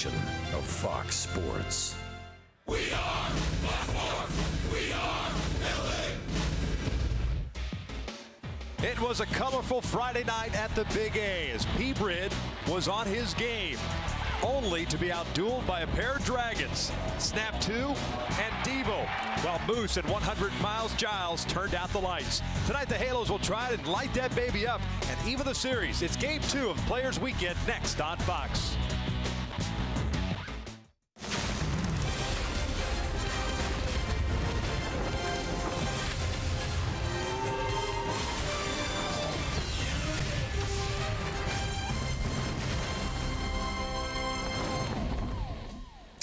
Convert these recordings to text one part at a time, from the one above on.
production of Fox Sports. We are Baltimore. We are LA. It was a colorful Friday night at the Big A as P-Brid was on his game, only to be outdueled by a pair of dragons, Snap 2 and Devo, while Moose and 100 Miles Giles turned out the lights. Tonight the Halos will try and light that baby up and even the series. It's Game 2 of Players Weekend next on Fox.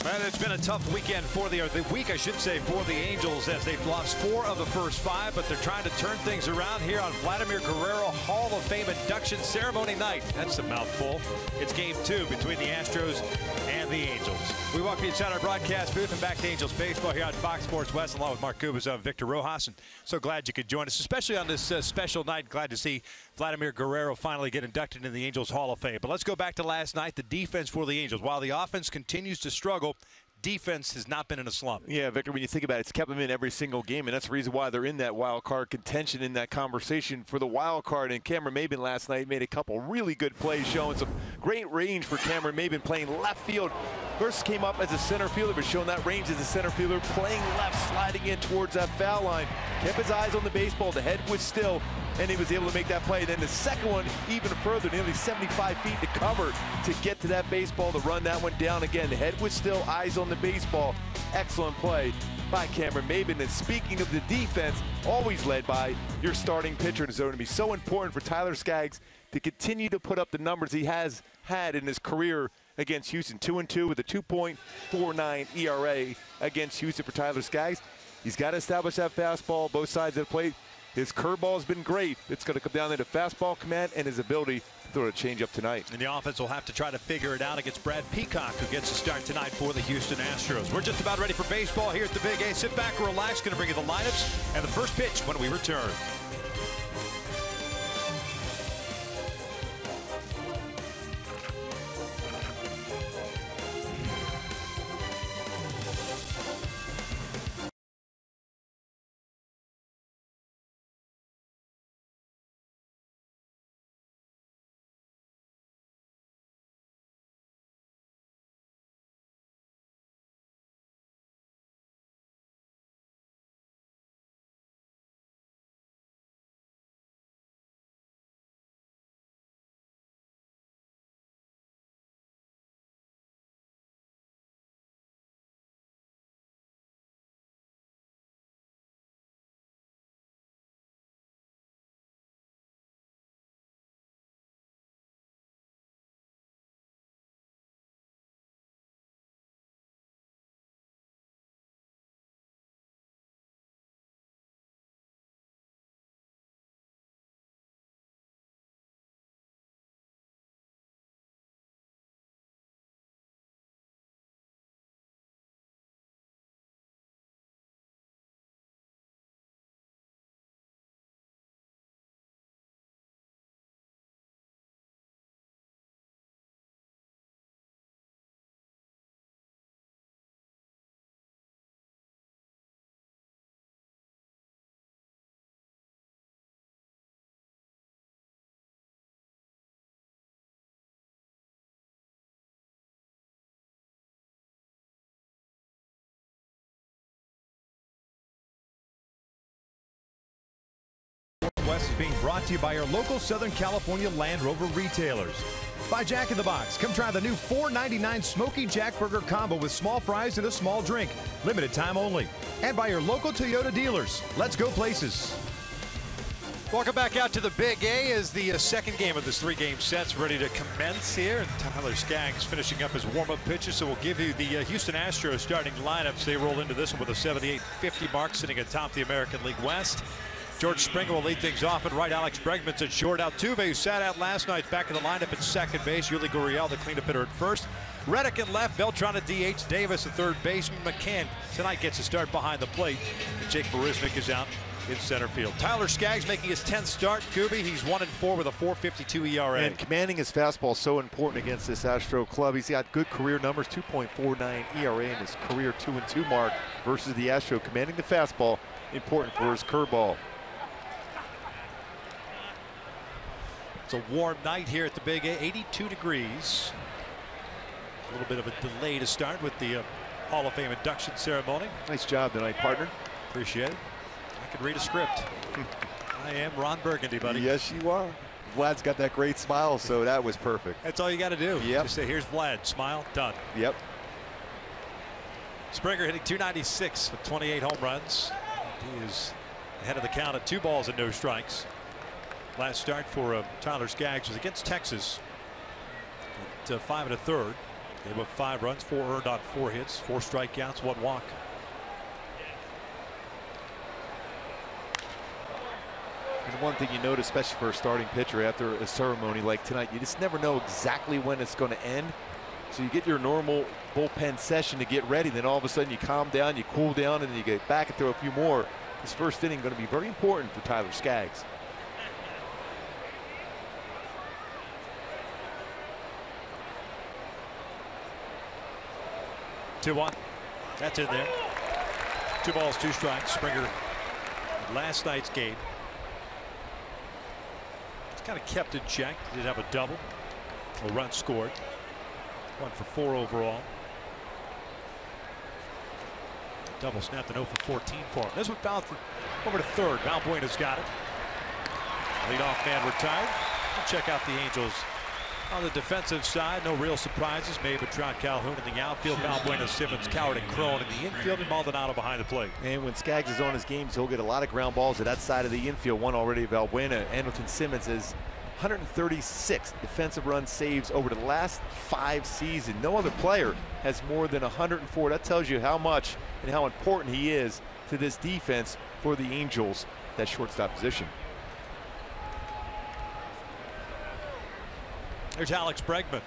And it's been a tough weekend for the week, I should say, for the Angels as they've lost 4 of the first 5, but they're trying to turn things around here on Vladimir Guerrero Hall of Fame induction ceremony night. That's a mouthful. It's Game 2 between the Astros and the Angels. We welcome you inside our broadcast booth and back to Angels baseball here on Fox Sports West, along with Mark Gubas and Victor Rojas. And so glad you could join us, especially on this special night. Glad to see Vladimir Guerrero finally get inducted into the Angels Hall of Fame. But let's go back to last night, the defense for the Angels. While the offense continues to struggle, defense has not been in a slump. Yeah, Victor, when you think about it, it's kept them in every single game, and that's the reason why they're in that wild card contention, in that conversation for the wild card. And Cameron Maybin last night made a couple really good plays, showing some great range for Cameron Maybin, playing left field. First came up as a center fielder, but showing that range as a center fielder, playing left, sliding in towards that foul line. Kept his eyes on the baseball, the head was still, and he was able to make that play. Then the second one, even further, nearly 75 feet to cover to get to that baseball, to run that one down again. The head was still, eyes on the baseball. Excellent play by Cameron Maybin. And speaking of the defense, always led by your starting pitcher. It's going to be so important for Tyler Skaggs to continue to put up the numbers he has had in his career against Houston. 2-2 with a 2.49 ERA against Houston for Tyler Skaggs. He's got to establish that fastball, both sides of the plate. His curveball has been great. It's going to come down to the fastball command and his ability to throw a changeup tonight. And the offense will have to try to figure it out against Brad Peacock, who gets a start tonight for the Houston Astros. We're just about ready for baseball here at the Big A. Sit back and relax. Going to bring you the lineups and the first pitch when we return. West is being brought to you by our local Southern California Land Rover retailers. By Jack in the Box, come try the new $4.99 Smoky Jack Burger Combo with small fries and a small drink. Limited time only. And by your local Toyota dealers. Let's go places. Welcome back out to the Big A as the second game of this 3-game set's ready to commence here. And Tyler Skaggs finishing up his warm-up pitches. So we'll give you the Houston Astros starting lineups. They roll into this one with a 78-50 mark, sitting atop the American League West. George Springer will lead things off at right. Alex Bregman's at short. Altuve, who sat out last night, back in the lineup at second base. Yuli Gurriel, the cleanup hitter, at first. Reddick at left. Beltran at DH. Davis at third baseman. McCann tonight gets a start behind the plate. And Jake Marisnick is out in center field. Tyler Skaggs making his 10th start. Gooby, he's 1-4 with a 4.52 ERA. And commanding his fastball is so important against this Astro club. He's got good career numbers, 2.49 ERA in his career 2-2 mark versus the Astro. Commanding the fastball, important for his curveball. It's a warm night here at the Big A, 82 degrees. A little bit of a delay to start with the Hall of Fame induction ceremony. Nice job tonight, partner. Appreciate it. I can read a script. I am Ron Burgundy, buddy. Yes, you are. Vlad's got that great smile, so that was perfect. That's all you got to do. Yep. Just say, here's Vlad. Smile. Done. Yep. Springer hitting .296 with 28 home runs. He is ahead of the count at 2 balls and no strikes. Last start for Tyler Skaggs was against Texas at 5 1/3. Gave up 5 runs, 4 earned on 4 hits, 4 strikeouts, 1 walk. And one thing you notice, especially for a starting pitcher after a ceremony like tonight, you just never know exactly when it's going to end. So you get your normal bullpen session to get ready, then all of a sudden you calm down, you cool down, and then you get back and throw a few more. This first inning going to be very important for Tyler Skaggs. Two-1. That's in there. 2 balls, 2 strikes. Springer, last night's game, it's kind of kept in check. Did have a double. A run scored. 1 for 4 overall. Double snapped an 0 for 14 for him. This with Baltimore over to third. Valbuena's got it. Leadoff man retired. We'll check out the Angels. On the defensive side, no real surprises. Maybe Trout, Calhoun in the outfield. Valbuena, Simmons, Coward, and Crone in the infield, and Maldonado behind the plate. And when Skaggs is on his games, he'll get a lot of ground balls at that side of the infield. One already, Valbuena. Andrelton Simmons has 136 defensive run saves over the last 5 seasons. No other player has more than 104. That tells you how much and how important he is to this defense for the Angels, that shortstop position. There's Alex Bregman.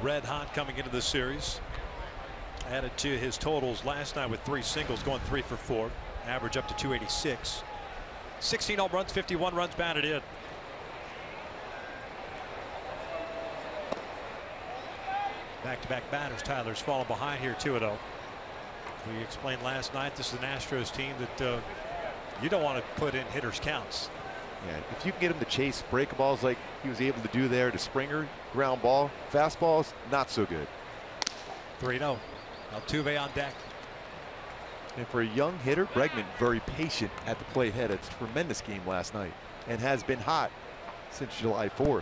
Red hot coming into the series. Added to his totals last night with 3 singles, going 3 for 4. Average up to 286. 16 home runs, 51 runs batted in. Back-to-back batters. Tyler's fallen behind here 2-0. As we explained last night, this is an Astros team that you don't want to put in hitters counts. Yeah, if you can get him to chase break balls like he was able to do there to Springer, ground ball, fastballs, not so good. 3-0. Altuve on deck. And for a young hitter, Bregman very patient at the plate. Had a tremendous game last night and has been hot since July 4th.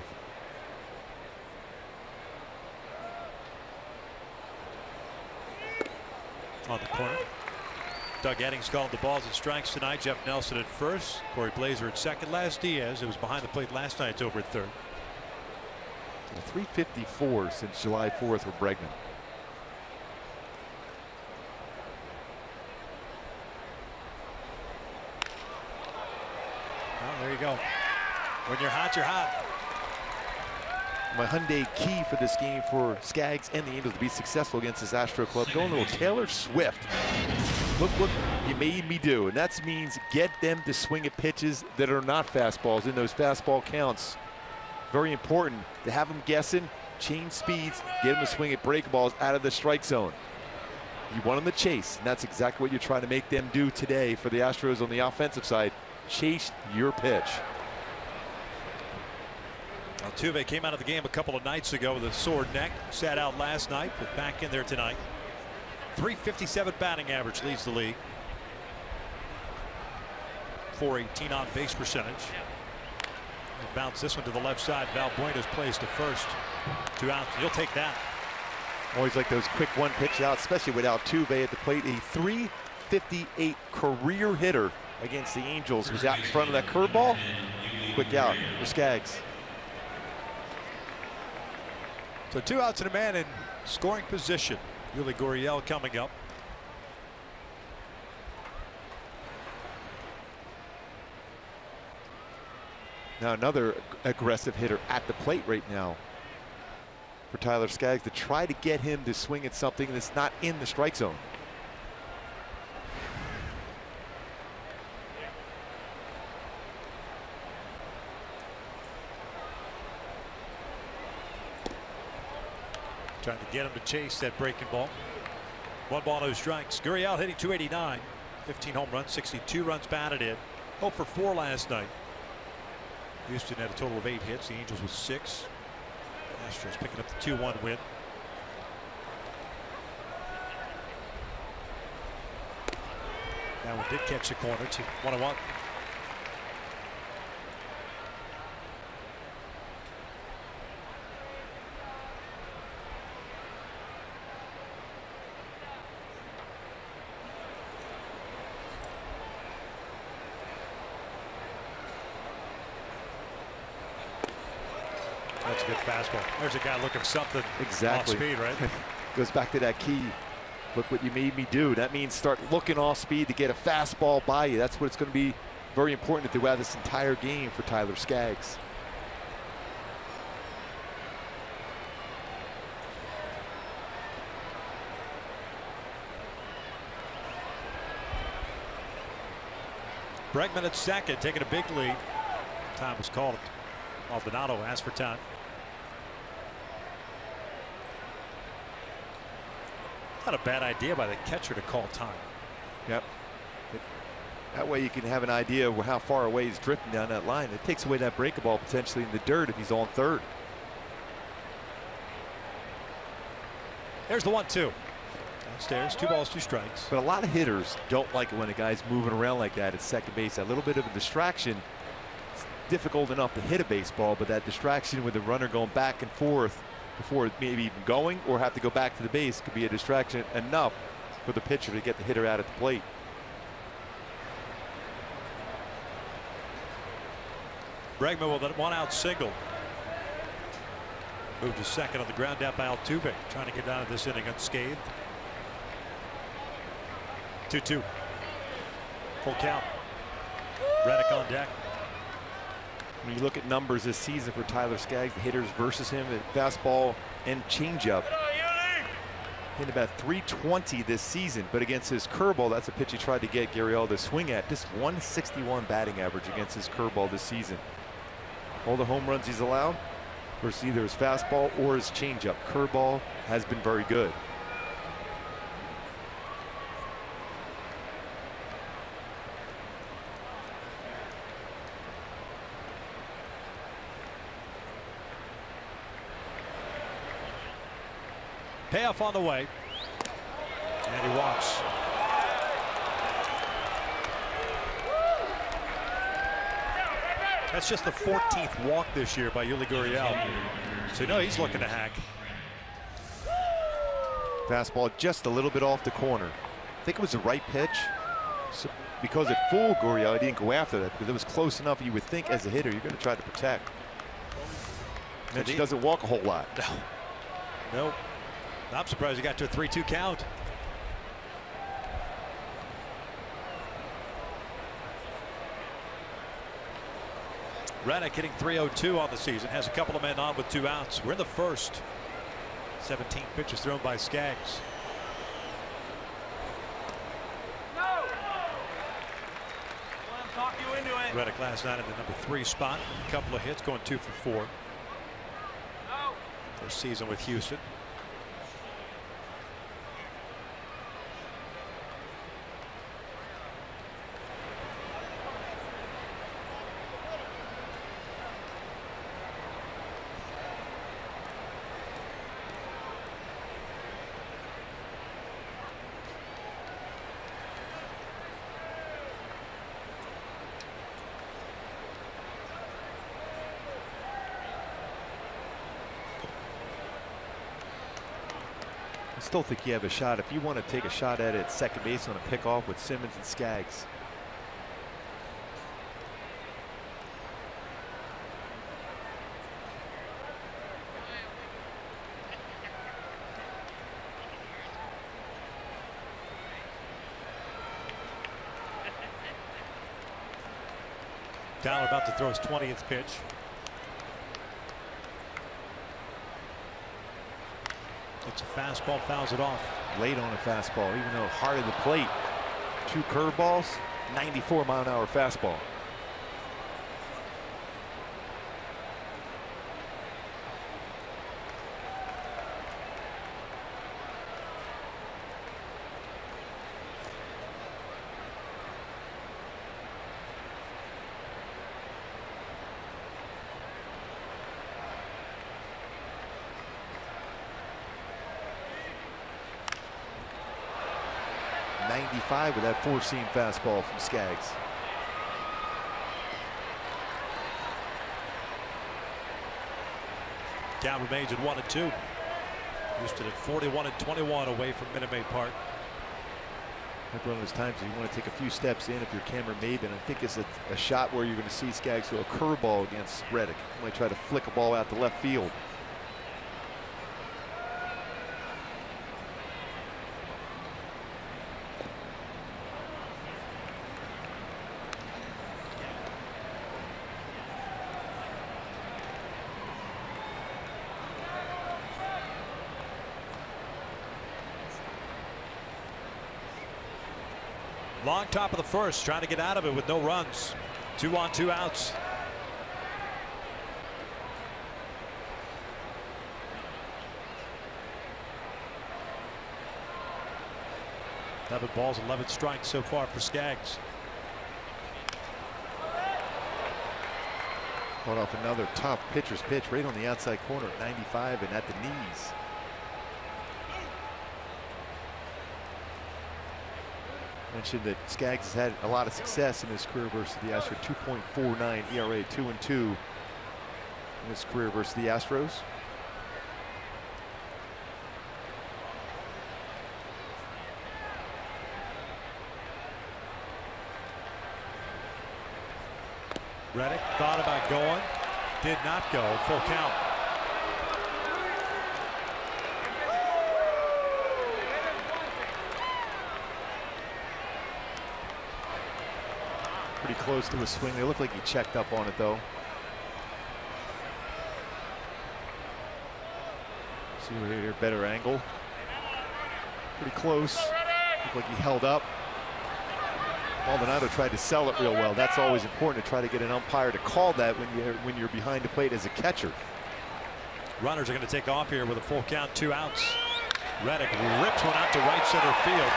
On the corner. Doug Eddings called the balls and strikes tonight. Jeff Nelson at first. Corey Blazer at second. Last Diaz, it was behind the plate last night. It's over at third. 354 since July 4th for Bregman. Well, there you go. When you're hot, you're hot. My Hyundai key for this game for Skaggs and the Angels to be successful against this Astro club. Going a little Taylor Swift. Look what you made me do. And that means get them to swing at pitches that are not fastballs in those fastball counts. Very important to have them guessing, change speeds, get them to swing at break balls out of the strike zone. You want them to chase, and that's exactly what you're trying to make them do today for the Astros on the offensive side. Chase your pitch. Altuve came out of the game a couple of nights ago with a sore neck. Sat out last night, but back in there tonight. .357 batting average, leads the league. .418 on base percentage. Bounce this one to the left side. Valbuena's placed to first. 2 outs. You'll take that. Always like those quick one pitch outs, especially with Altuve at the plate. A .358 career hitter against the Angels was out in front of that curveball. Quick out for Skaggs. So 2 outs and a man in scoring position. Yuli Gurriel coming up. Now another aggressive hitter at the plate right now for Tyler Skaggs to try to get him to swing at something that's not in the strike zone. Trying to get him to chase that breaking ball. 1 ball, no strikes. Gurriel hitting .289. 15 home runs, 62 runs batted in. 0 for 4 last night. Houston had a total of 8 hits. The Angels with 6. Astros picking up the 2-1 win. That one did catch the corner. 1-1. That's a good fastball. There's a guy looking something exactly off speed, right? Goes back to that key. Look what you made me do. That means start looking off speed to get a fastball by you. That's what it's going to be very important throughout this entire game for Tyler Skaggs. Bregman at second, taking a big lead. Time was called. Maldonado asked for time. Not a bad idea by the catcher to call time. Yep. That way you can have an idea of how far away he's drifting down that line. It takes away that breaking ball potentially in the dirt if he's on third. There's the 1-2. Downstairs, 2 balls, 2 strikes. But a lot of hitters don't like it when a guy's moving around like that at second base. That little bit of a distraction. It's difficult enough to hit a baseball, but that distraction with the runner going back and forth before maybe even going or have to go back to the base could be a distraction enough for the pitcher to get the hitter out at the plate. Bregman with a 1-out single. Moved to second on the ground out by Altuve, trying to get out of this inning unscathed. 2-2. Full count. Reddick on deck. When you look at numbers this season for Tyler Skaggs, the hitters versus him at fastball and changeup, hit about .320 this season, but against his curveball, that's a pitch he tried to get Gurriel to swing at. Just .161 batting average against his curveball this season. All the home runs he's allowed versus either his fastball or his changeup. Curveball has been very good. Payoff on the way. And he walks. That's just the 14th walk this year by Yuli Gurriel. So you know he's looking to hack. Fastball just a little bit off the corner. I think it was the right pitch. So because it fooled Gurriel, he didn't go after that because it was close enough. You would think as a hitter you're going to try to protect. And he doesn't walk a whole lot. No. I'm surprised he got to a 3-2 count. Reddick hitting .302 on the season. Has a couple of men on with 2 outs. We're in the first. 17 pitches thrown by Skaggs. Reddick last night in the number 3 spot. A couple of hits, going 2 for 4. First season with Houston. I still think you have a shot if you want to take a shot at it at second base on a pickoff with Simmons and Skaggs. Dowler about to throw his 20th pitch. It's a fastball, fouls it off. Late on a fastball, even though hard of the plate. 2 curveballs, 94-mile-an-hour fastball. 95 with that four-seam fastball from Skaggs. Count remains at 1-2. Houston at 41-21 away from Minute Maid Park. Like one of those times you want to take a few steps in if you're Cameron Maybin. I think it's a shot where you're going to see Skaggs throw a curveball against Reddick. He might try to flick a ball out to left field. Long top of the first, trying to get out of it with no runs. 2 on, 2 outs. Seven balls, 11 strikes so far for Skaggs. Caught off another tough pitcher's pitch right on the outside corner at 95 and at the knees. Mentioned that Skaggs has had a lot of success in his career versus the Astros. 2.49 ERA, 2-2 in his career versus the Astros. Reddick thought about going, did not go. Full count. Pretty close to a swing. They look like he checked up on it though. See right here, better angle. Pretty close. Looked like he held up. Maldonado tried to sell it real well. That's always important to try to get an umpire to call that when you're behind the plate as a catcher. Runners are going to take off here with a full count, 2 outs. Reddick rips one out to right center field.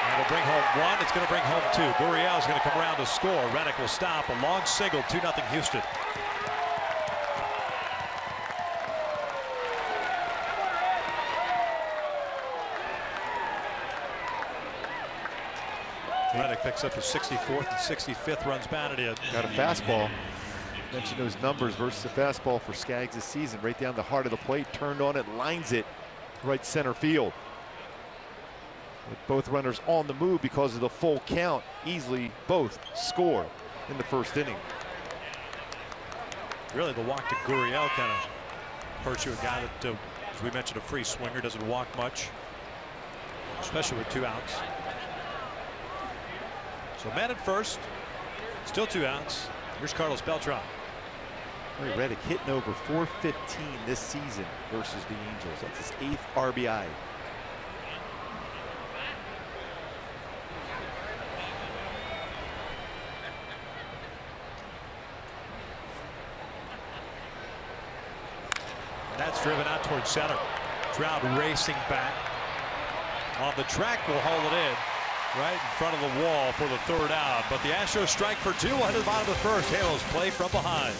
That'll bring home 1. It's going to bring home 2. Gurriel is going to come around to score. Reddick will stop. A long single, 2-0 Houston. Reddick picks up his 64th and 65th runs batted in. Got a fastball. Mentioned those numbers versus the fastball for Skaggs this season. Right down the heart of the plate, turned on it, lines it right center field. With both runners on the move because of the full count, easily both score in the first inning. Really, the walk to Gurriel kind of hurts you. A guy that, as we mentioned, a free swinger, doesn't walk much, especially with 2 outs. So man at first, still 2 outs. Here's Carlos Beltran. Reddick hitting over 415 this season versus the Angels. That's his 8th RBI. That's driven out towards center. Trout racing back. On the track will haul it in. Right in front of the wall for the 3rd out. But the Astros strike for 2 at the bottom of the first. Halos play from behind.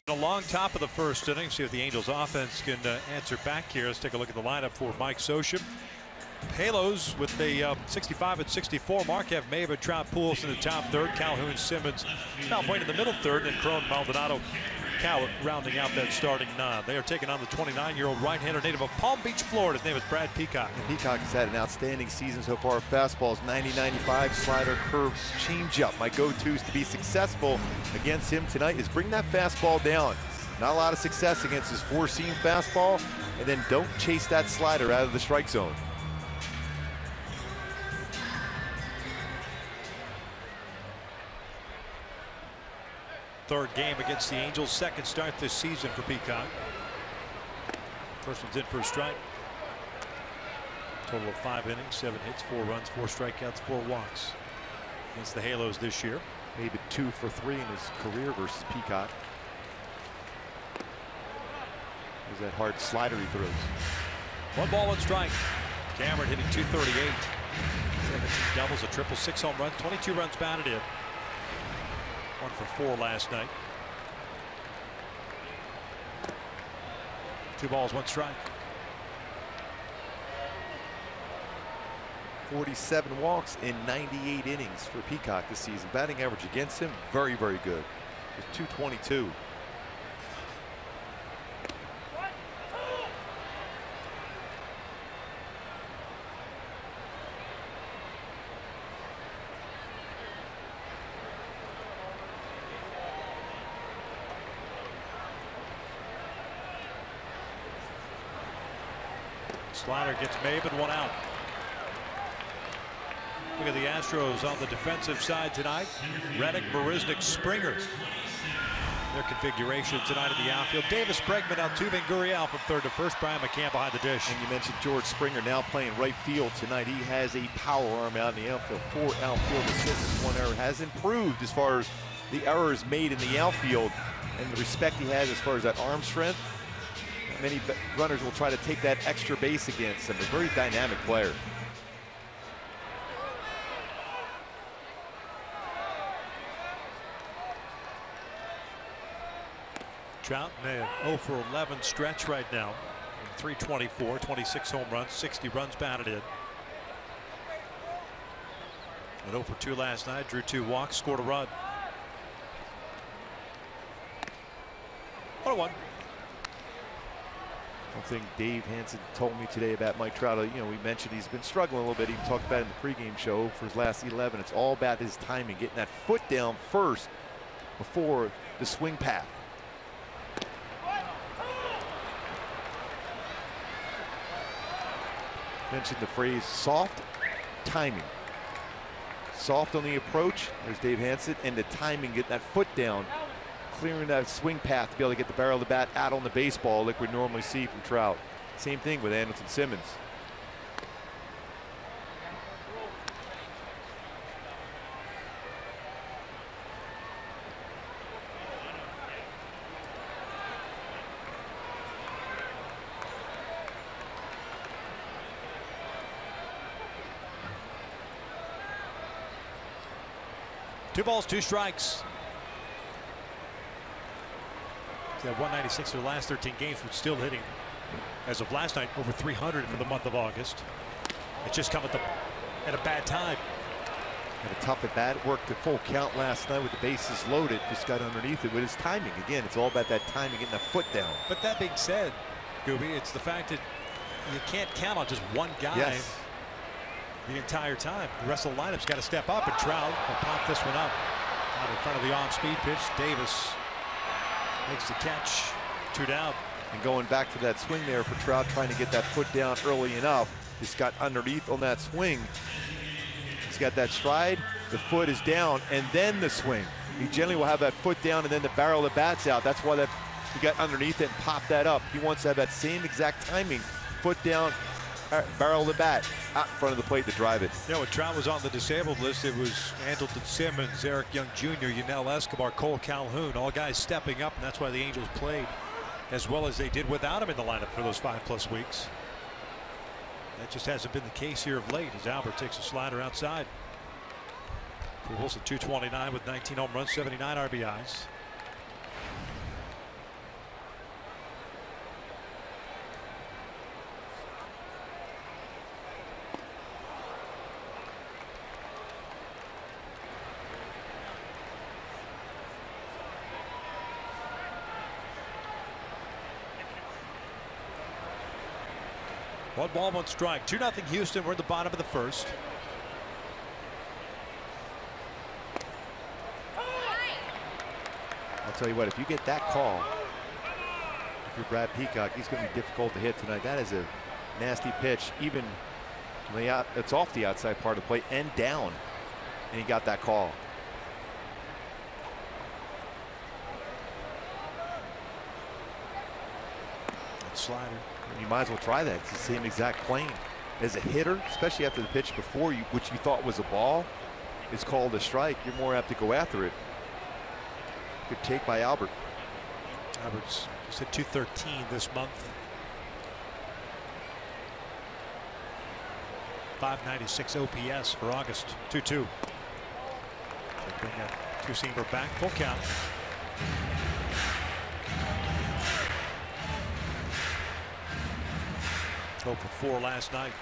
Along top of the first inning, see if the Angels offense can answer back here. Let's take a look at the lineup for Mike Scioscia. Halos with the 65 and 64 mark have Maven, Trout, Pujols in the top third, Calhoun, Simmons, Valbuena in the middle third, and Cron, Maldonado, Cowett rounding out that starting nine. They are taking on the 29-year-old right-hander native of Palm Beach, Florida. His name is Brad Peacock. And Peacock has had an outstanding season so far. Fastballs 90-95, slider, curve, changeup. My go-tos to be successful against him tonight is bring that fastball down. Not a lot of success against his four-seam fastball, and then don't chase that slider out of the strike zone. Third game against the Angels, second start this season for Peacock. First one's in for a strike. Total of 5 innings, 7 hits, 4 runs, 4 strikeouts, 4 walks against the Halos this year. Maybe 2 for 3 in his career versus Peacock. There's that hard slider he throws. 1 ball, 1 strike. Cameron hitting .238. 17 doubles, a triple, 6 home runs, 22 runs batted in. 1 for 4 last night. 2 balls, 1 strike. 47 walks in 98 innings for Peacock this season. Batting average against him, very, very good. With .222. Slider gets Maven, 1 out. Look at the Astros on the defensive side tonight. Reddick, Marisnick, Springer. Their configuration tonight in the outfield. Davis, Bregman, Altuve, Gurriel from third to first. Brian McCann behind the dish. And you mentioned George Springer now playing right field tonight. He has a power arm out in the outfield. 4 outfield assists, 1 error. Has improved as far as the errors made in the outfield and the respect he has as far as that arm strength. Many runners will try to take that extra base against him. A very dynamic player. Trout in a 0 for 11 stretch right now. 324, 26 home runs, 60 runs batted in. And 0 for 2 last night. Drew 2 walks, scored a run. 1-1. One thing Dave Hansen told me today about Mike Trout, we mentioned he's been struggling a little bit. He talked about it in the pregame show for his last 11. It's all about his timing, getting that foot down first before the swing path. Mentioned the phrase soft timing. Soft on the approach, there's Dave Hansen, and the timing, getting that foot down, clearing that swing path to be able to get the barrel of the bat out on the baseball like we normally see from Trout. Same thing with Andrelton Simmons. Two balls, 2 strikes. They have 196 in the last 13 games, but still hitting, as of last night, over 300 for the month of August. It's just come at a bad time. Had a tough at bat, worked a full count last night with the bases loaded, just got underneath it with his timing. Again, it's all about that timing, getting that foot down. But that being said, Gooby, it's the fact that you can't count on just one guy the entire time. The rest of the lineup's got to step up, and Trout will pop this one up. Out in front of the off-speed pitch, Davis makes the catch. 2 down. And going back to that swing there for Trout, trying to get that foot down early enough. He's got underneath on that swing. He's got that stride, the foot is down, and then the swing. He generally will have that foot down and then the barrel of the bat's out. That's why he got underneath it and popped that up. He wants to have that same exact timing. Foot down, barrel of the bat out in front of the plate to drive it. When Trout was on the disabled list, it was Andrelton Simmons, Eric Young Jr., Yunel Escobar, Cole Calhoun, all guys stepping up, and that's why the Angels played as well as they did without him in the lineup for those 5+ weeks. That just hasn't been the case here of late as Albert takes a slider outside. Pujols at 229 with 19 home runs, 79 RBIs. 1 ball, 1 strike. 2-0 Houston. We're at the bottom of the first. I'll tell you what, if you get that call, if you're Brad Peacock, he's going to be difficult to hit tonight. That is a nasty pitch, even it's off the outside part of the plate and down, and he got that call. Slider. You might as well try that. It's the same exact plane. As a hitter, especially after the pitch before you, which you thought was a ball, is called a strike, you're more apt to go after it. Good take by Albert. Albert's hit .213 this month. .596 OPS for August. 2-2. Bring that two-seamer back. Full count. Oh for 4 last night.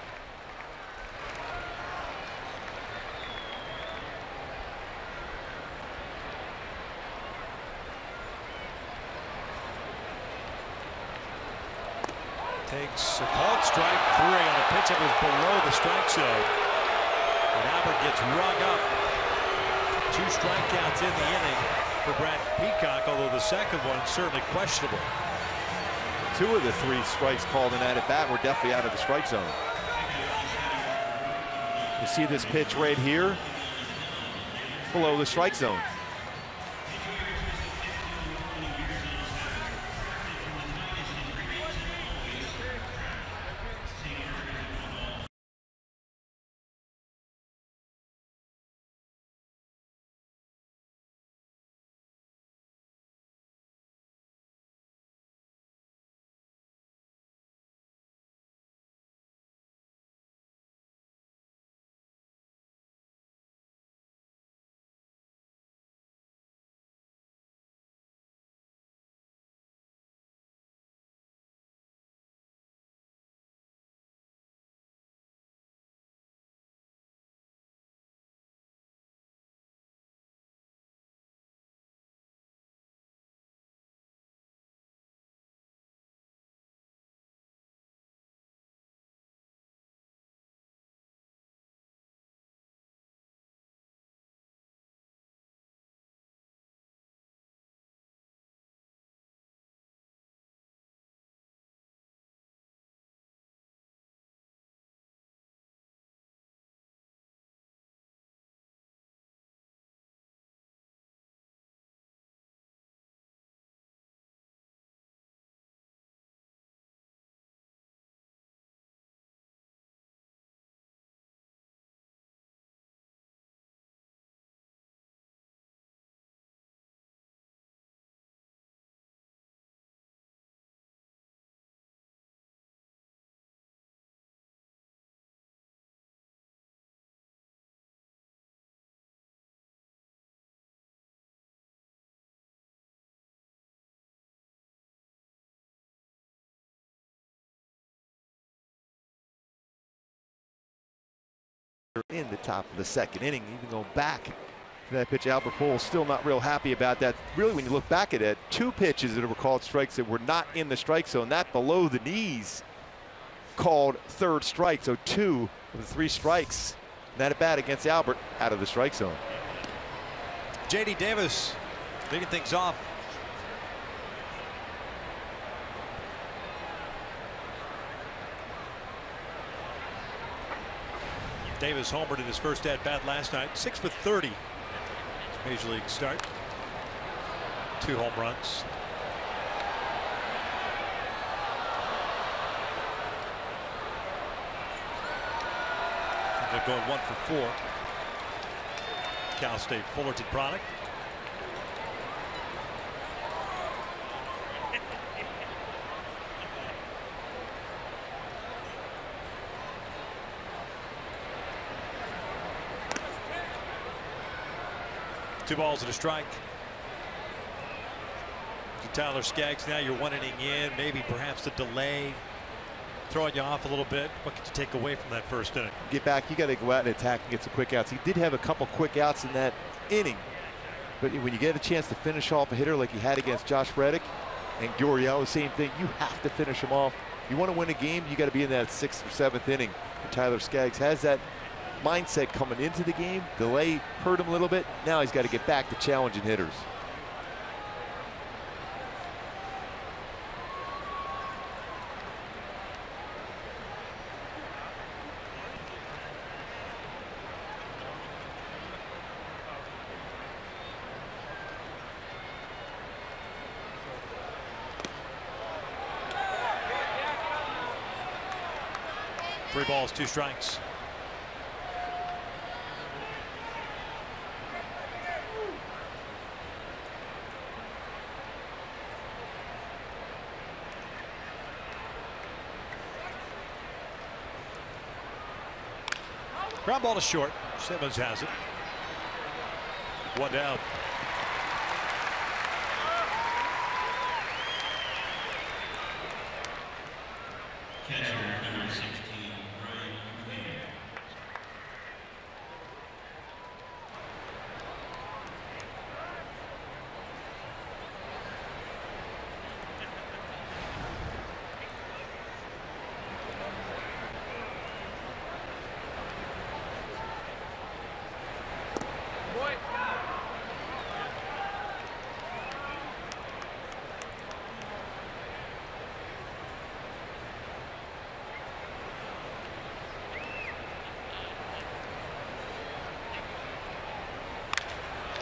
Takes a called strike 3 on a pitch that was below the strike zone. And Albert gets rung up. 2 strikeouts in the inning for Brad Peacock, although the second one certainly questionable. 2 of the 3 strikes called in that at bat were definitely out of the strike zone. You see this pitch right here, below the strike zone. In the top of the second inning, even going back to that pitch, Albert Pujols still not real happy about that. Really, when you look back at it, 2 pitches that were called strikes that were not in the strike zone. That below the knees called 3rd strike. So 2 of the 3 strikes. That at bat against Albert out of the strike zone. J.D. Davis leading things off. Davis homered in his first at-bat last night. 6 for 30. His Major League start. 2 home runs. And they're going 1 for 4. Cal State Fullerton product. Two balls and a strike. To Tyler Skaggs, now you're 1 inning in. Maybe perhaps the delay throwing you off a little bit. What could you take away from that first inning? Get back, you got to go out and attack and get some quick outs. He did have a couple quick outs in that inning, but when you get a chance to finish off a hitter like he had against Josh Reddick and Gurriel, the same thing, you have to finish him off You want to win a game, you got to be in that 6th or 7th inning. And Tyler Skaggs has that mindset coming into the game. Delay hurt him a little bit. Now he's got to get back to challenging hitters. Three balls, 2 strikes. Ground ball to short. Simmons has it. 1 down. Catcher number 16.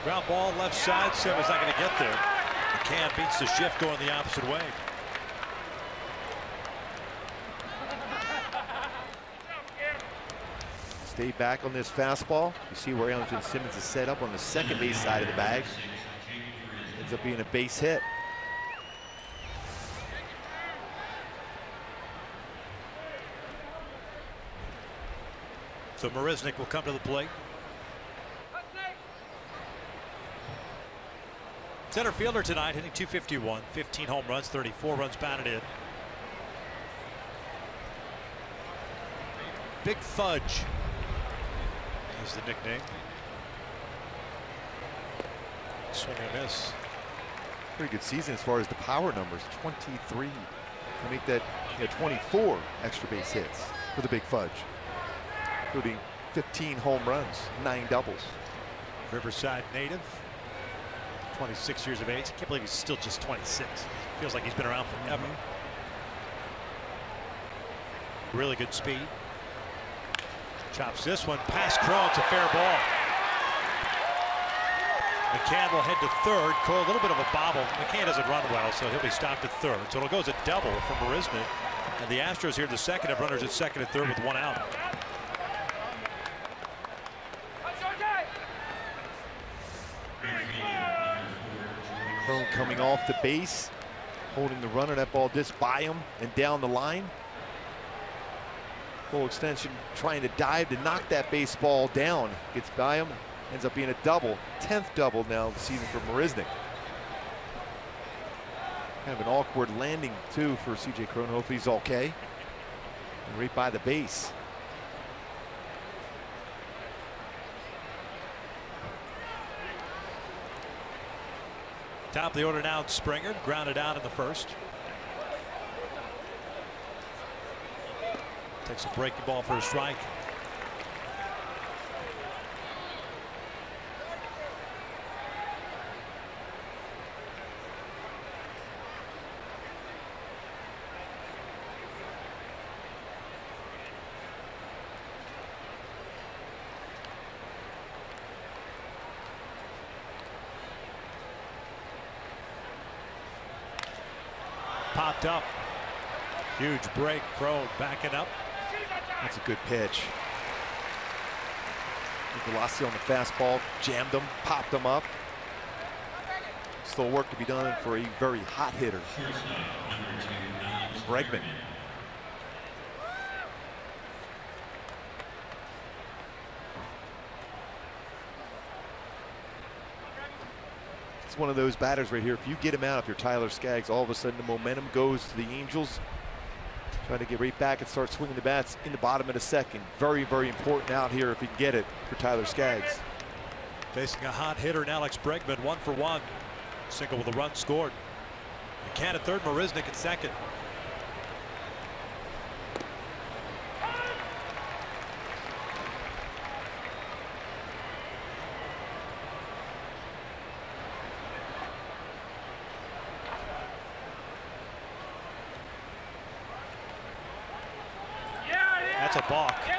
Ground ball left side. Simmons not going to get there. McCann beats the shift going the opposite way. Stay back on this fastball. You see where Andrelton Simmons is set up on the second base side of the bag. Ends up being a base hit. So Marisnick will come to the plate. Center fielder tonight, hitting .251, 15 home runs, 34 runs batted in. Big Fudge is the nickname. Swing and a miss. Pretty good season as far as the power numbers. 23 to make that 24 extra base hits for the Big Fudge, including 15 home runs, 9 doubles. Riverside native. 26 years of age. I can't believe he's still just 26. Feels like he's been around forever. Really good speed. Chops this one past Crow. It's a fair ball. McCann will head to third. Crow a little bit of a bobble. McCann doesn't run well, so he'll be stopped at third. So it'll go as a double for Marisnick. And the Astros here in the second have runners at second and third with 1 out. Crone coming off the base, holding the runner. That ball just by him and down the line. Full extension, trying to dive to knock that baseball down. Gets by him, ends up being a double. 10th double now of the season for Marisnick. Kind of an awkward landing too for CJ Crone. Hopefully he's okay. And right by the base. Top of the order now, Springer, grounded out in the first. Takes a breaking ball for a strike. Popped up. Huge break. Crow backing up. That's a good pitch. The velocity on the fastball, jammed him, popped him up. Still work to be done for a very hot hitter. Bregman. It's one of those batters right here. If you get him out, if you're Tyler Skaggs, all of a sudden the momentum goes to the Angels. Trying to get right back and start swinging the bats in the bottom of the second. Very, very important out here if he can get it for Tyler Skaggs. Facing a hot hitter in Alex Bregman, 1 for 1. Single with a run scored. McCann at third, Marisnick at second. That's a balk. 3-0.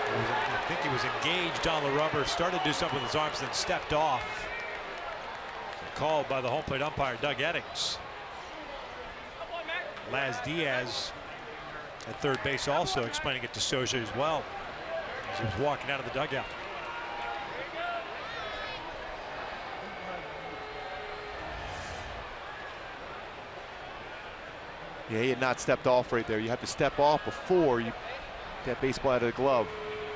I think he was engaged on the rubber, started to do something with his arms, then stepped off. Called by the home plate umpire, Doug Eddings. Laz Diaz at third base also explaining it to Soja as well as he was walking out of the dugout. Yeah, he had not stepped off right there. You have to step off before you get baseball out of the glove.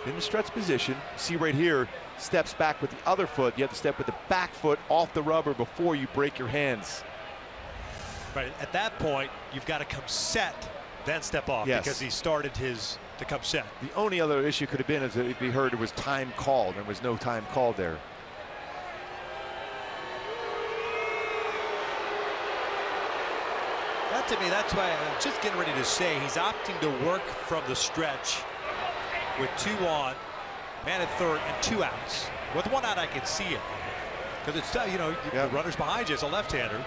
In the stretch position, see right here, steps back with the other foot. You have to step with the back foot off the rubber before you break your hands. Right, at that point, you've got to come set, then step off, yes, because he started to come set. The only other issue could have been is that if he heard it was time called. There was no time called there. That to me, that's why I'm just getting ready to say he's opting to work from the stretch with 2 on, man at third, and 2 outs. With 1 out, I can see it, because it's the runner's behind you as a left-hander.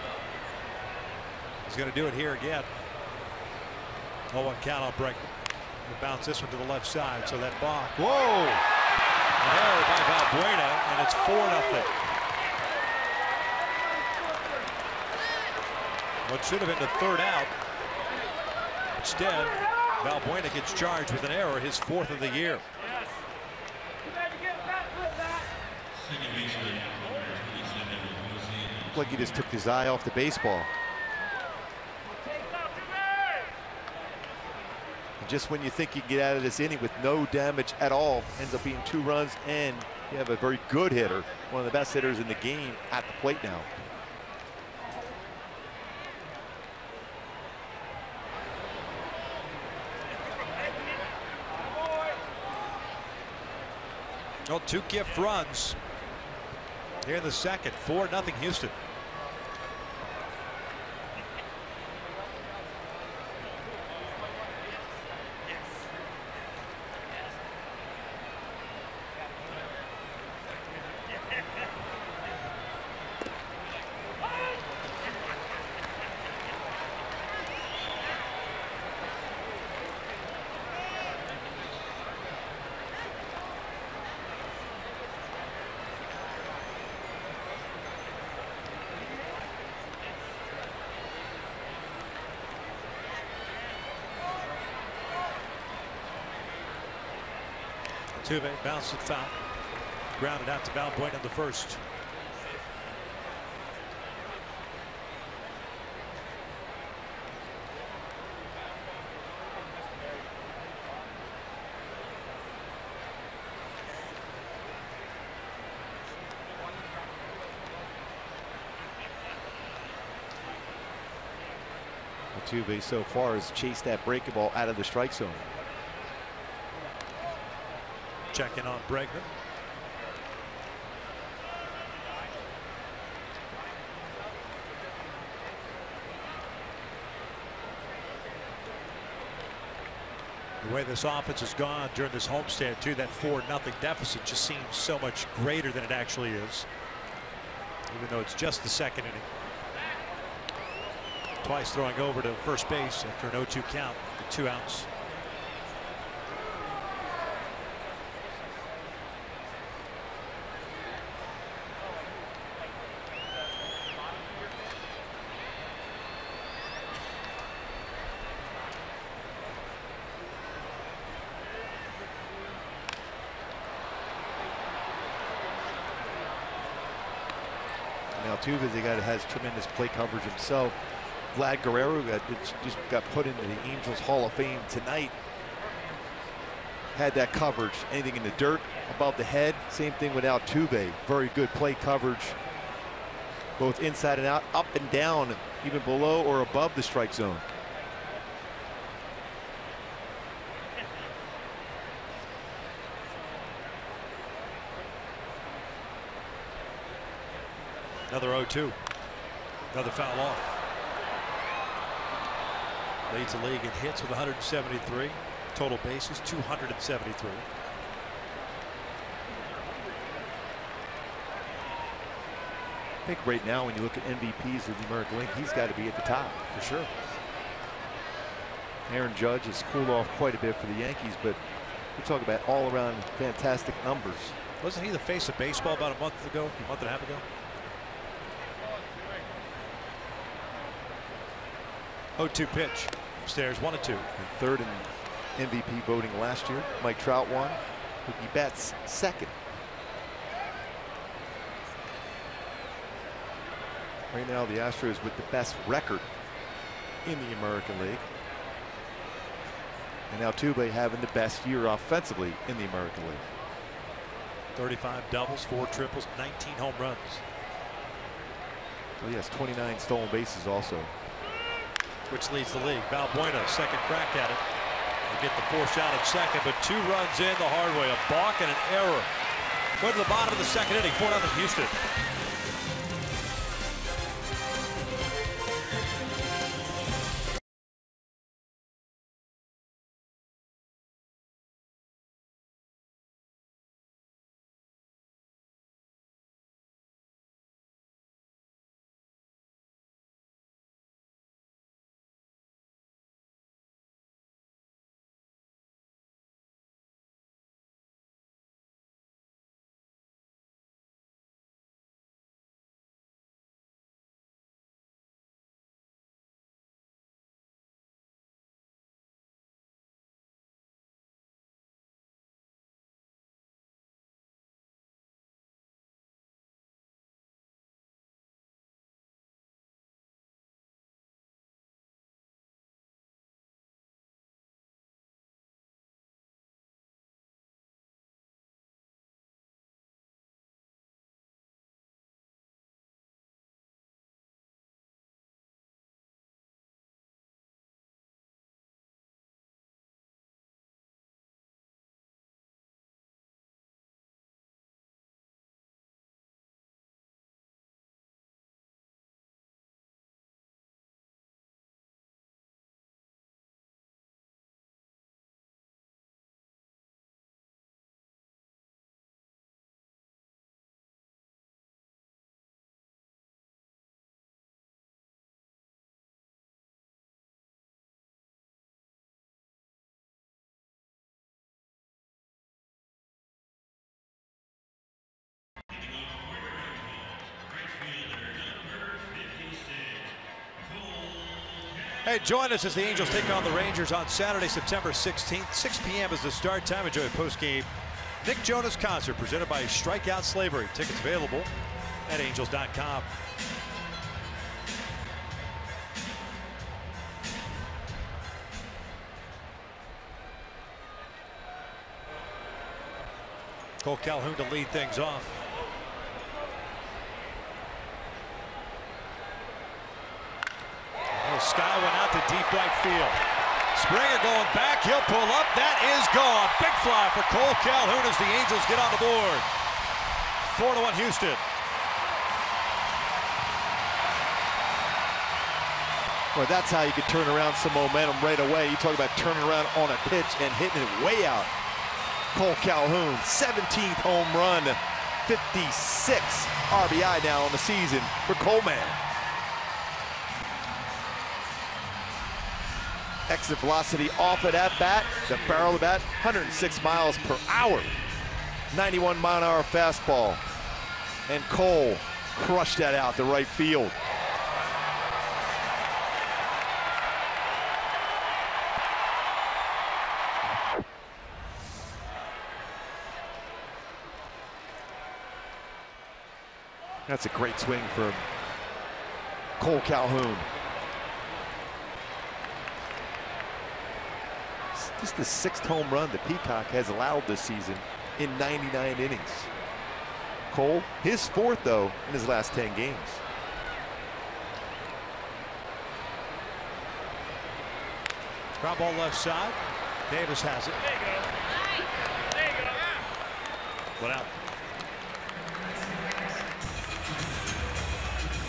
He's going to do it here again. 0-1 count on Bregman. He'll bounce this one to the left side, so that balk. Whoa! An error by Valbuena, and it's 4-0. What should have been the 3rd out. Instead, Valbuena gets charged with an error, his 4th of the year. Looked like he just took his eye off the baseball. And just when you think you can get out of this inning with no damage at all, ends up being 2 runs, and you have a very good hitter, one of the best hitters in the game at the plate now. Well, 2 gift runs here in the second. 4-0 Houston. Altuve bounced it foul. Grounded out to Valbuena in the first. Altuve so far has chased that breaking ball out of the strike zone. Checking on Bregman. The way this offense has gone during this homestand too, that 4-0 deficit just seems so much greater than it actually is, even though it's just the second inning. Twice throwing over to first base after an 0-2 count with 2 outs. Altuve, has tremendous plate coverage himself. Vlad Guerrero just got put into the Angels Hall of Fame tonight. Had that coverage. Anything in the dirt, above the head. Same thing with Altuve. Very good plate coverage, both inside and out, up and down, even below or above the strike zone. Another 0-2. Another foul off. Leads the league in hits with 173. Total bases 273. I think right now, when you look at MVPs of the American League, he's got to be at the top for sure. Aaron Judge has cooled off quite a bit for the Yankees, but we talk about all-around fantastic numbers. Wasn't he the face of baseball about a month and a half ago? 0-2 pitch. Upstairs, 1-2. And third in MVP voting last year. Mike Trout won. Mookie Betts second. Right now, the Astros with the best record in the American League. And now Altuve having the best year offensively in the American League. 35 doubles, 4 triples, 19 home runs. Well, he has 29 stolen bases also. Which leads the league. Valbuena, second crack at it. They get the 4 shot at second, but 2 runs in the hard way. A balk and an error. Go to the bottom of the second inning, 4-0 Houston. Hey, join us as the Angels take on the Rangers on Saturday, September 16th. 6 p.m. is the start time. Enjoy a post-game Nick Jonas concert presented by Strikeout Slavery. Tickets available at angels.com. Cole Calhoun to lead things off. Sky went out to deep right field. Springer going back. He'll pull up. That is gone. Big fly for Cole Calhoun as the Angels get on the board. 4-1 Houston. Well, that's how you could turn around some momentum right away. You talk about turning around on a pitch and hitting it way out. Cole Calhoun, 17th home run, 56 RBI now on the season for Coleman. Exit velocity off of that bat, the barrel of the bat, 106 miles per hour. 91 mile an hour fastball. And Cole crushed that out to right field. That's a great swing from Cole Calhoun. This is the 6th home run that Peacock has allowed this season in 99 innings. Cole, his 4th, though, in his last 10 games. Ground ball left side. Davis has it. There you go. There you go. One out.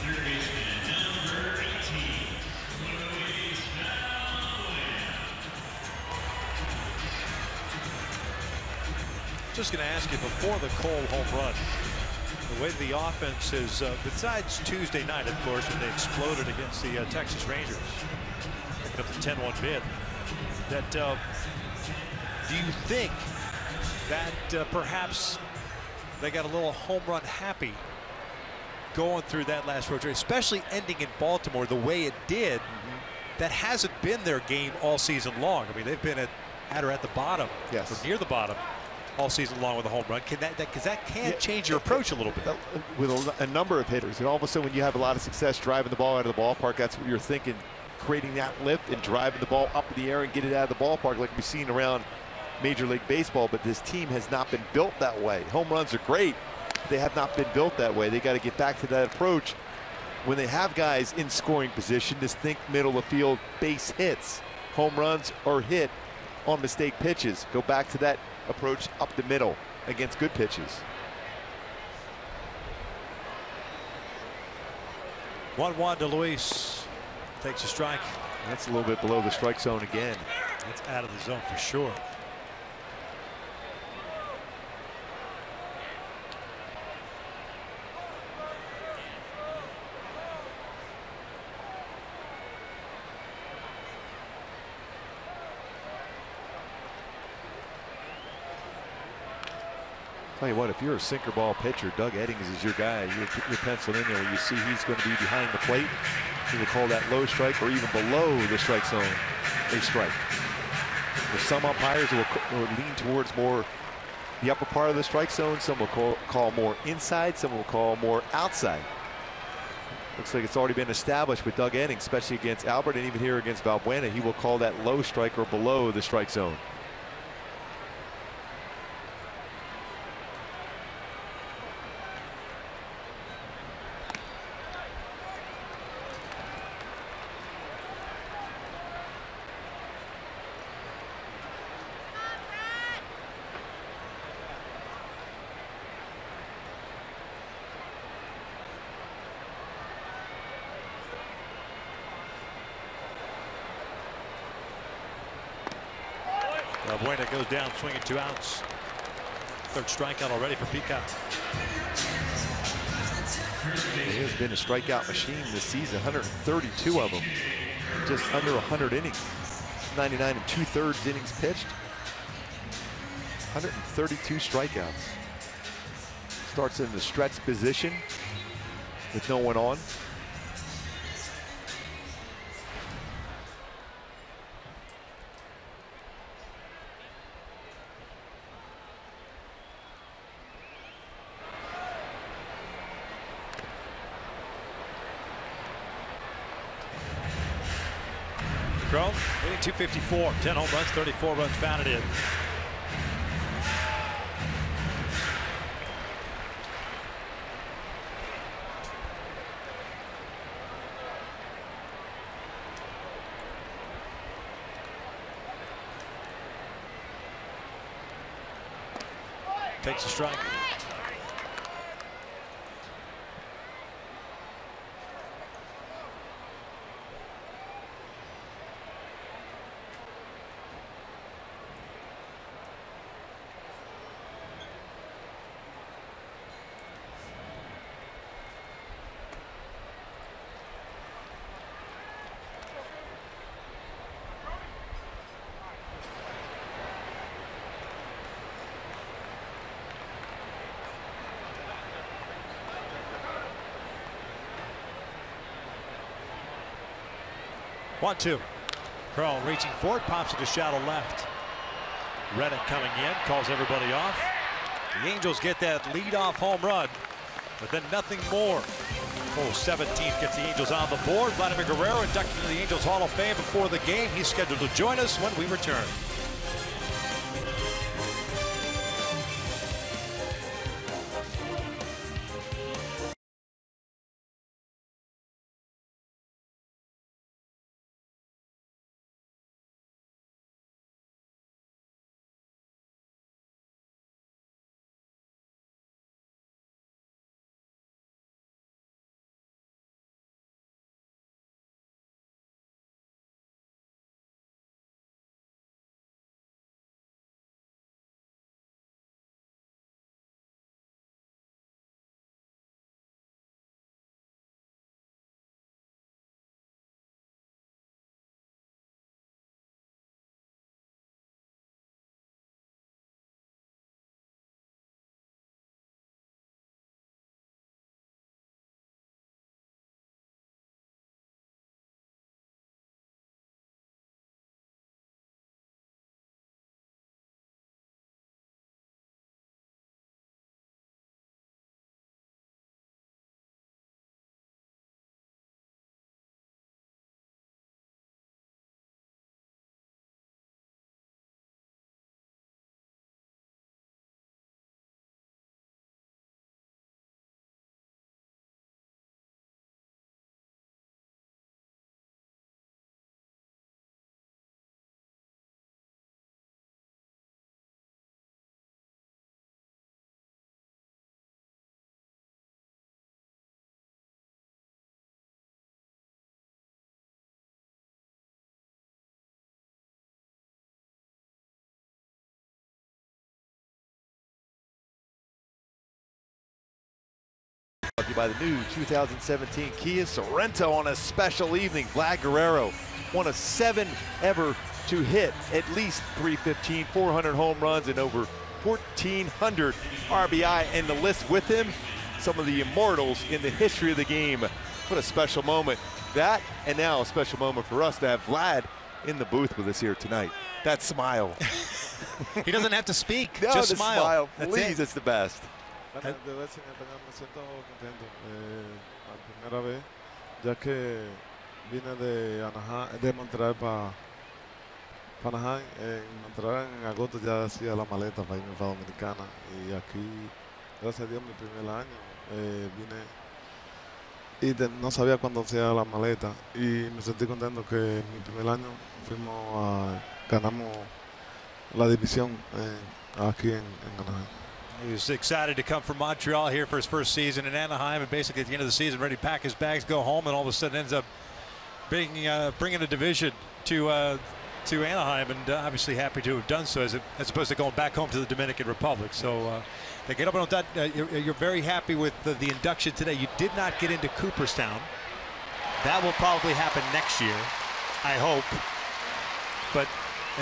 Third baseman, number 18. Just going to ask you, before the Cole home run, The way the offense is, besides Tuesday night, of course, when they exploded against the Texas Rangers, picking up the 10-1 bid, that do you think that perhaps they got a little home run happy going through that last road trip, especially ending in Baltimore the way it did? That hasn't been their game all season long. I mean, they've been at or at the bottom, or near the bottom, all season long with a home run. Can that can change your approach a little bit with a number of hitters, and all of a sudden when you have a lot of success driving the ball out of the ballpark, that's what you're thinking, creating that lift and driving the ball up in the air and get it out of the ballpark, like we've seen around Major League Baseball. But this team has not been built that way. Home runs are great, but they have not been built that way. They got to get back to that approach. When they have guys in scoring position, just think middle of field base hits. Home runs are hit on mistake pitches. Go back to that approach up the middle against good pitches. 1-1 to Luis. Takes a strike. That's a little bit below the strike zone again. That's out of the zone for sure. Tell you what, if you're a sinker ball pitcher, Doug Eddings is your guy. You're penciled in there where you see he's going to be behind the plate. He will call that low strike, or even below the strike zone, a strike. There's some umpires who will lean towards more the upper part of the strike zone. Some will call more inside. Some will call more outside. Looks like it's already been established with Doug Eddings, especially against Albert, and even here against Valbuena. He will call that low strike or below the strike zone. Valbuena goes down, swinging 2 outs. Third strikeout already for Peacock. He has been a strikeout machine this season, 132 of them, just under 100 innings. 99 2/3 innings pitched. 132 strikeouts. Starts in the stretch position with no one on. Hitting 254, 10 home runs, 34 runs batted in. Takes a strike. One, two. Crow reaching forward, pops it to shallow left. Reddick coming in, calls everybody off. The Angels get that leadoff home run, but then nothing more. 17th gets the Angels on the board. Vladimir Guerrero inducted into the Angels Hall of Fame before the game. He's scheduled to join us when we return. Brought to you by the new 2017 Kia Sorento on a special evening. Vlad Guerrero, one of 7 ever to hit at least 315, 400 home runs, and over 1,400 RBI. And the list with him, some of the immortals in the history of the game. What a special moment. That, and now a special moment for us to have Vlad in the booth with us here tonight. That smile. He doesn't have to speak, No, just the smile. Please, it's the best. Bueno, de vez en español me siento contento. La primera vez, ya que vine de Anaheim, de Montreal para Anaheim. En Montreal en agosto ya hacía la maleta para irme para Dominicana. Y aquí, gracias a Dios, mi primer año vine y no sabía cuándo hacía la maleta. Y me sentí contento que mi primer año ganamos la división aquí en Anaheim. He was excited to come from Montreal here for his first season in Anaheim, and basically at the end of the season ready to pack his bags, go home, and all of a sudden ends up bringing a division to Anaheim, and obviously happy to have done so as opposed to going back home to the Dominican Republic. So they get up on that. You're very happy with the induction today. You did not get into Cooperstown. That will probably happen next year, I hope. But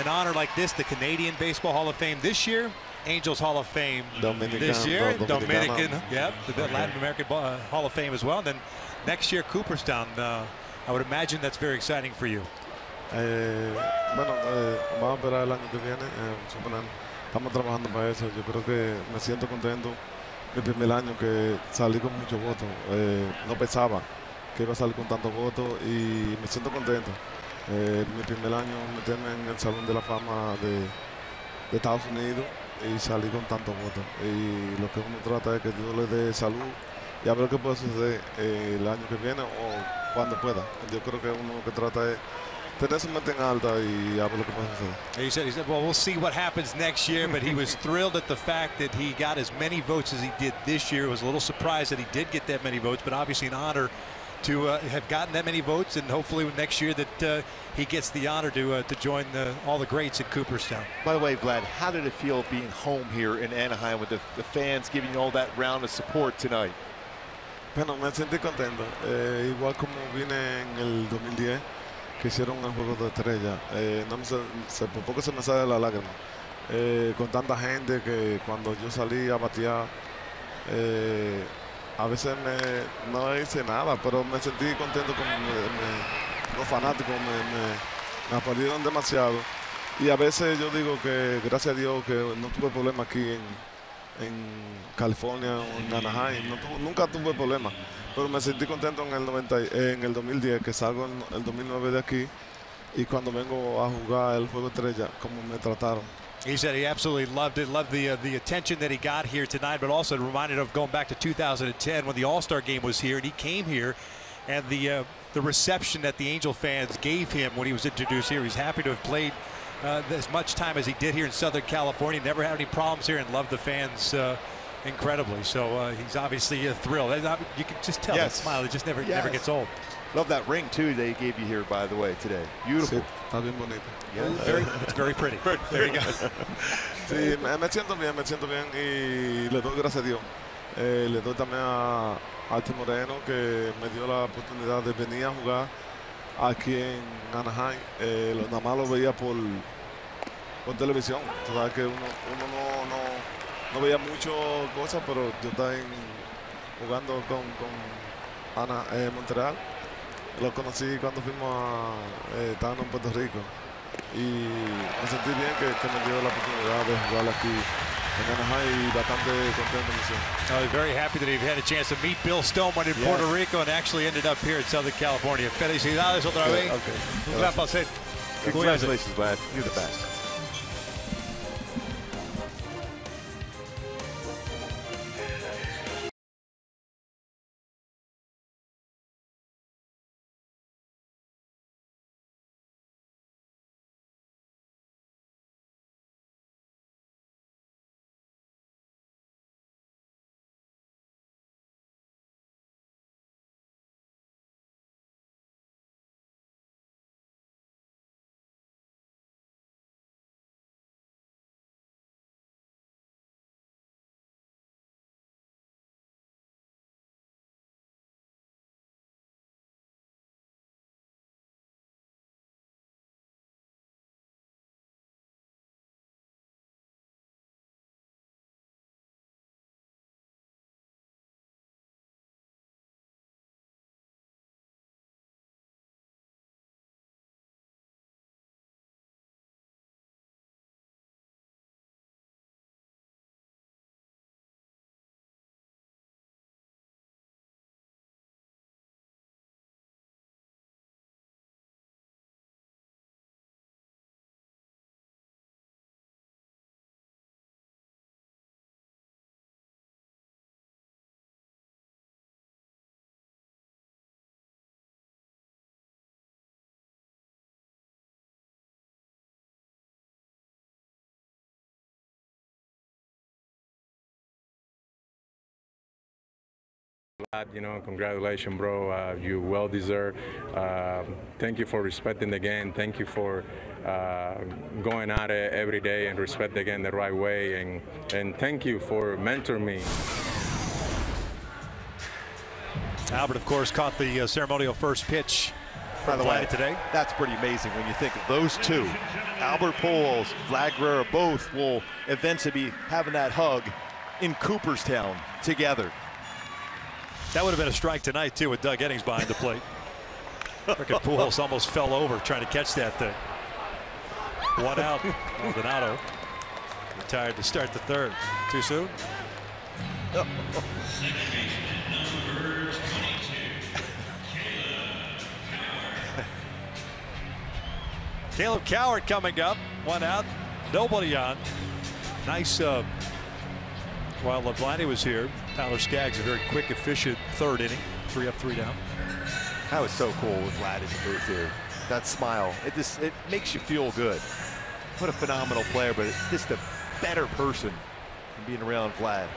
an honor like this, the Canadian Baseball Hall of Fame this year, Angels Hall of Fame this year, Dominican, yep, the Latin American Hall of Fame as well. And then next year, Cooperstown. I would imagine that's very exciting for you. Bueno, vamos a esperar el año que viene. Estamos trabajando para eso. Yo creo que me siento contento. Mi primer año que salí con muchos votos. No pensaba que iba a salir con tantos votos y me siento contento. Mi primer año meterme en el Salón de la Fama de Estados Unidos y salí con tantos votos. Y lo que uno trata es que Dios le dé salud y a ver qué puede suceder el año que viene o cuando pueda. Yo creo que uno lo que trata es tener su mente en alta y a ver lo que puede suceder. He said, well, we'll see what happens next year, but he was thrilled at the fact that he got as many votes as he did this year. He was a little surprised that he did get that many votes, but obviously an honor to have gotten that many votes, and hopefully next year that he gets the honor to join all the greats in Cooperstown. By the way, Vlad, how did it feel being home here in Anaheim with the fans giving you all that round of support tonight? Bueno, me sentí contento. Igual como vine en el 2010, que hicieron el Juego de Estrella. Por poco se me sale la lágrima. Con tanta gente que cuando yo salí a batear, a veces no hice nada, pero me sentí contento con los fanáticos, me aplaudieron demasiado. Y a veces yo digo que gracias a Dios que no tuve problemas aquí en California o en Anaheim. Nunca tuve problemas, pero me sentí contento en el 2010, que salgo en el 2009 de aquí, y cuando vengo a jugar el Juego de Estrella, como me trataron. He said he absolutely loved it, loved the attention that he got here tonight, but also reminded of going back to 2010 when the All-Star game was here, and he came here, and the reception that the Angel fans gave him when he was introduced here. He's happy to have played as much time as he did here in Southern California. Never had any problems here, and loved the fans incredibly. So he's obviously thrilled. You can just tell that smile. It just never gets old. Love that ring too they gave you here, by the way, today. Beautiful. Sí, está bien bonito. Yeah, it's very pretty. There you go. Sí, me siento bien y le doy gracias a Dios. Le doy también a Arte Moreno, que me dio la oportunidad de venir a jugar aquí en Anaheim. Nada más lo veía por televisión. Tú sabes que uno no veía mucho cosas, pero yo estaba jugando con Montreal. Lo conocí cuando estábamos en Puerto Rico y me sentí bien que me dio la oportunidad de jugar aquí en Anaheim y bastante contento. Very happy that he had a chance to meet Bill Stoneman in Puerto Rico and actually ended up here in Southern California. Felicidades otra vez. Un gran placer. Congratulations, Vlad. You're the best. Vlad, you know, congratulations, bro. You well deserved. Thank you for respecting the game. Thank you for going at it every day and respect the game the right way. And thank you for mentoring me. Albert, of course, caught the ceremonial first pitch. By the way, today, that's pretty amazing when you think of those two. Albert Pujols, Vlad Guerrero, both will eventually be having that hug in Cooperstown together. That would have been a strike tonight, too, with Doug Eddings behind the plate. Frickin' Pujols almost fell over trying to catch that thing. 1 out. Maldonado retired to start the third. Too soon? Caleb Coward coming up. 1 out. Nobody on. Nice. While Vladdy was here, Tyler Skaggs, a very quick, efficient third inning. 3 up, 3 down. That was so cool with Vlad in the booth here. That smile, it makes you feel good. What a phenomenal player, but just a better person than being around Vlad.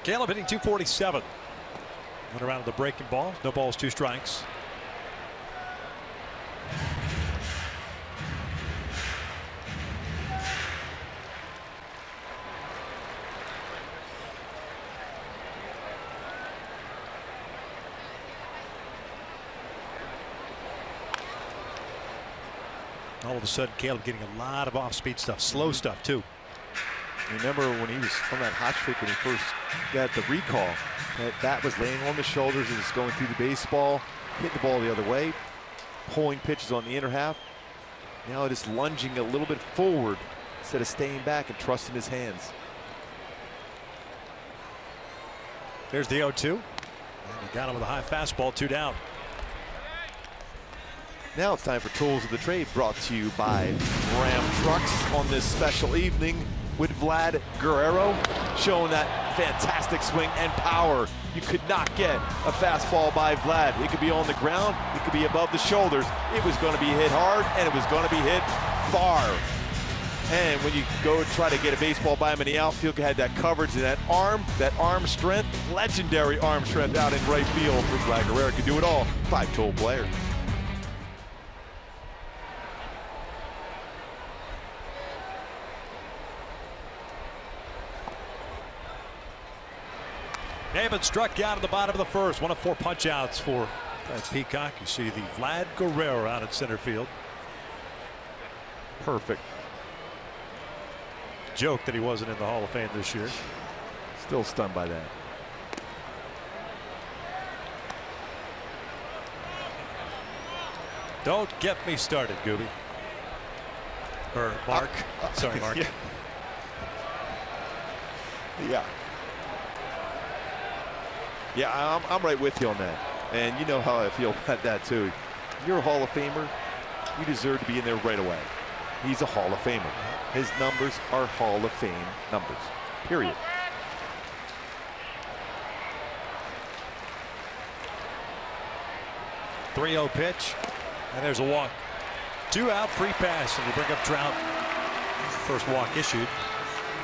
Caleb hitting .247. Went around with the breaking ball. No balls, 2 strikes. All of a sudden, Caleb getting a lot of off-speed stuff, slow stuff too. Remember when he was on that hot streak when he first got the recall, that bat was laying on the shoulders and just going through the baseball, hitting the ball the other way, pulling pitches on the inner half. Now it is lunging a little bit forward instead of staying back and trusting his hands. There's the 0-2. And he got him with a high fastball, 2 down. Now it's time for Tools of the Trade, brought to you by Ram Trucks on this special evening with Vlad Guerrero showing that fantastic swing and power. You could not get a fastball by Vlad. It could be on the ground, it could be above the shoulders. It was going to be hit hard and it was going to be hit far. And when you go try to get a baseball by him in the outfield, you had that coverage and that arm strength, legendary arm strength out in right field for Vlad Guerrero. Could do it all. 5-tool player. Damon struck out at the bottom of the first. 1 of 4 punch outs for Peacock. You see the Vlad Guerrero out at center field. Perfect. Joke that he wasn't in the Hall of Fame this year. Still stunned by that. Don't get me started, Gooby. Or Mark. Sorry, Mark. Yeah, I'm right with you on that. And you know how I feel about that too. You're a Hall of Famer. You deserve to be in there right away. He's a Hall of Famer. His numbers are Hall of Fame numbers. Period. .30 pitch. And there's a walk. 2 out, free pass. And you bring up Trout. First walk issued.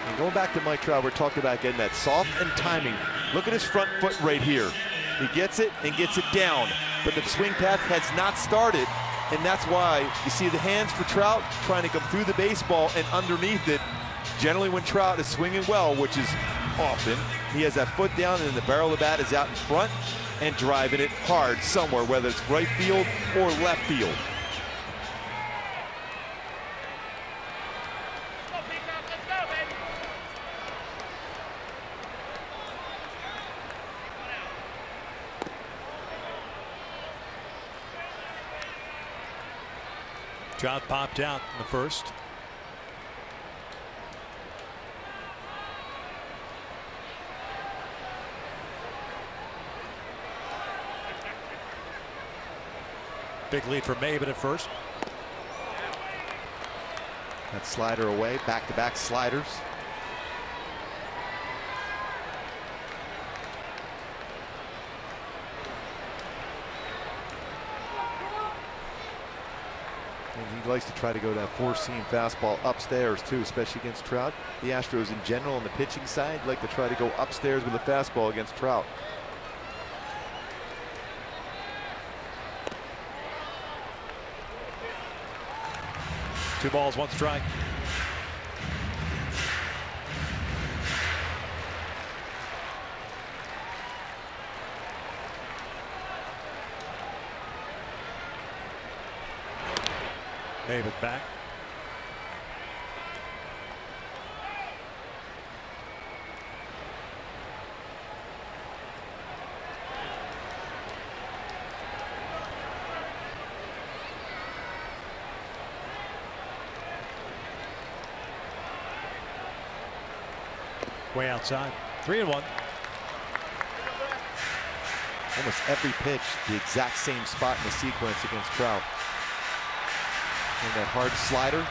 And going back to Mike Trout, we're talking about getting that soft and timing. Look at his front foot right here. He gets it and gets it down, but the swing path has not started, and that's why you see the hands for Trout trying to come through the baseball and underneath it. Generally when Trout is swinging well, which is often, he has that foot down and then the barrel of the bat is out in front and driving it hard somewhere, whether it's right field or left field. Trout popped out in the first. Big lead for Maben at first. That slider away, back-to-back sliders. And he likes to try to go that four-seam fastball upstairs too, especially against Trout. The Astros in general on the pitching side like to try to go upstairs with a fastball against Trout. Two balls, one strike. Maven back. Way outside. 3-1. Almost every pitch the exact same spot in the sequence against Trout. And that hard slider.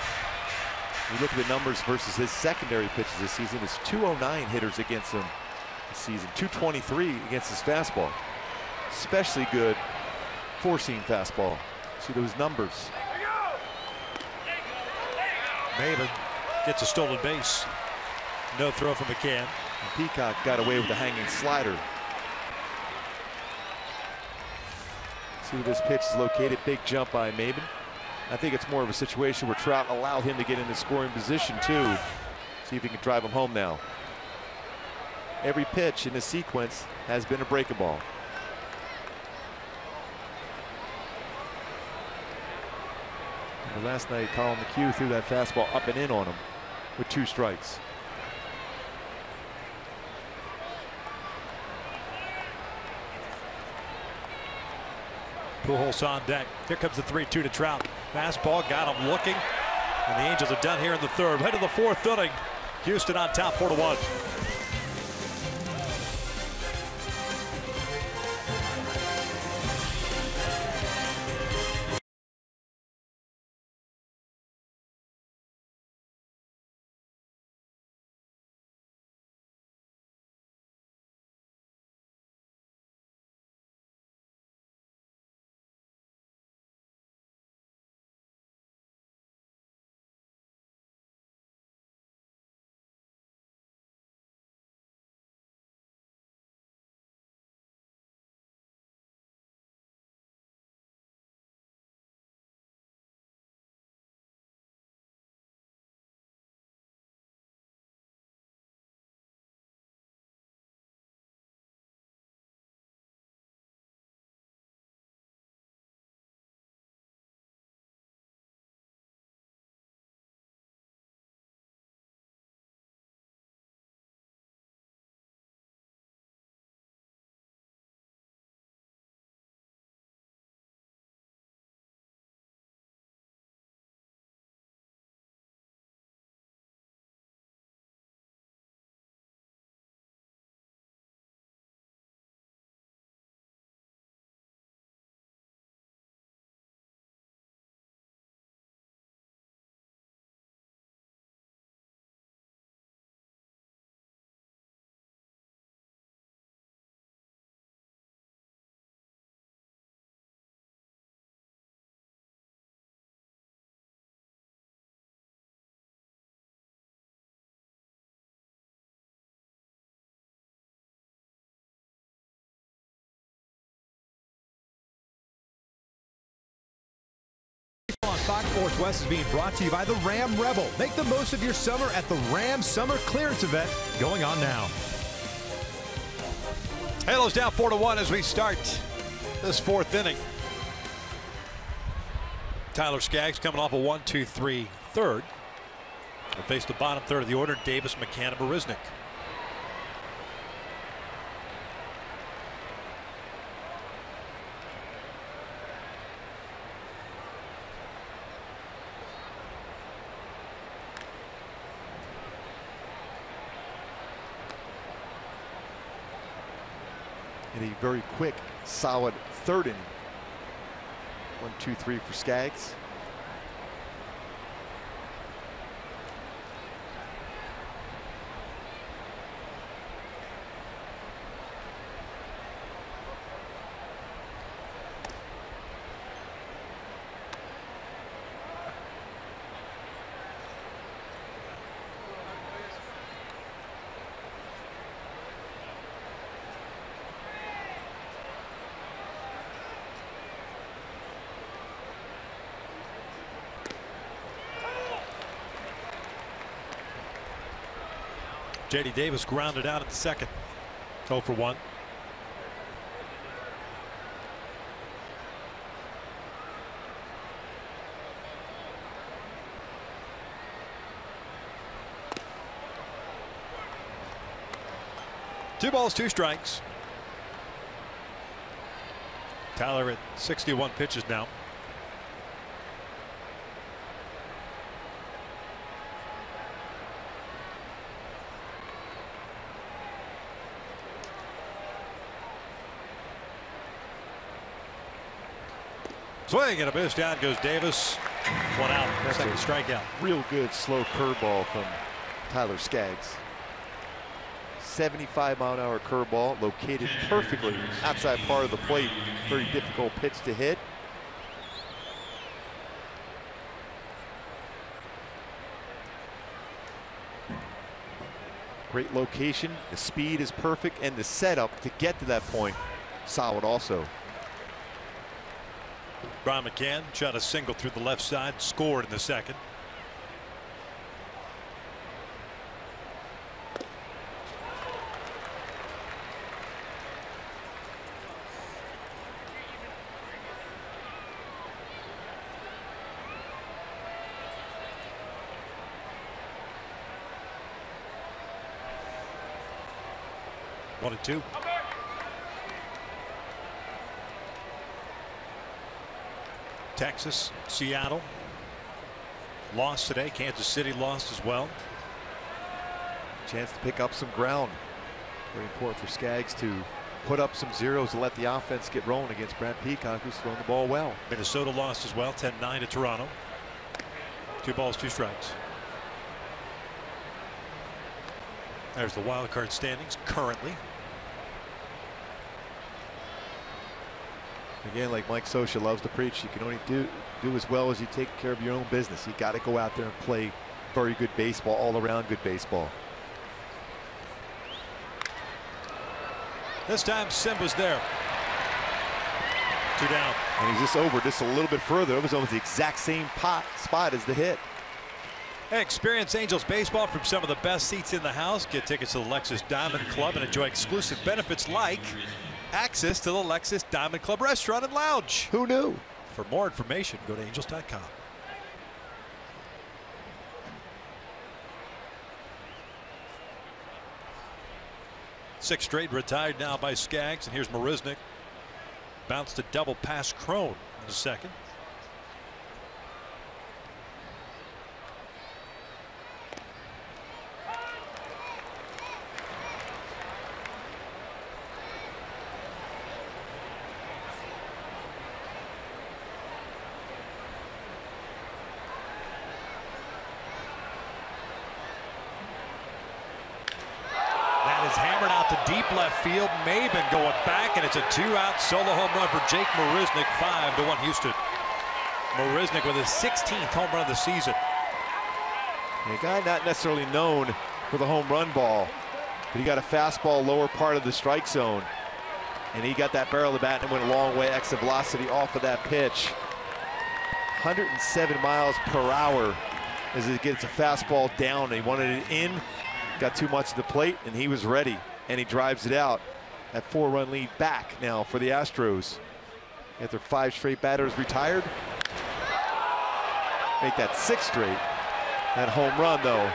You look at the numbers versus his secondary pitches this season. It's 209 hitters against him this season. 223 against his fastball. Especially good four-seam fastball. See those numbers. Maven gets a stolen base. No throw from McCann. And Peacock got away with the hanging slider. See where this pitch is located. Big jump by Maven. I think it's more of a situation where Trout allowed him to get into scoring position too. See if he can drive him home now. Every pitch in this sequence has been a breaking ball. And last night, Colin McHugh threw that fastball up and in on him with 2 strikes. Pujols on deck. Here comes the 3-2 to Trout. Fastball got him looking. And the Angels are done here in the third. Head to the 4th inning. Houston on top 4-1. On Fox Sports West is being brought to you by the Ram Rebel. Make the most of your summer at the Ram Summer Clearance Event going on now. Halos down 4-1 as we start this 4th inning. Tyler Skaggs coming off a 1-2-3 third. Will face the bottom third of the order, Davis, McCann, and Marisnick. In a very quick, solid 3rd inning. 1-2-3 for Skaggs. J.D. Davis grounded out at the second. 0 for 1. Two balls, two strikes. Tyler at 61 pitches now. Swing and a miss. Down goes Davis. 1 out. That's Second a strikeout. Real good slow curveball from Tyler Skaggs. 75-mile-an-hour curveball located perfectly outside part of the plate. Very difficult pitch to hit. Great location. The speed is perfect, and the setup to get to that point solid also. Brian McCann shot a single through the left side, scored in the second. One and two. Texas, Seattle lost today. Kansas City lost as well. Chance to pick up some ground. Very important for Skaggs to put up some zeros and let the offense get rolling against Brent Peacock, who's throwing the ball well. Minnesota lost as well, 10-9 to Toronto. 2 balls, 2 strikes. There's the wild card standings currently. Again, like Mike Scioscia loves to preach, you can only do as well as you take care of your own business. You got to go out there and play very good baseball, all around good baseball. This time Simba's there. 2 down. And he's just over just a little bit further. It was almost the exact same spot as the hit. Hey, experience Angels baseball from some of the best seats in the house. Get tickets to the Lexus Diamond Club and enjoy exclusive benefits like access to the Lexus Diamond Club restaurant and lounge. Who knew? For more information, go to angels.com. Six straight retired now by Skaggs, and here's Marisnick. Bounced a double past Crone in the second. Deep left field. Maben going back, and it's a 2-out solo home run for Jake Marisnick. 5-1 Houston. Marisnick with his 16th home run of the season. A guy not necessarily known for the home run ball, but he got a fastball lower part of the strike zone, and he got that barrel of the bat and went a long way. Exit velocity off of that pitch. 107 miles per hour as it gets a fastball down. He wanted it in, got too much to the plate, and he was ready. And he drives it out. That 4-run lead back now for the Astros. After 5 straight batters retired. Make that 6 straight. That home run, though,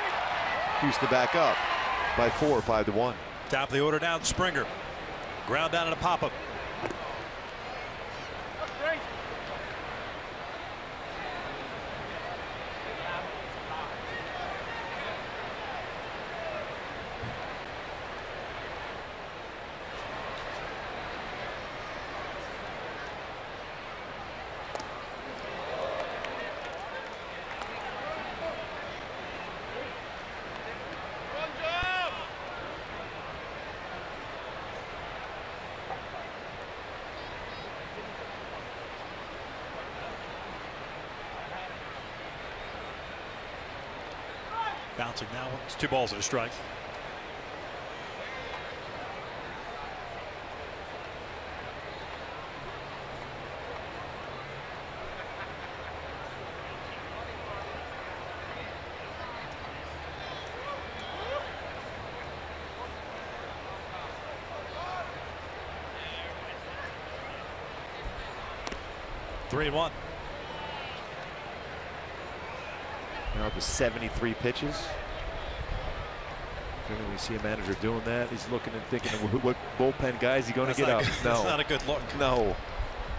Houston back up by 4, 5-1. Top of the order down, Springer. Ground down and a pop-up. Bouncing now. It's 2 balls and a strike. 3-1. Now up to 73 pitches. When we see a manager doing that, he's looking and thinking, what bullpen guy is he going to get up? No, that's not a good look. No,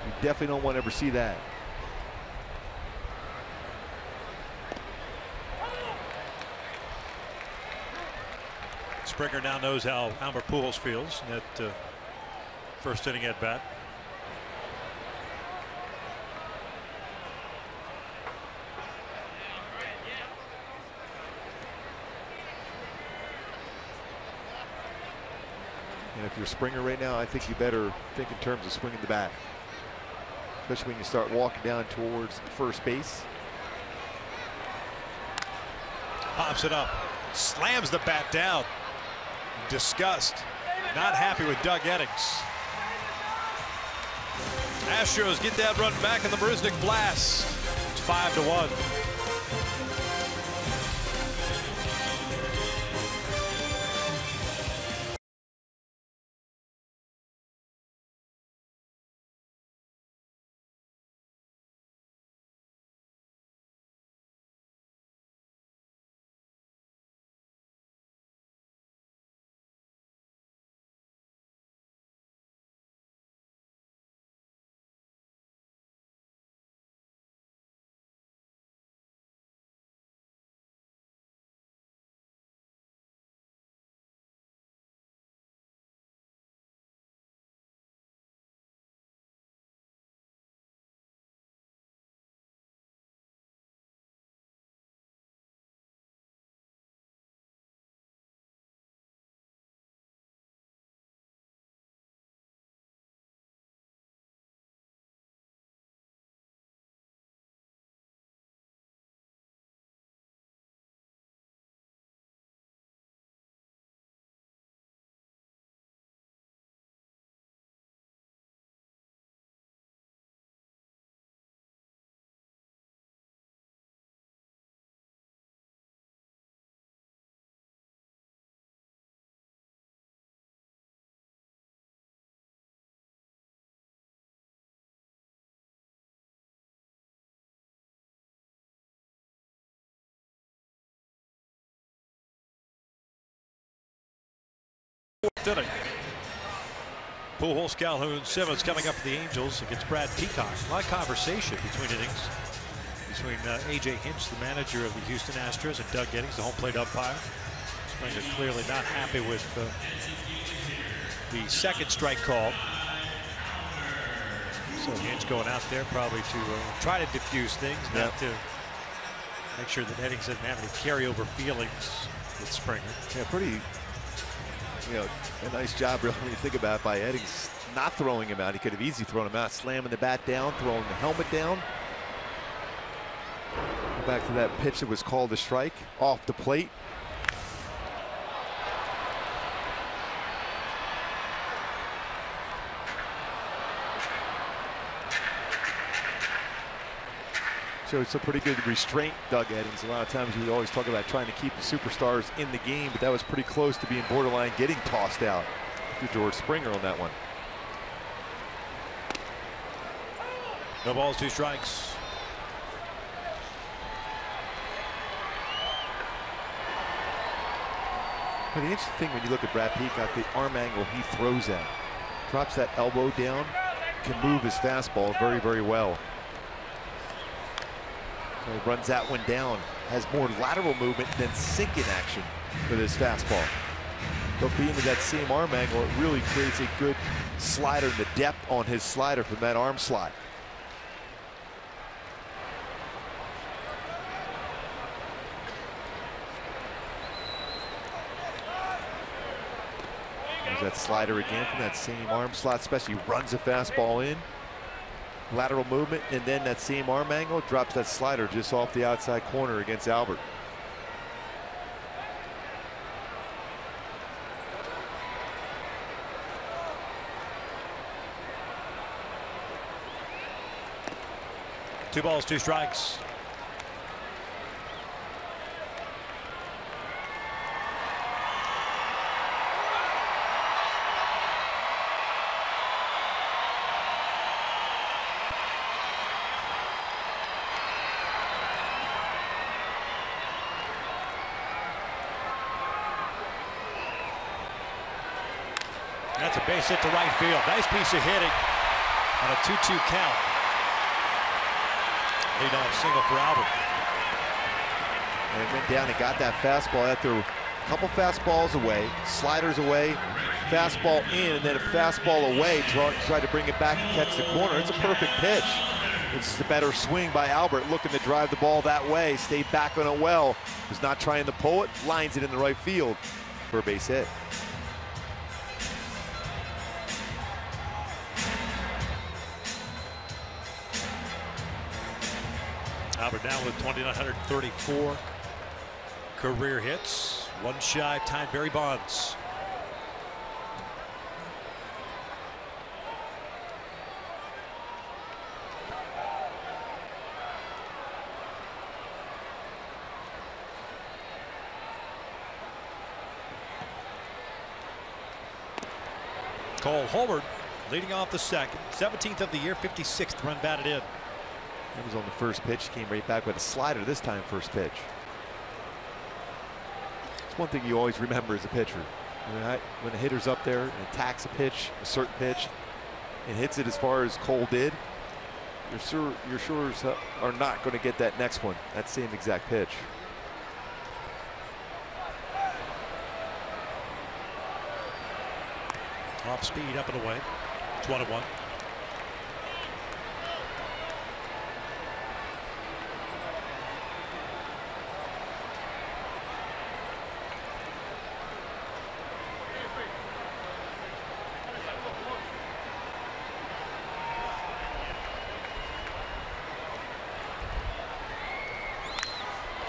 you definitely don't want to ever see that. Springer now knows how Albert Pujols feels in that first inning at bat. And if you're Springer right now, I think you better think in terms of swinging the bat, especially when you start walking down towards first base. Pops it up, slams the bat down. Disgust, not happy with Doug Eddings. Astros get that run back in the Marisnik blast. It's 5-1. Inning. Pujols, Calhoun, Simmons coming up for the Angels against Brad Peacock. A lot of conversation between innings between A.J. Hinch, the manager of the Houston Astros, and Doug Eddings, the home plate umpire. Springer clearly not happy with the second strike call. So Hinch going out there probably to try to diffuse things, not to make sure that Eddings doesn't have any carryover feelings with Springer. Yeah, pretty. A nice job, really, when you think about it, by Eddings not throwing him out. He could have easily thrown him out, slamming the bat down, throwing the helmet down. Go back to that pitch that was called a strike off the plate. So it's a pretty good restraint, Doug Eddings. A lot of times we always talk about trying to keep the superstars in the game, but that was pretty close to being borderline getting tossed out to George Springer on that one. No balls, 2 strikes. But the interesting thing when you look at Brad Peacock, the arm angle he throws at, drops that elbow down, can move his fastball very, very well. So he runs that one down, has more lateral movement than sinking action with his fastball. But being to that same arm angle, it really creates a good slider, the depth on his slider from that arm slot. There's that slider again from that same arm slot, especially runs a fastball in. Lateral movement, and then that same arm angle drops that slider just off the outside corner against Albert. Two balls, 2 strikes. That's a base hit to right field. Nice piece of hitting on a 2-2 count. Lead off single for Albert. And it went down and got that fastball after a couple fastballs away, sliders away, fastball in, and then a fastball away. Tried to bring it back and catch the corner. It's a perfect pitch. It's the better swing by Albert, looking to drive the ball that way. Stayed back on it well. Was not trying to pull it. Lines it in the right field for a base hit. Albert down with 2,934 career hits. One shy of tying Barry Bonds. Cole Holbert leading off the second. 17th of the year, 56th run batted in. That was on the first pitch. Came right back with a slider this time, first pitch. It's one thing you always remember as a pitcher. When a hitter's up there and attacks a pitch, a certain pitch, and hits it as far as Cole did, you're sure are not going to get that next one, that same exact pitch. Off speed, up and away. 1-1.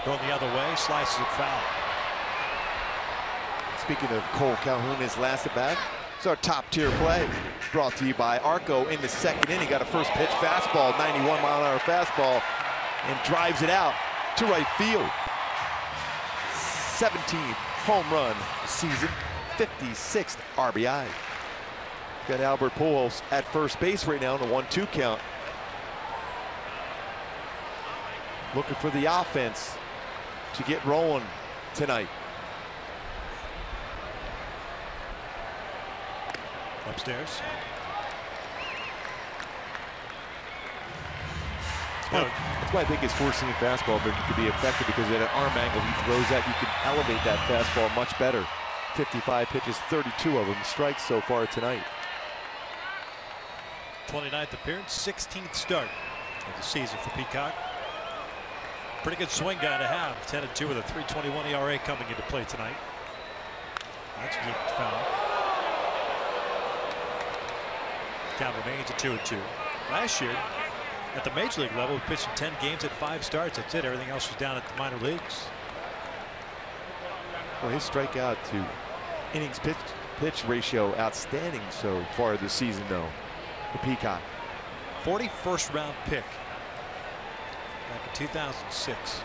Going the other way, slices it foul. Speaking of Cole Calhoun, his last at bat. It's our top tier play, brought to you by Arco in the second inning. Got a first pitch fastball, 91-mile-an-hour fastball, and drives it out to right field. 17th home run season, 56th RBI. Got Albert Pujols at first base right now in the 1-2 count. Looking for the offense to get rolling tonight. Upstairs. That's why I think his four-seam fastball could be effective, because at an arm angle he throws that, you can elevate that fastball much better. 55 pitches, 32 of them strikes so far tonight. 29th appearance, 16th start of the season for Peacock. Pretty good swing guy to have. 10-2 with a 3.21 ERA coming into play tonight. That's a good foul. Count remains at 2-2. Last year, at the major league level, pitched in 10 games at 5 starts. That's it. Everything else was down at the minor leagues. Well, his strikeout to innings pitch ratio outstanding so far this season, though, for Peacock. 41st round pick back in 2006.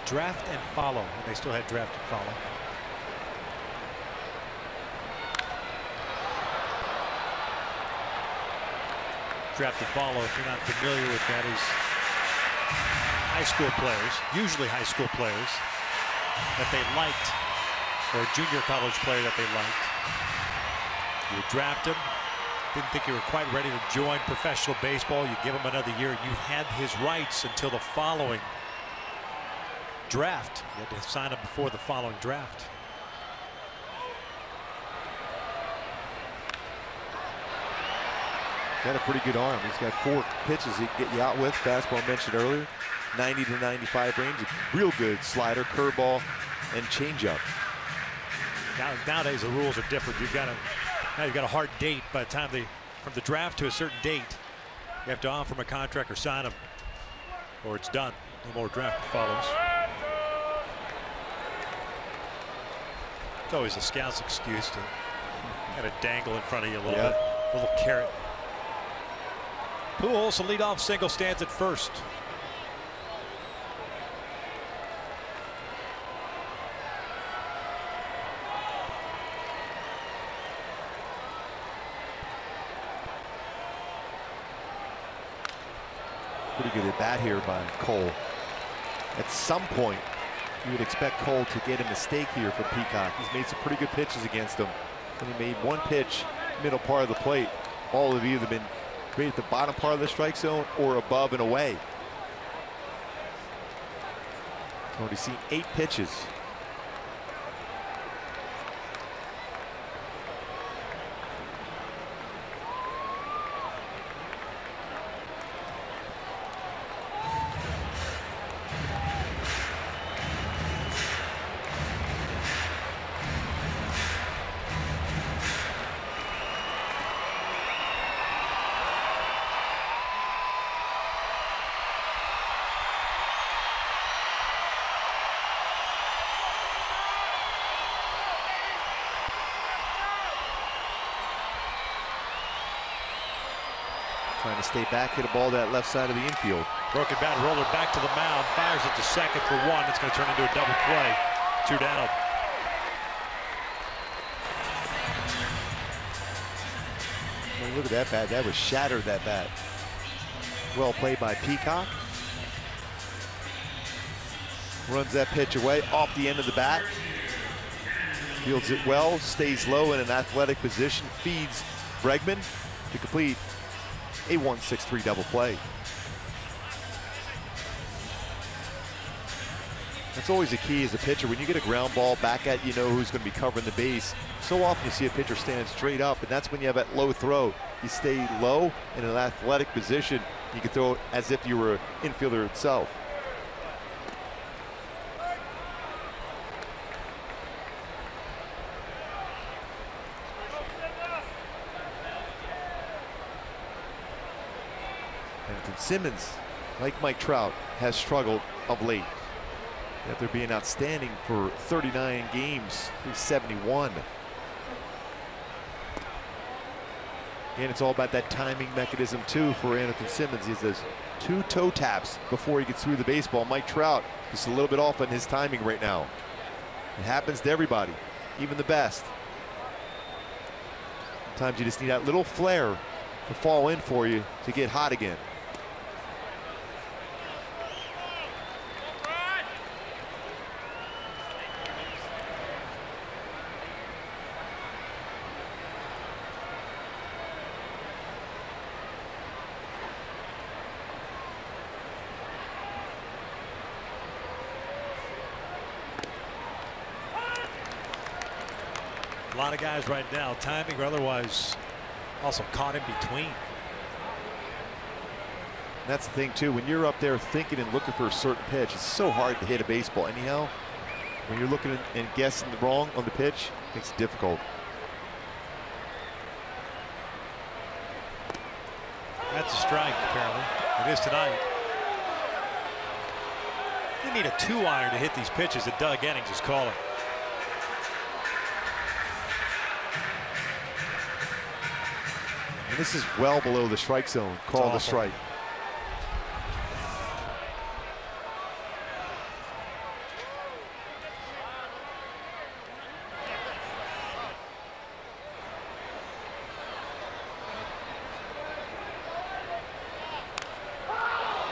Draft and follow. And they still had draft and follow. Draft and follow, if you're not familiar with that, is high school players, usually high school players, that they liked, or a junior college player that they liked. You draft him, didn't think you were quite ready to join professional baseball, you give him another year, and you had his rights until the following draft. You had to sign him before the following draft. Got a pretty good arm. He's got 4 pitches he can get you out with. Fastball mentioned earlier, 90 to 95 range. Real good slider, curveball, and changeup. Nowadays the rules are different. You've got a hard date by the time from the draft to a certain date. You have to offer him a contract or sign him, or it's done. No more draft follows. It's always a scout's excuse to kind of dangle in front of you a little bit, a little carrot. Pujols, a leadoff single, stands at first. Pretty good at bat here by Cole. At some point, you would expect Cole to get a mistake here from Peacock. He's made some pretty good pitches against him. And he made one pitch, middle part of the plate. All have either been right at the bottom part of the strike zone or above and away. Already seen 8 pitches. Trying to stay back, hit a ball that left side of the infield. Broken bat roller back to the mound, fires it to second for 1. It's going to turn into a double play. 2 down. Well, look at that bat. That was shattered, that bat. Well played by Peacock. Runs that pitch away off the end of the bat. Fields it well, stays low in an athletic position, feeds Bregman to complete a 1-6-3 double play. That's always the key as a pitcher. When you get a ground ball back at you, know who's going to be covering the base. So often you see a pitcher stand straight up, and that's when you have that low throw. You stay low in an athletic position. You can throw it as if you were an infielder itself. And Simmons, like Mike Trout, has struggled of late. After being outstanding for 39 games, 371. And it's all about that timing mechanism too for Anderson Simmons. He has those 2 toe taps before he gets through the baseball. Mike Trout just a little bit off on his timing right now. It happens to everybody, even the best. Sometimes you just need that little flare to fall in for you to get hot again. A lot of guys right now, timing or otherwise, also caught in between. That's the thing too, when you're up there thinking and looking for a certain pitch, it's so hard to hit a baseball anyhow. When you're looking and guessing wrong on the pitch, it makes it difficult. That's a strike, apparently. It is tonight. You need a 2-iron to hit these pitches that Doug Eddings is calling. And this is well below the strike zone. Call the strike.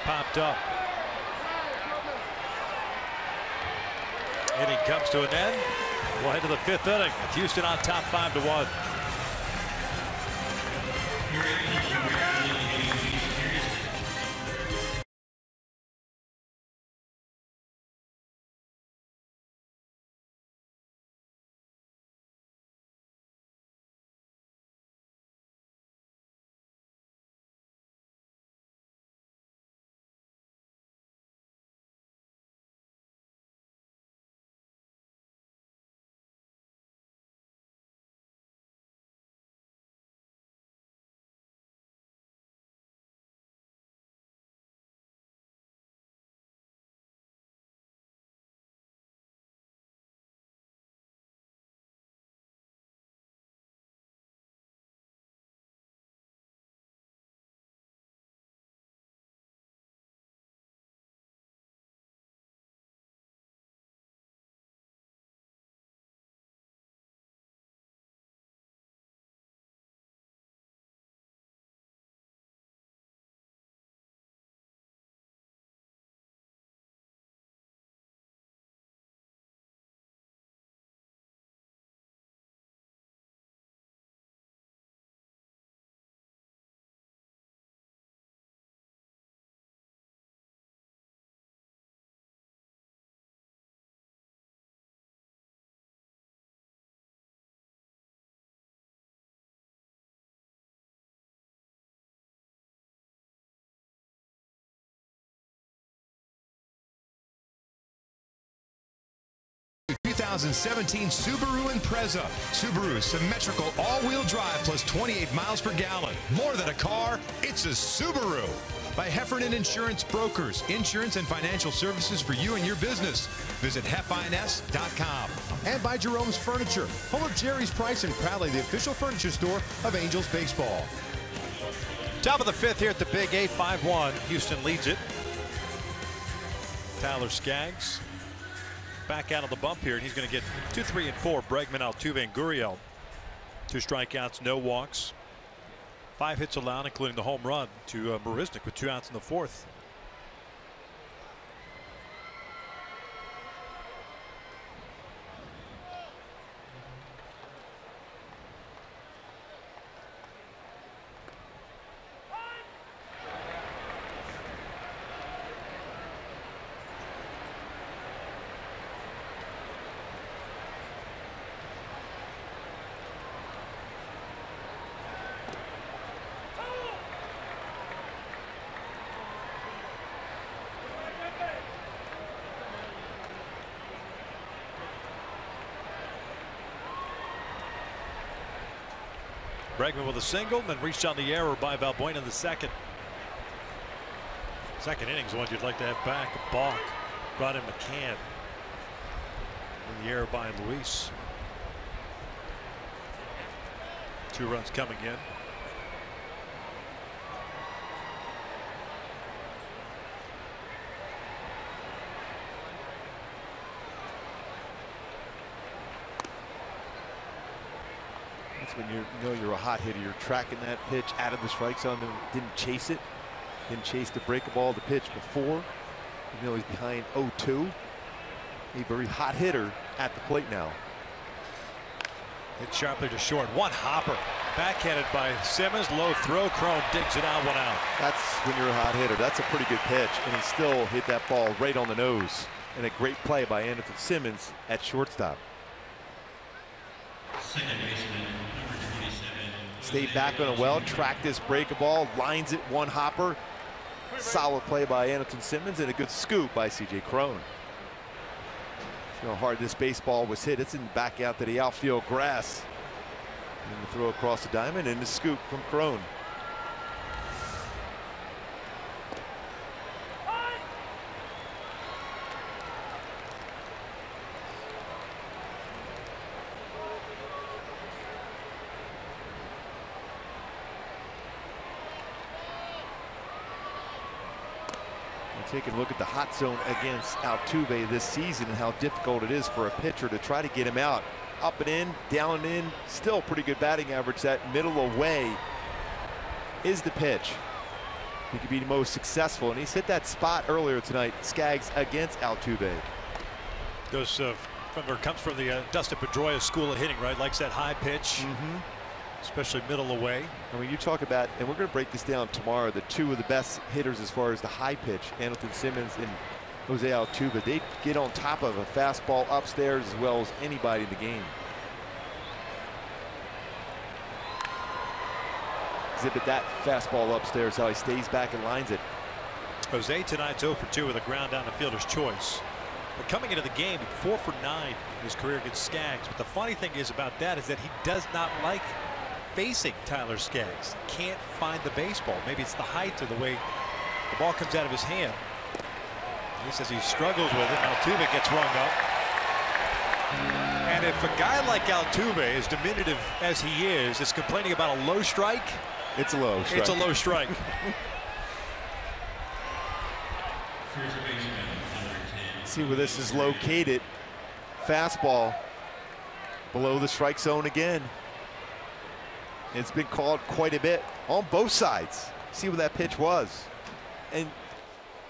Popped up. Inning comes to an end. We'll head to the 5th inning with Houston on top 5-1. 2017 Subaru Impreza. Subaru's symmetrical all-wheel drive plus 28 miles per gallon. More than a car, it's a Subaru. By Heffernan Insurance Brokers, insurance and financial services for you and your business. Visit hefins.com. And by Jerome's Furniture, home of Jerry's Price and proudly the official furniture store of Angels baseball. Top of the 5th here at the Big A, 5-1. Houston leads it. Tyler Skaggs back out of the bump here, and he's going to get 2, 3, and 4. Bregman, Altuve, and Gurriel. 2 strikeouts, no walks. 5 hits allowed, including the home run to Marisnick with 2 outs in the 4th. Bregman with a single, then reached on the error by Valbuena in the 2nd. Second inning's one you'd like to have back. A balk. Brought in McCann. In the error by Luis. 2 runs coming in. When you know you're a hot hitter, you're tracking that pitch out of the strike zone, didn't chase it, didn't chase the break ball, the pitch before. You know he's behind 0-2. A very hot hitter at the plate now. Hit sharply to short. One hopper. Backhanded by Simmons. Low throw. Crone digs it out. 1 out. That's when you're a hot hitter. That's a pretty good pitch, and he still hit that ball right on the nose. And a great play by Anderson Simmons at shortstop. Second baseman. Stayed back on a well, tracked this breaking ball, lines it, 1 hopper. Solid play by Anderson Simmons and a good scoop by C.J. Crone. See how hard this baseball was hit. It's in back out to the outfield grass. And the throw across the diamond and the scoop from Crone. Taking a look at the hot zone against Altuve this season and how difficult it is for a pitcher to try to get him out. Up and in, down and in, still pretty good batting average. That middle away is the pitch. He could be the most successful, and he's hit that spot earlier tonight. Skaggs against Altuve. Goes comes from the Dustin Pedroia school of hitting, right? Likes that high pitch. Especially middle away. I mean, you talk about, and we're going to break this down tomorrow, the 2 of the best hitters as far as the high pitch, Anderson Simmons and Jose Altuve. They get on top of a fastball upstairs as well as anybody in the game. Exhibit that fastball upstairs, how he stays back and lines it. Jose tonight's 0 for 2 with a ground down the fielder's choice. But coming into the game, 4 for 9 in his career against Skaggs. But the funny thing is about that is that he does not like facing Tyler Skaggs. Can't find the baseball. Maybe it's the height or the way the ball comes out of his hand. He says he struggles with it. Altuve gets rung up. And if a guy like Altuve, as diminutive as he is complaining about a low strike, it's a low strike. It's a low strike. See where this is located. Fastball below the strike zone again. It's been called quite a bit on both sides. See where that pitch was. And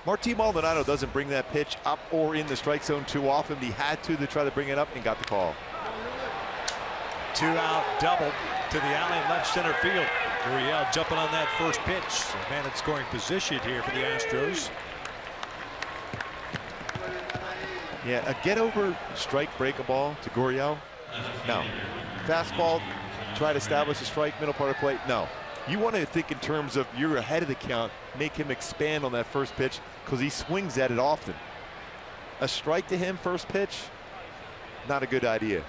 Martín Maldonado doesn't bring that pitch up or in the strike zone too often. He had to try to bring it up and got the call. 2 out double to the alley in left center field. Gurriel jumping on that first pitch. Man in scoring position here for the Astros. Yeah, a get over strike break a ball to Gurriel. No. Fastball, try to establish a strike, middle part of the plate. No. You want to think in terms of you're ahead of the count, make him expand on that first pitch because he swings at it often. A strike to him first pitch, Not a good idea.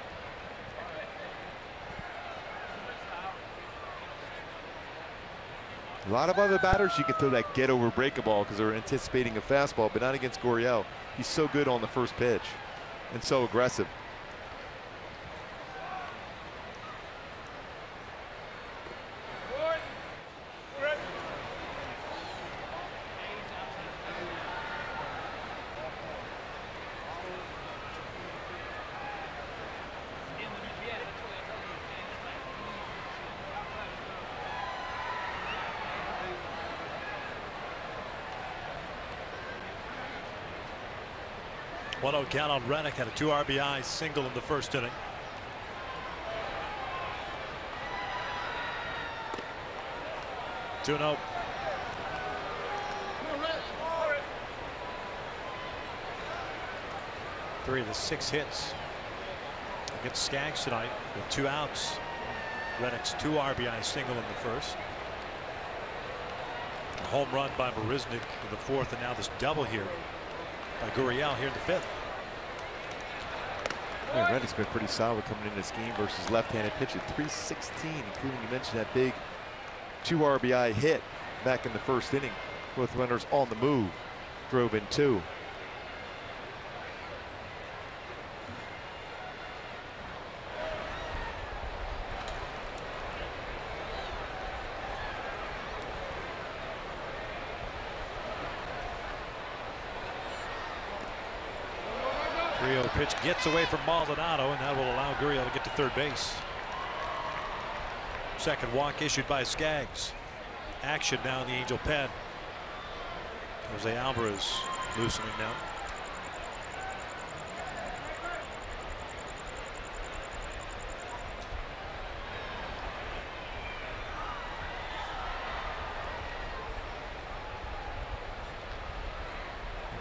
A lot of other batters, you can throw that get over break a ball because they're anticipating a fastball, but not against Gurriel. He's so good on the first pitch and so aggressive. One-oh count on Rennick, had a 2 RBI single in the first inning. Two 0. Three of the 6 hits against Skaggs tonight with 2 outs. Rennick's 2 RBI single in the first. A home run by Marisnik in the 4th, and now this double here by Gurriel here in the 5th. Yeah, Rennick's been pretty solid coming in this game versus left-handed pitcher. 316, including, you mentioned, that big 2 RBI hit back in the first inning. Both runners on the move, drove in 2. Gurriel pitch gets away from Maldonado, and that will allow Gurriel to get to third base. Second walk issued by Skaggs. Action now in the Angel pen. Jose Alvarez loosening now.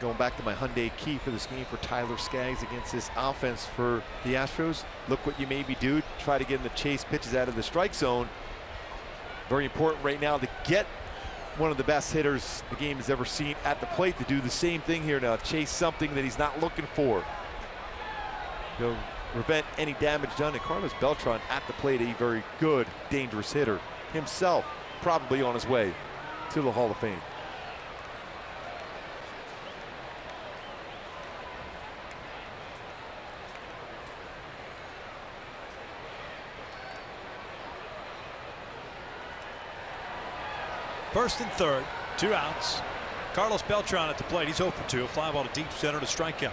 Going back to my Hyundai key for this game for Tyler Skaggs against this offense for the Astros. Look what you maybe do. Try to get him to chase pitches out of the strike zone. Very important right now to get one of the best hitters the game has ever seen at the plate to do the same thing here now. Chase something that he's not looking for. He'll prevent any damage done. And Carlos Beltran at the plate, a very good, dangerous hitter himself, probably on his way to the Hall of Fame. First and third, 2 outs. Carlos Beltran at the plate. He's 0 for 2. A fly ball to deep center to strikeout.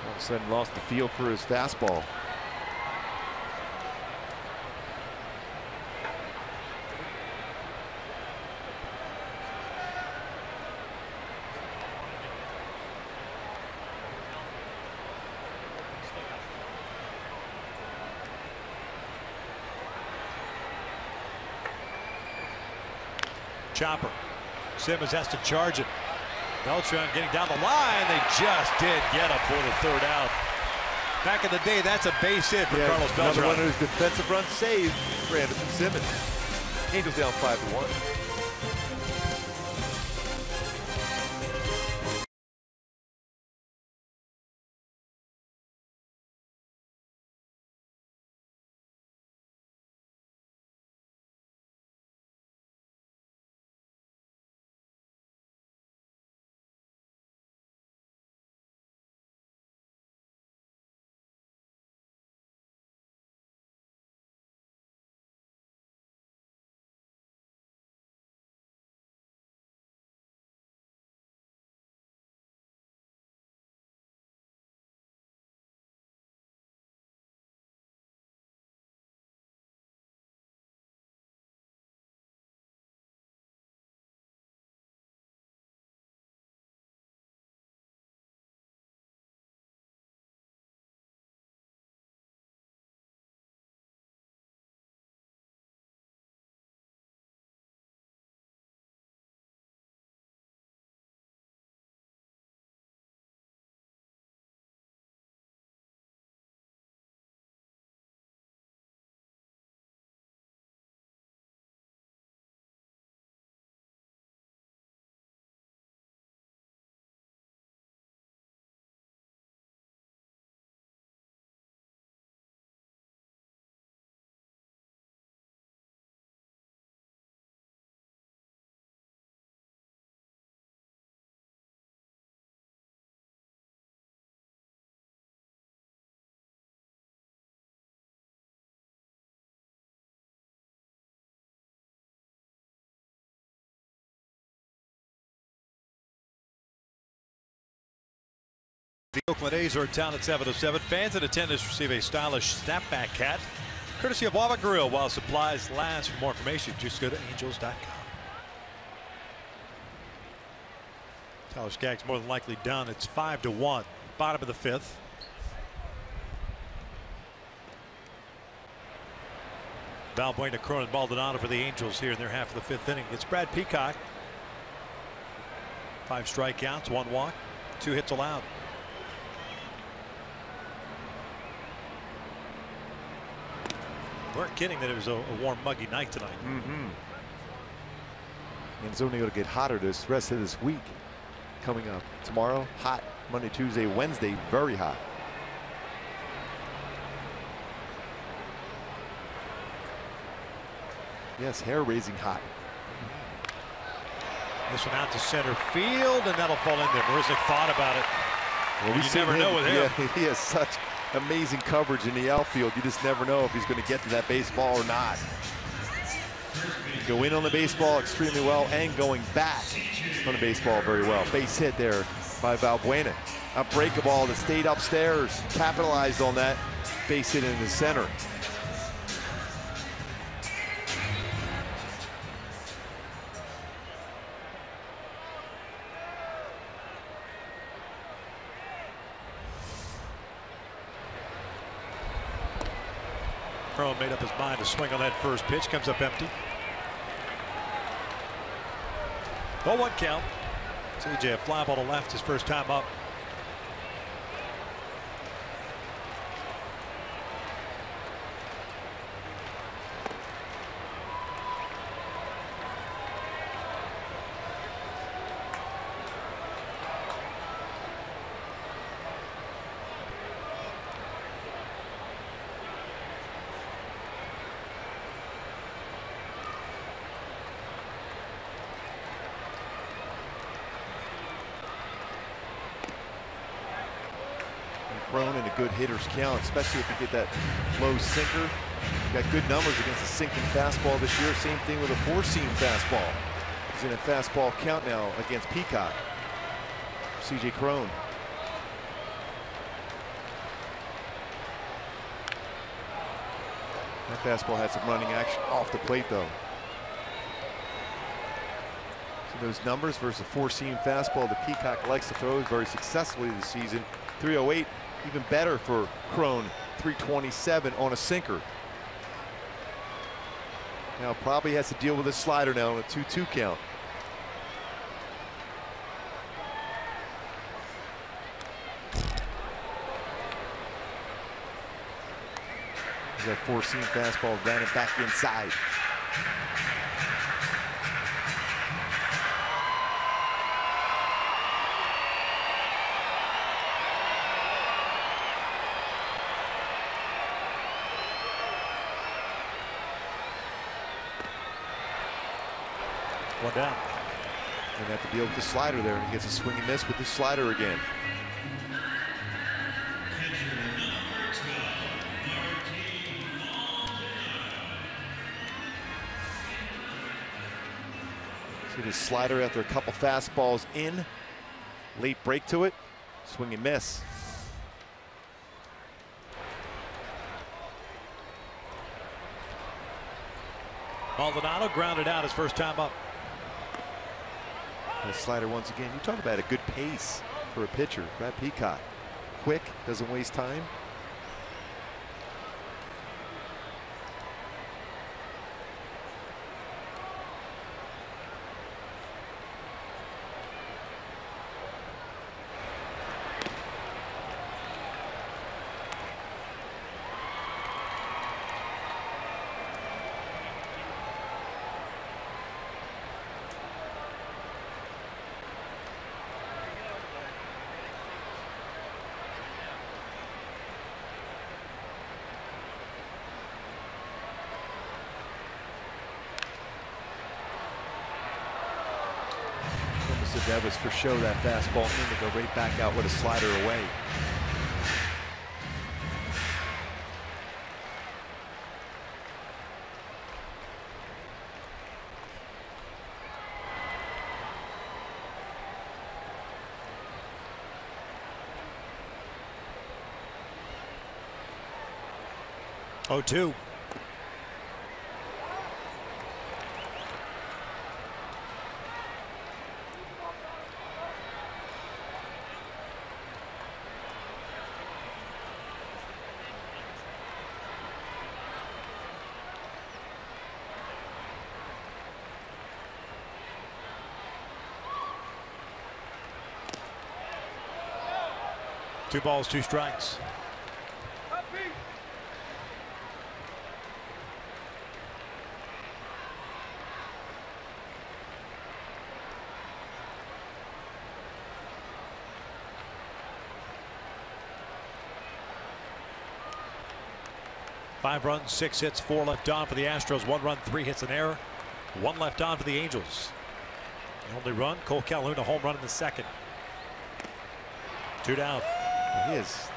All of a sudden lost the feel for his fastball. Chopper. Simmons has to charge it. Beltran getting down the line. They just did get him for the 3rd out. Back in the day, that's a base hit for Carlos Beltran. Another one of his defensive run saved for Anderson Simmons. Angels down 5-1. The Oakland A's are in town at 7:07. Fans in attendance receive a stylish snapback hat, courtesy of Wawa Grill, while supplies last. For more information, just go to angels.com. Tyler Skaggs more than likely done. It's 5-1. Bottom of the 5th. Valbuena, Cronin, Maldonado for the Angels here in their half of the 5th inning. It's Brad Peacock. 5 strikeouts, 1 walk, 2 hits allowed. Weren't kidding that it was a warm, muggy night tonight. And it's only going to get hotter this rest of this week. Coming up tomorrow, hot. Monday, Tuesday, Wednesday, very hot. Yes, hair-raising hot. This one out to center field, and that'll fall in there. Marisnik thought about it. Well, you never know with him. Yeah, he has such amazing coverage in the outfield. You just never know if he's going to get to that baseball or not. Go in on the baseball extremely well, and going back on the baseball very well. Base hit there by Valbuena. A breaking ball that stayed upstairs, capitalized on that. Base hit in the center. Cronin made up his mind to swing on that first pitch. Comes up empty. 0-1 count. CJ, a fly ball to left his first time up. Cronin, a good hitter's count, especially if you get that low sinker. Got good numbers against a sinking fastball this year. Same thing with a 4-seam fastball. He's in a fastball count now against Peacock. CJ Cronin. That fastball had some running action off the plate, though. So those numbers versus a 4-seam fastball that Peacock likes to throw very successfully this season. 308. Even better for Cronin, 327 on a sinker. Now probably has to deal with a slider now on a 2-2 count. That 4-seam fastball ran it back inside. One down. And have to deal with the slider there, and he gets a swing and miss with the slider again. See the slider after a couple fastballs in. Late break to it. Swing and miss. Maldonado grounded out his first time up. The slider once again. You talk about a good pace for a pitcher. Brad Peacock. Quick, doesn't waste time. That was for show, that fastball in to go right back out with a slider away. 0-2. Two balls, two strikes. Five runs, 6 hits, 4 left on for the Astros. 1 run, 3 hits, an error. 1 left on for the Angels. The only run, Cole Calhoun, a home run in the second. 2 down. He has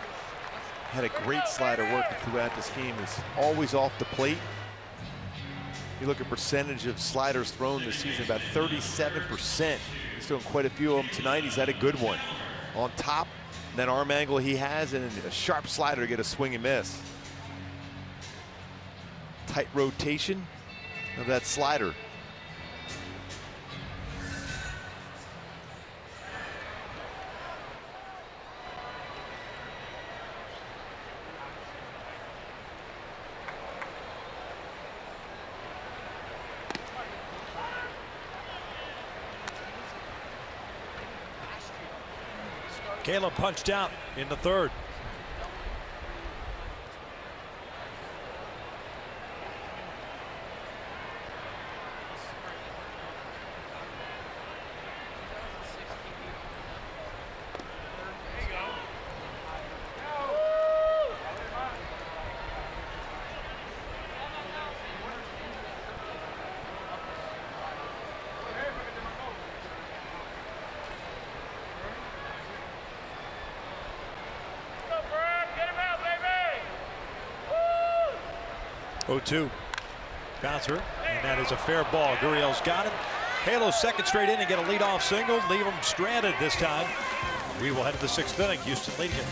had a great slider working throughout this game. It's always off the plate. You look at percentage of sliders thrown this season, about 37%. He's thrown quite a few of them tonight. He's had a good one on top. And that arm angle he has, and a sharp slider to get a swing and miss. Tight rotation of that slider. Caleb punched out in the third. Oh, 2. Bouncer, and that is a fair ball. Gurriel's got it. Halo's second straight inning, get a leadoff single, leave him stranded this time. We will head to the 6th inning. Houston leading it.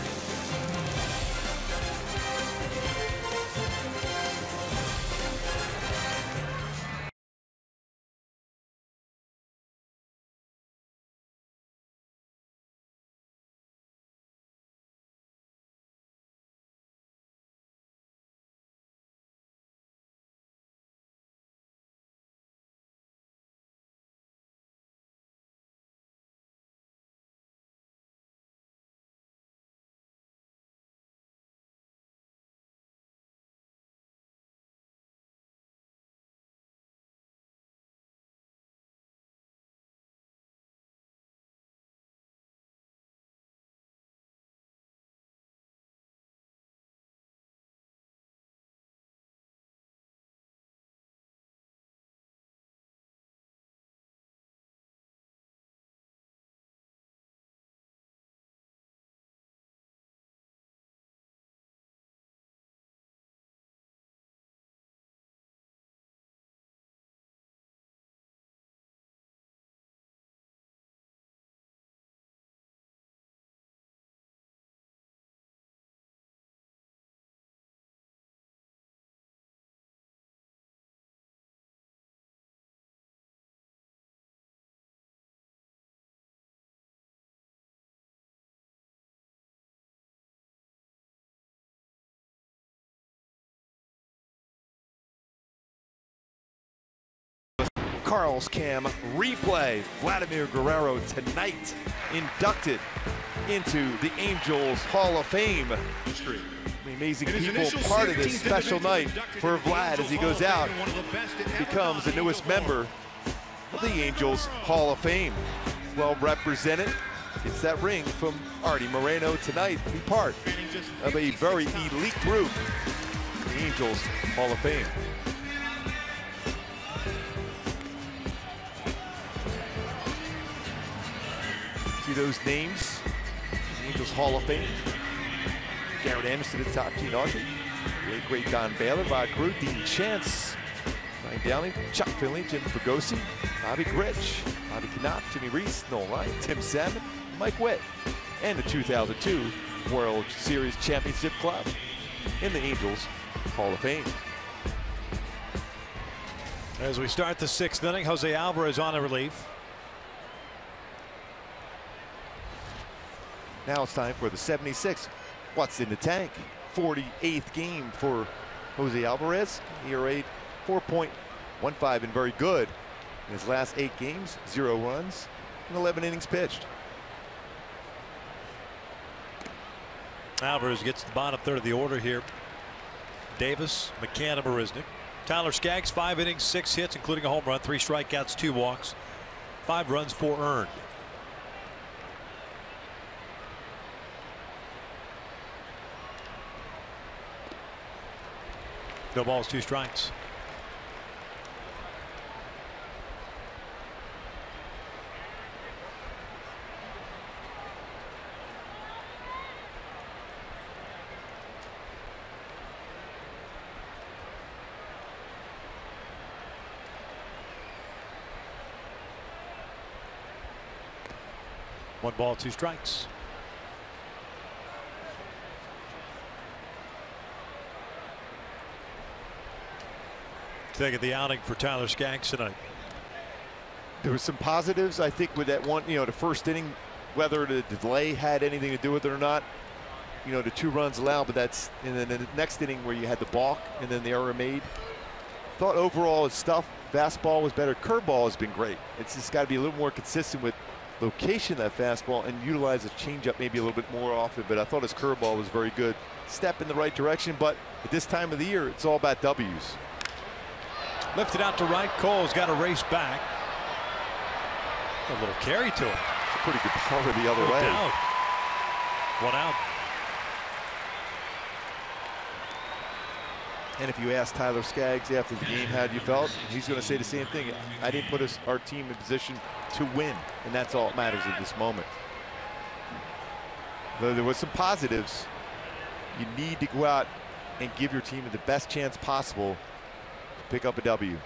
Carl's Cam replay. Vladimir Guerrero tonight inducted into the Angels Hall of Fame. The amazing people part of this special night for Vlad as he goes out, becomes the newest member of the Angels Hall of Fame. Well represented. It's that ring from Artie Moreno tonight to be part of a very elite group, the Angels Hall of Fame. See those names? The Angels Hall of Fame. Garrett Anderson at the top, Gene Autry. Really great Don Baylor, Rod Crew, Dean Chance, Ryan Dowling, Chuck Finley, Jim Fregosi, Bobby Grich, Bobby Knopp, Jimmy Reese, Noel Ryan, Tim Salmon, Mike Witt, and the 2002 World Series Championship Club in the Angels Hall of Fame. As we start the 6th inning, Jose Alvarez on a relief. Now it's time for the 76. What's in the tank? 48th game for Jose Alvarez. ERA 4.15 and very good. In his last 8 games, 0 runs and 11 innings pitched. Alvarez gets the bottom third of the order here. Davis, McCann, and Marisnick. Tyler Skaggs, 5 innings, 6 hits, including a home run, 3 strikeouts, 2 walks, 5 runs, 4 earned. No balls, 2 strikes. One ball, 2 strikes. Take the outing for Tyler Skaggs tonight. There were some positives, I think, with that one, the first inning, whether the delay had anything to do with it or not. The 2 runs allowed, but that's, and then the next inning where you had the balk and then the error made. Thought overall his stuff, fastball was better. Curveball has been great. It's just got to be a little more consistent with location of that fastball and utilize the changeup maybe a little bit more often, but I thought his curveball was very good. Step in the right direction, but at this time of the year, it's all about W's. Lifted out to right. Cole's got to race back. A little carry to it. It's a pretty good power the other way. Down. 1 out. And if you ask Tyler Skaggs after the game how you felt, he's going to say the same thing. I didn't put our team in position to win, and that's all that matters at this moment. Though there was some positives, you need to go out and give your team the best chance possible to pick up a W.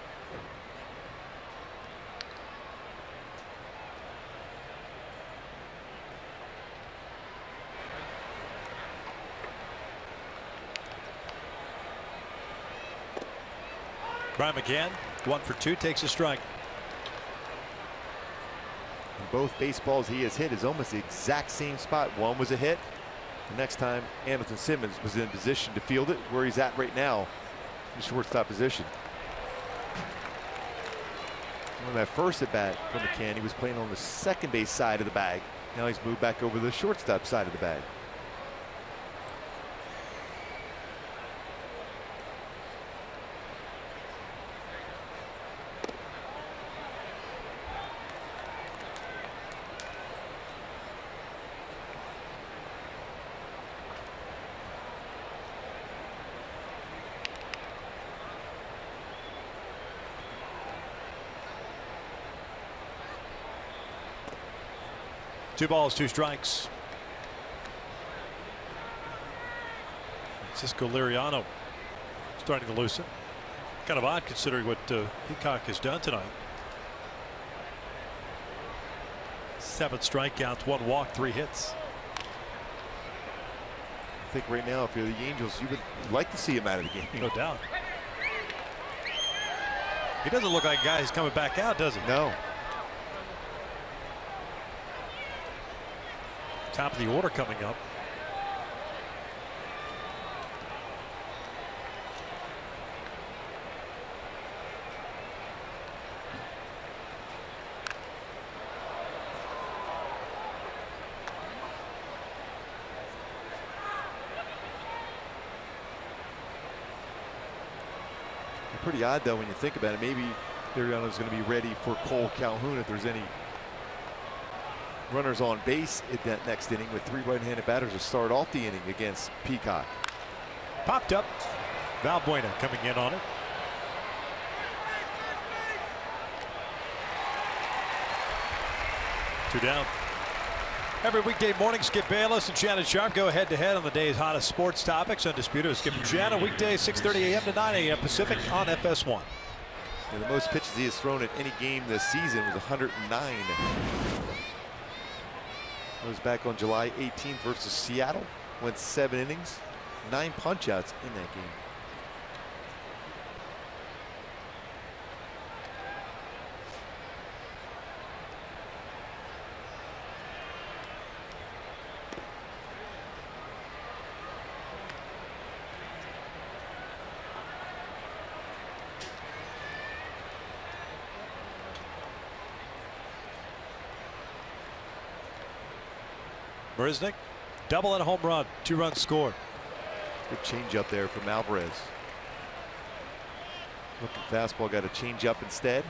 Brian McCann, 1 for 2, takes a strike. And both baseballs he has hit is almost the exact same spot. One was a hit. The next time, Anderson Simmons was in position to field it, where he's at right now, in shortstop position. On that first at bat from McCann, he was playing on the second base side of the bag. Now he's moved back over the shortstop side of the bag. Two balls, 2 strikes. Francisco Liriano starting to loosen. Kind of odd considering what Peacock has done tonight. 7 strikeouts, 1 walk, 3 hits. I think right now, if you're the Angels, you would like to see him out of the game. No doubt. He doesn't look like a guy who's coming back out, does he? No. Top of the order coming up. Pretty odd though when you think about it. Maybe Liriano's going to be ready for Cole Calhoun if there's any runners on base in that next inning with 3 right-handed batters to start off the inning against Peacock. Popped up. Valbuena coming in on it. Two down. Every weekday morning, Skip Bayless and Shannon Sharp go head-to-head on the day's hottest sports topics. Undisputed with Skip and Shannon, weekdays 6:30 a.m. to 9 a.m. Pacific on FS1. And the most pitches he has thrown at any game this season was 109. It was back on July 18th versus Seattle. Went 7 innings, 9 punch-outs in that game. Marisnick, double and a home run. 2 runs scored. Good change up there from Alvarez. Looking fastball, got a change up instead.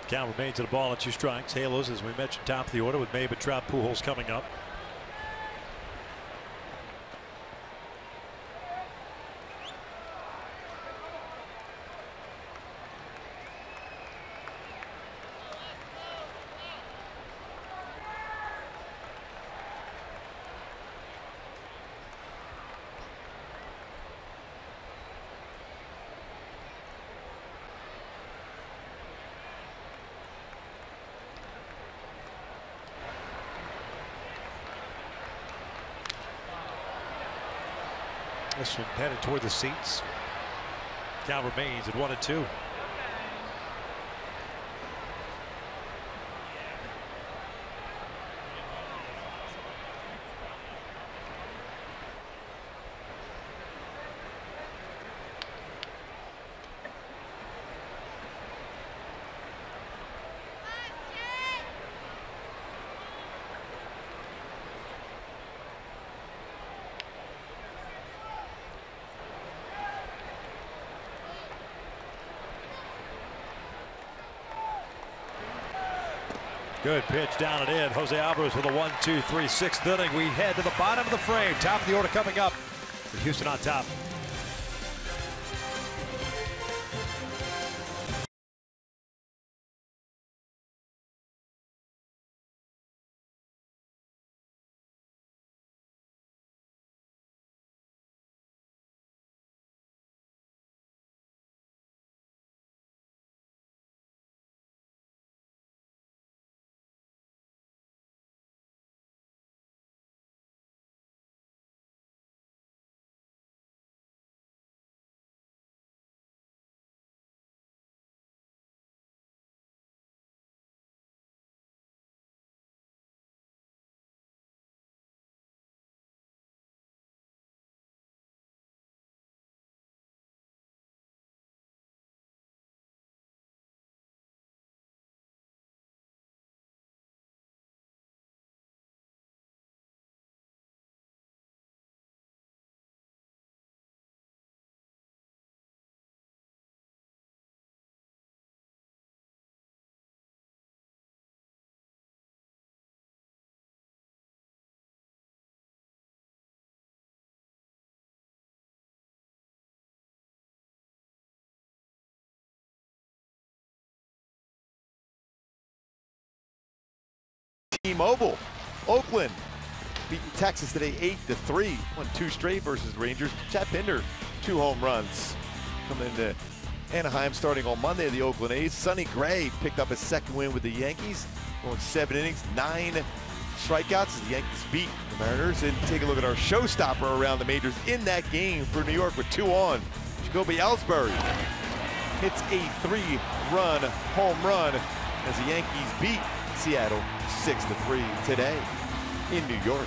Count remains at a ball and 2 strikes. Halos, as we mentioned, top of the order with Maben, Trout, Pujols coming up. This one headed toward the seats. Count remains at 1-2. Good pitch down and in. Jose Alvarez with a 1-2-3 6th inning. We head to the bottom of the frame. Top of the order coming up. Houston on top. T-Mobile, Oakland beating Texas today 8-3. Won 2 straight versus Rangers. Chad Pinder, 2 home runs. Coming into Anaheim starting on Monday, the Oakland A's. Sonny Gray picked up his 2nd win with the Yankees. Going 7 innings, 9 strikeouts as the Yankees beat the Mariners. And take a look at our showstopper around the majors in that game for New York with 2 on. Jacoby Ellsbury hits a 3-run home run as the Yankees beat Seattle 6-3 today in New York.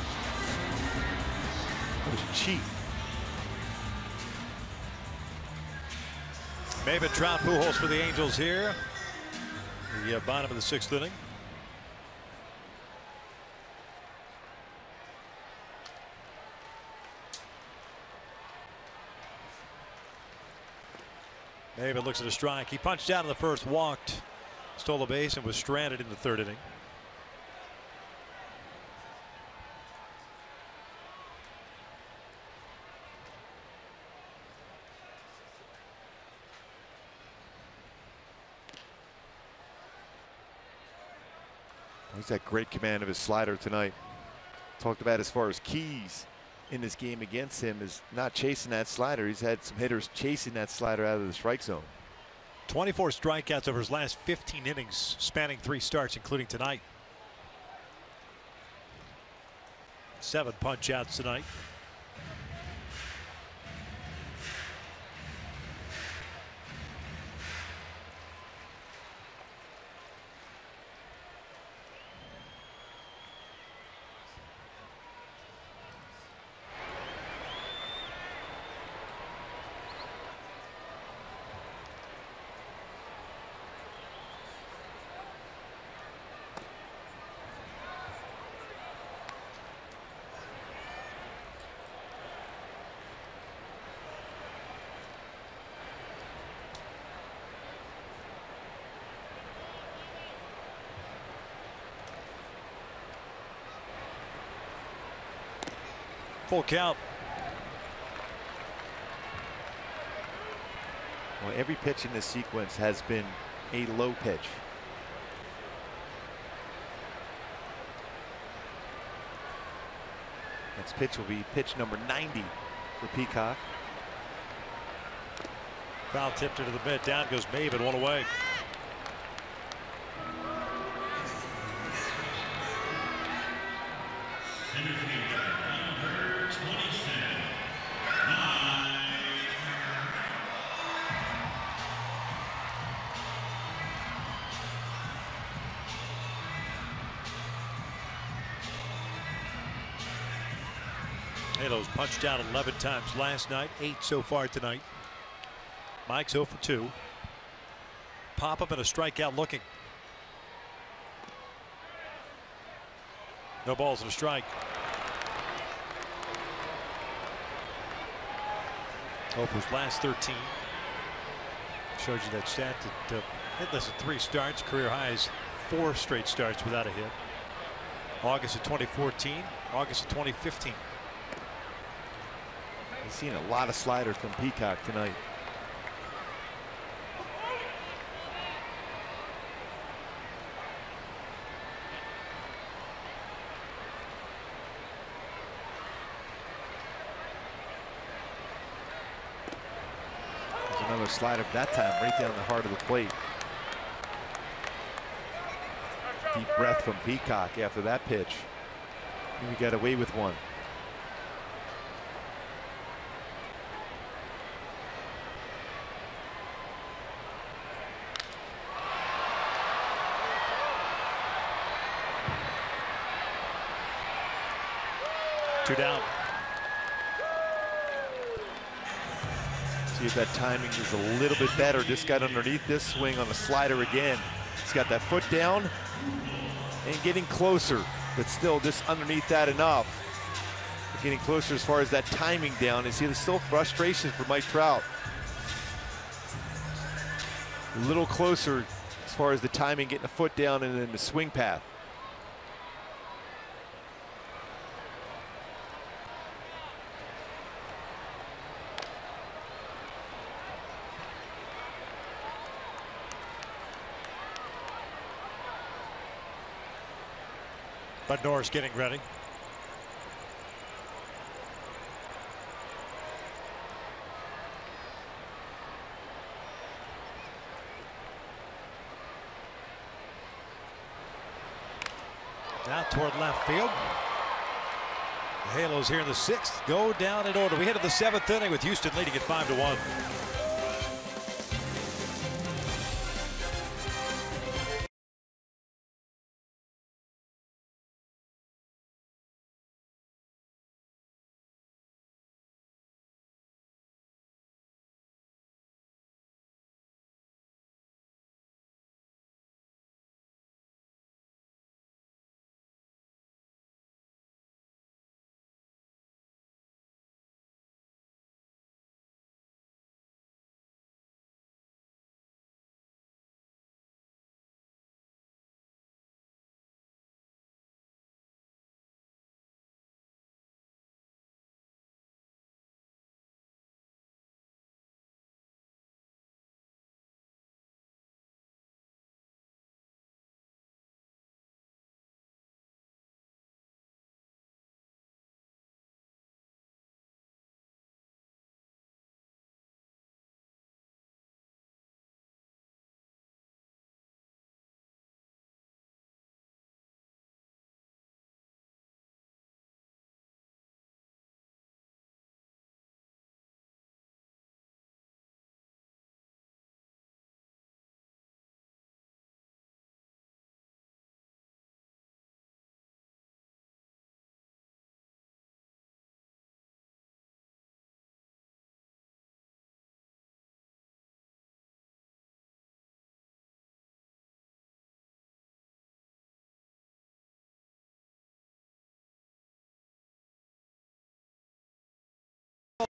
That was cheap. Maben, Trout, Pujols for the Angels here. The bottom of the 6th inning. Maben looks at a strike. He punched out in the first, walked, stole a base, and was stranded in the 3rd inning. He's got great command of his slider tonight. Talked about as far as keys in this game against him is not chasing that slider. He's had some hitters chasing that slider out of the strike zone. 24 strikeouts over his last 15 innings, spanning 3 starts, including tonight. 7 punch outs tonight. Full count. Well, every pitch in this sequence has been a low pitch. Next pitch will be pitch number 90 for Peacock. Foul tipped into the mid. Down goes Maven, 1 away. Halos punched out 11 times last night, 8 so far tonight. Mike's 0 for 2. Pop up and a strikeout looking. No balls and a strike. His last 13. Shows you that stat that hit less than 3 starts. Career highs 4 straight starts without a hit. August of 2014, August of 2015. We've seen a lot of sliders from Peacock tonight. There's another slider that time right down the heart of the plate. Deep breath from Peacock after that pitch. We got away with one. Two down. See if that timing is a little bit better. Just got underneath this swing on the slider again. He's got that foot down and getting closer, but still just underneath that enough. But getting closer as far as that timing down. And see, there's still frustration for Mike Trout. A little closer as far as the timing, getting the foot down and then the swing path. Bud Norris getting ready. Now toward left field. The Halos here in the 6th go down in order. We head to the 7th inning with Houston leading at 5-1.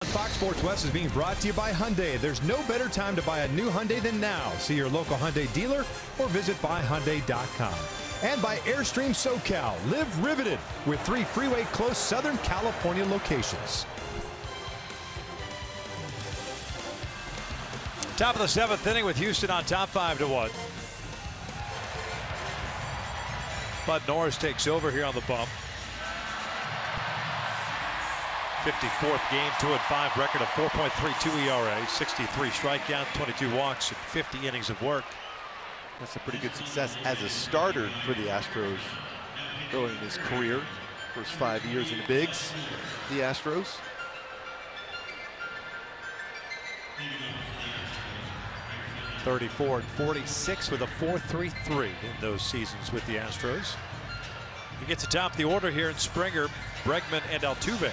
Fox Sports West is being brought to you by Hyundai. There's no better time to buy a new Hyundai than now. See your local Hyundai dealer or visit buyhyundai.com. And by Airstream SoCal. Live riveted with 3 freeway-close Southern California locations. Top of the 7th inning with Houston on top 5-1. Bud Norris takes over here on the bump. 54th game, 2-5 record of 4.32 ERA, 63 strikeouts, 22 walks, and 50 innings of work. That's a pretty good success as a starter for the Astros early in his career. First 5 years in the bigs, the Astros. .34 and 46 with a 4.33 in those seasons with the Astros. He gets atop the order here in Springer, Bregman, and Altuve.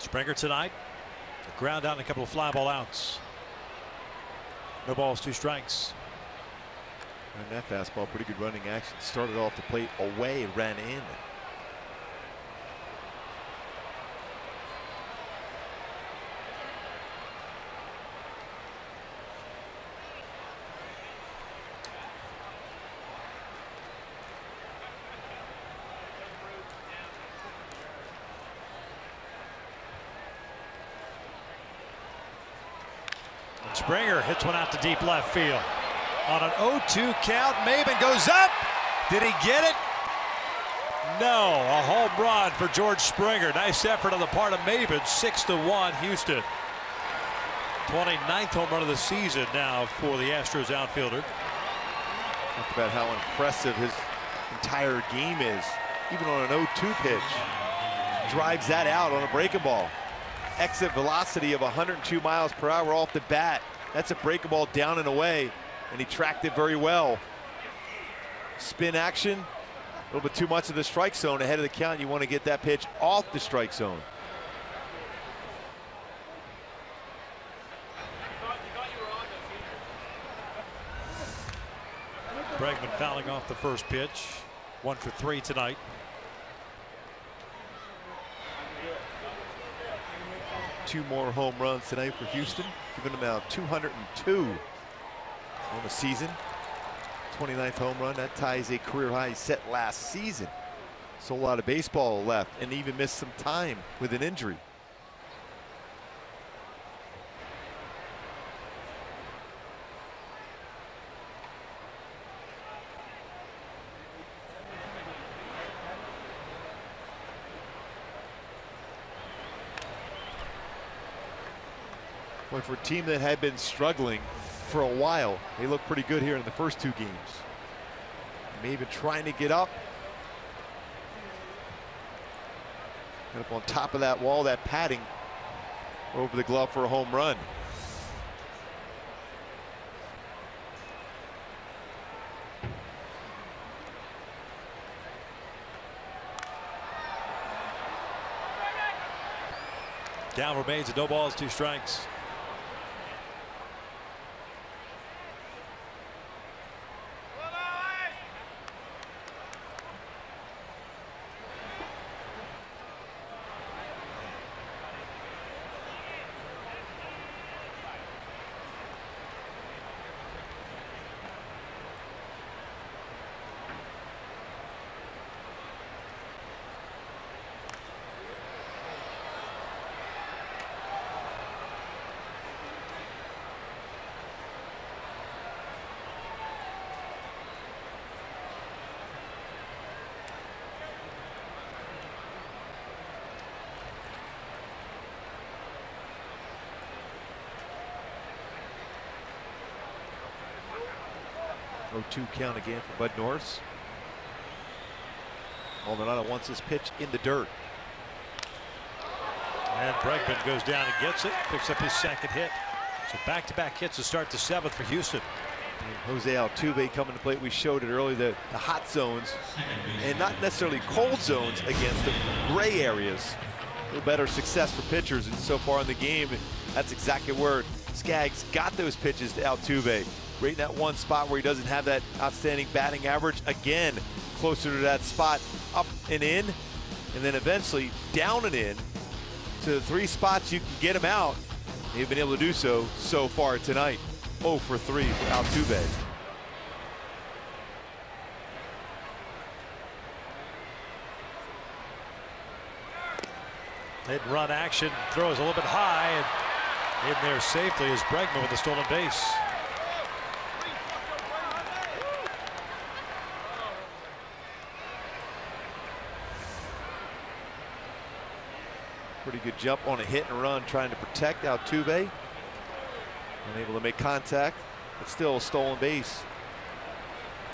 Springer tonight, a ground out and a couple of fly ball outs. No balls, 2 strikes. And that fastball, pretty good running action. Started off the plate away and ran in. Springer hits one out to deep left field. On an 0-2 count, Maben goes up. Did he get it? No, a home run for George Springer. Nice effort on the part of Maben. 6-1 Houston. 29th home run of the season now for the Astros outfielder. Talk about how impressive his entire game is. Even on an 0-2 pitch. Drives that out on a breaking ball. Exit velocity of 102 miles per hour off the bat. That's a breaking ball down and away, and he tracked it very well. Spin action, a little bit too much of the strike zone ahead of the count. You want to get that pitch off the strike zone. Bregman fouling off the first pitch. 1 for 3 tonight. Two more home runs tonight for Houston, giving them out 202 on the season. 29th home run, that ties a career high set last season. So a lot of baseball left, and even missed some time with an injury. But for a team that had been struggling for a while, they look pretty good here in the first 2 games. Maybe trying to get up. Get up on top of that wall, that padding over the glove for a home run. Down remains, 2 balls, 2 strikes. 0-2 count again for Bud Norris. Maldonado wants his pitch in the dirt. And Bregman goes down and gets it, picks up his second hit. So back-to-back hits to start the seventh for Houston. And Jose Altuve coming to plate. We showed it earlier, the hot zones, and not necessarily cold zones against the gray areas. A little better success for pitchers, and so far in the game, that's exactly where Skaggs got those pitches to Altuve. Right in that one spot where he doesn't have that outstanding batting average. Again, closer to that spot, up and in, and then eventually down and in to the 3 spots you can get him out. They've been able to do so far tonight. 0 for 3 for Altuve. Hit and run action, throws a little bit high, and in there safely is Bregman with the stolen base. Pretty good jump on a hit and run, trying to protect Altuve. Unable to make contact, but still a stolen base.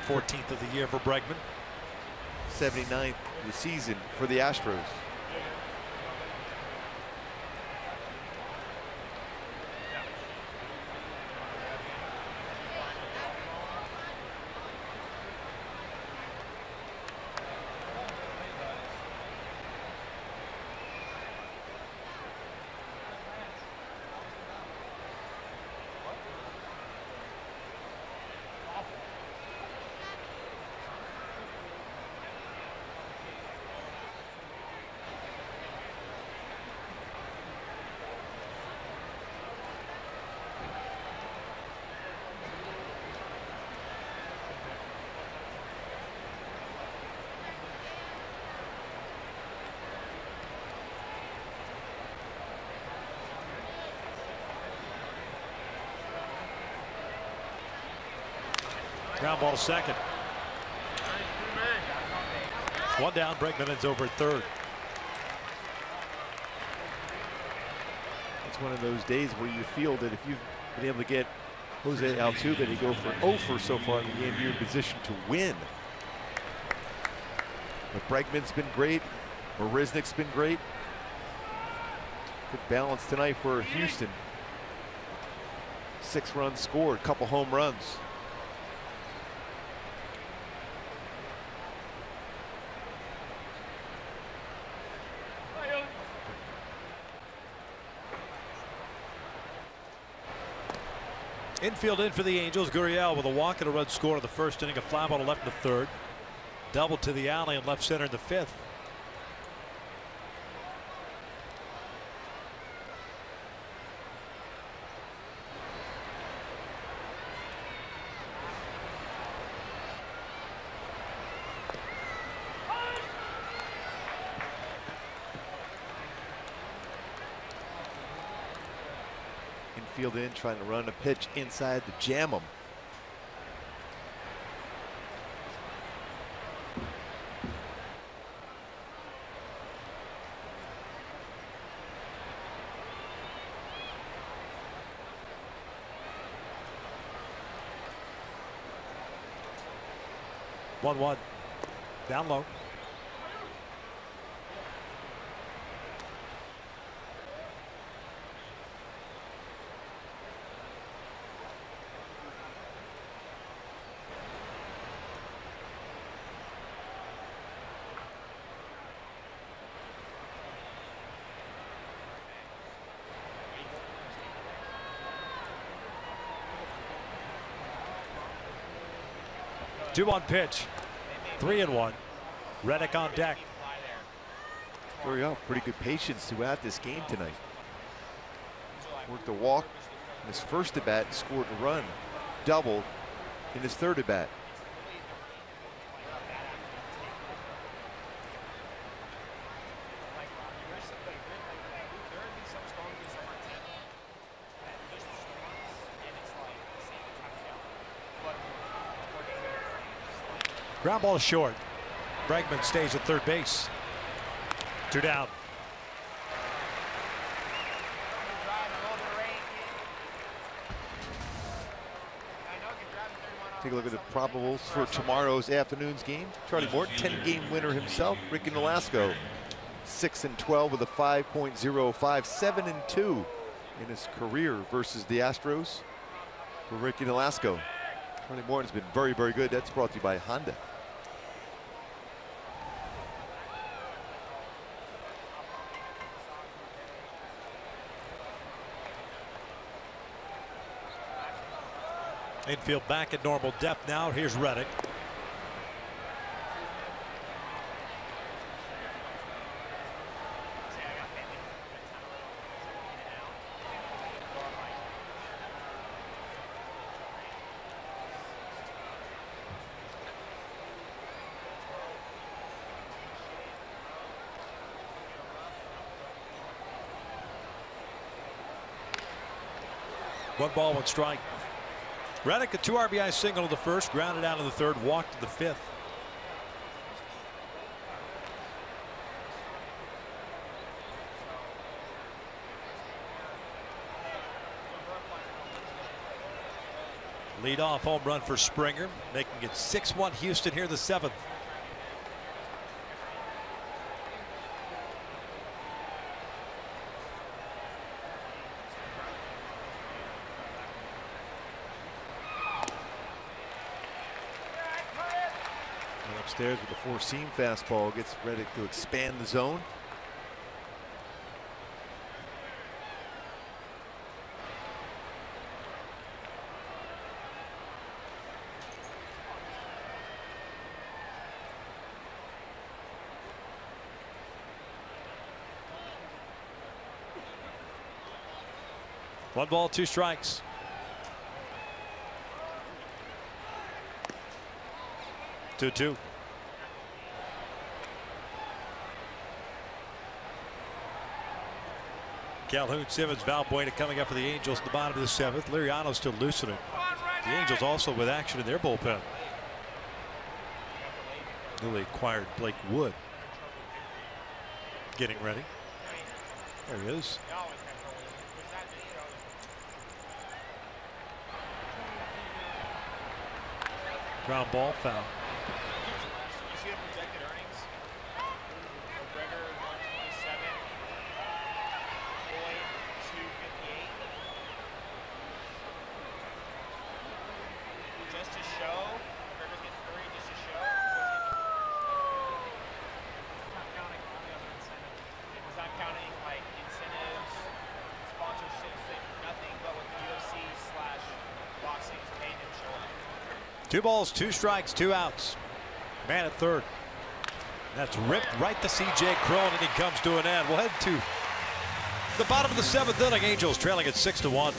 14th of the year for Bregman. 79th of the season for the Astros. Ground ball to second. One down, Bregman is over at third. It's one of those days where you feel that if you've been able to get Jose Altuve to go for 0 for so far in the game, you're in position to win. But Bregman's been great. Marisnick's been great. Good balance tonight for Houston. 6 runs scored, couple home runs. Infield in for the Angels. Gurriel with a walk and a run scored in the first inning. A fly ball to left in the third. Double to the alley and left center in the fifth. Infield in, trying to run a pitch inside to jam him. One down low. Two-one pitch. 3-1. Reddick on deck. Gurriel, pretty good patience throughout this game tonight. Worked a walk in his first at bat, scored a run, doubled in his third at bat. Ground ball is short. Bregman stays at third base. 2 down. Take a look at the probables for tomorrow's afternoon's game. Charlie Morton, 10-game winner himself. Ricky Nolasco, 6-12 with a 5.05, 7-2 in his career versus the Astros for Ricky Nolasco. Charlie Morton's been very, very good. That's brought to you by Honda. Infield back at normal depth now. Here's Reddick. One ball, one strike. Reddick, a 2 RBI single to the first, grounded out in the third, walked to the fifth. Lead off home run for Springer, making it 6-1 Houston here in the seventh. Upstairs with the four-seam fastball, gets Reddick to expand the zone. One ball, two strikes. Two. Calhoun, Simmons, Valbuena coming up for the Angels at the bottom of the seventh. Liriano still loosening. The Angels also with action in their bullpen. Newly acquired Blake Wood getting ready. There he is. Ground ball, foul. You see the projected earnings? McGregor 127, Boyd 258. Just to show, McGregor's getting 3 just to show. Not counting all the other incentives. It's not counting like incentives, sponsorships, nothing but what the UFC/boxing is paying him to show up. 2 balls, 2 strikes, 2 outs. Man at third. That's ripped right to C.J. Cron, and he comes to an end. We'll head to the bottom of the seventh inning. Angels trailing at 6-1.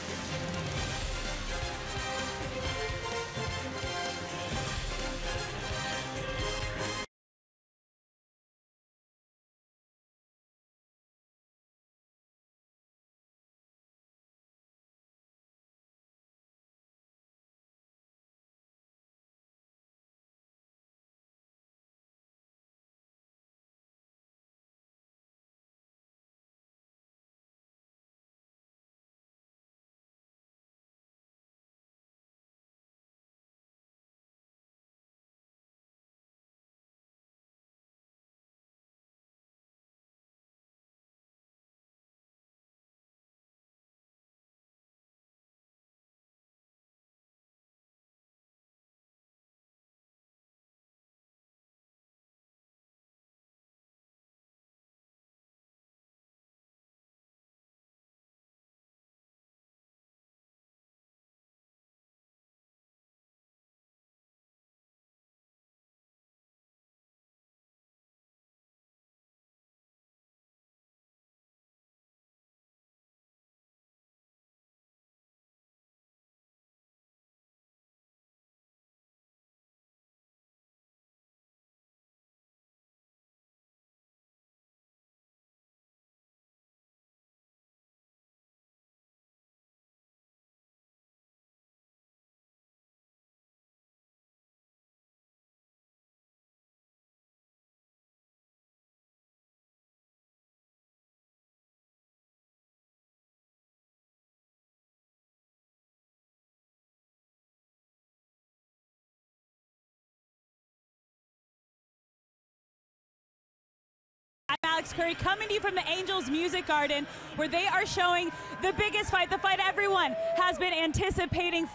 Alex Curry, coming to you from the Angels Music Garden, where they are showing the biggest fight, the fight everyone has been anticipating.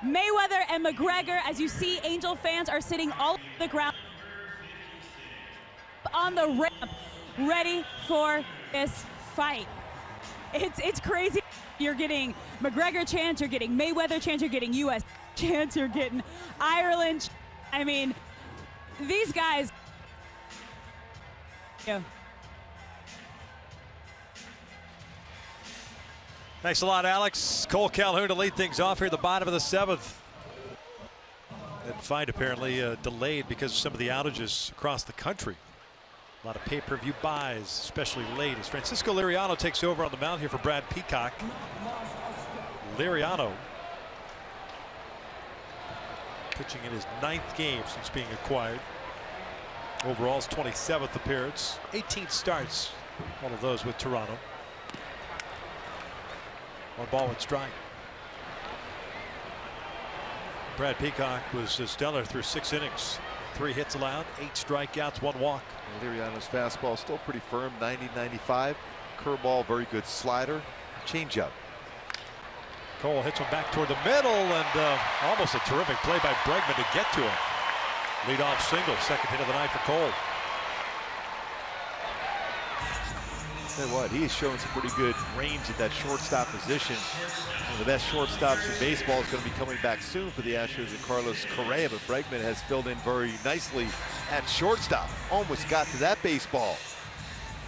Mayweather and McGregor. As you see, Angel fans are sitting all over the ground on the ramp, ready for this fight. It's crazy. You're getting McGregor chants, you're getting Mayweather chants, you're getting U.S. chants, you're getting Ireland. I mean, these guys. Yeah. Thanks a lot, Alex. Cole Calhoun to lead things off here at the bottom of the 7th. That fight apparently delayed because of some of the outages across the country. A lot of pay-per-view buys, especially late, as Francisco Liriano takes over on the mound here for Brad Peacock. Liriano pitching in his 9th game since being acquired. Overall, his 27th appearance, 18 starts, all of those with Toronto. 1 ball, 1 strike. Brad Peacock was stellar through 6 innings. 3 hits allowed, 8 strikeouts, 1 walk. Liriano's fastball still pretty firm, 90-95. Curveball, very good slider. Changeup. Cole hits one back toward the middle, and almost a terrific play by Bregman to get to him. Leadoff single, second hit of the night for Cole. Tell you what, he is showing some pretty good range at that shortstop position. One of the best shortstops in baseball is going to be coming back soon for the Astros and Carlos Correa, but Bregman has filled in very nicely at shortstop. Almost got to that baseball.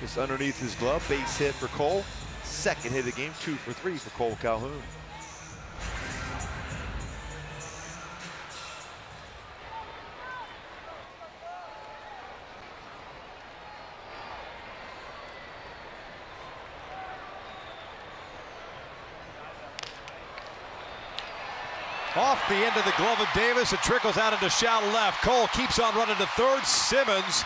Just underneath his glove, base hit for Cole. Second hit of the game, 2 for 3 for Cole Calhoun. Off the end of the glove of Davis, it trickles out into shallow left. Cole keeps on running to third. Simmons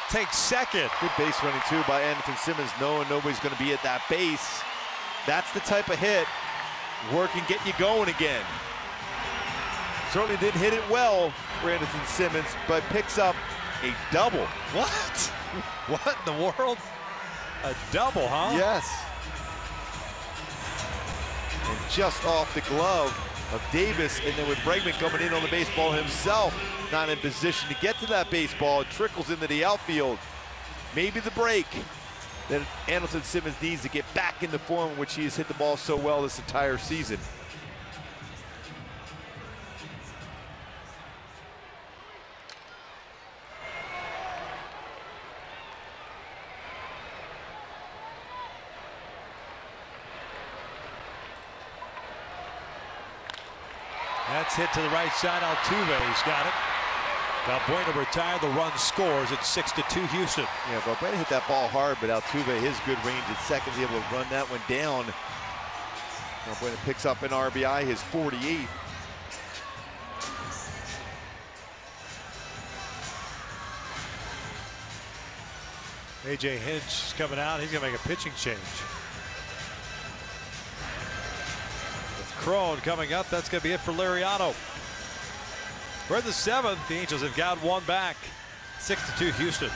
takes second. Good base running too by Anderson Simmons, knowing nobody's going to be at that base. That's the type of hit where it can get you going again. Certainly didn't hit it well for Anderson Simmons, but picks up a double. What? What in the world? A double, huh? Yes. And just off the glove of Davis, and then with Bregman coming in on the baseball himself, not in position to get to that baseball, it trickles into the outfield. Maybe the break that Anderson Simmons needs to get back into form, in which he has hit the ball so well this entire season. That's hit to the right side. Altuve's got it. Valbuena retired. The run scores at 6-2 Houston. Yeah, Valbuena hit that ball hard, but Altuve, his good range at second, able to run that one down. Valbuena picks up an RBI, his 48th. A.J. Hinch is coming out. He's going to make a pitching change. Crone coming up. That's going to be it for Liriano. We're in the 7th. The Angels have got 1 back. 6-2 Houston.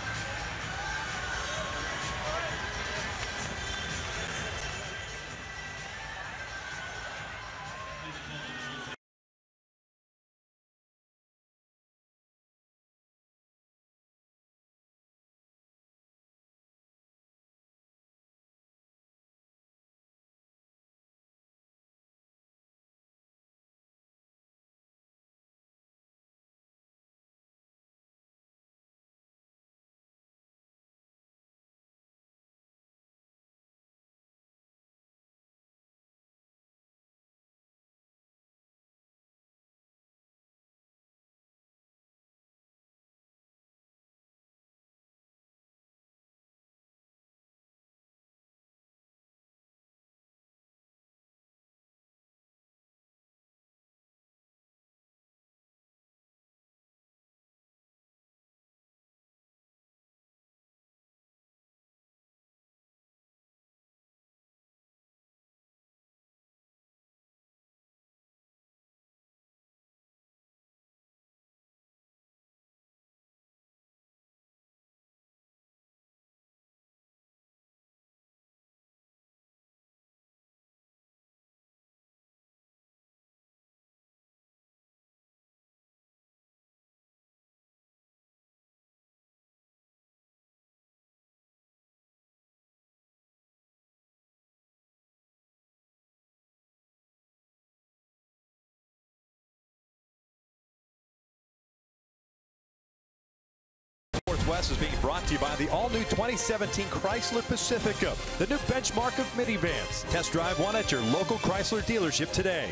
Northwest is being brought to you by the all-new 2017 Chrysler Pacifica, the new benchmark of minivans. Test drive one at your local Chrysler dealership today.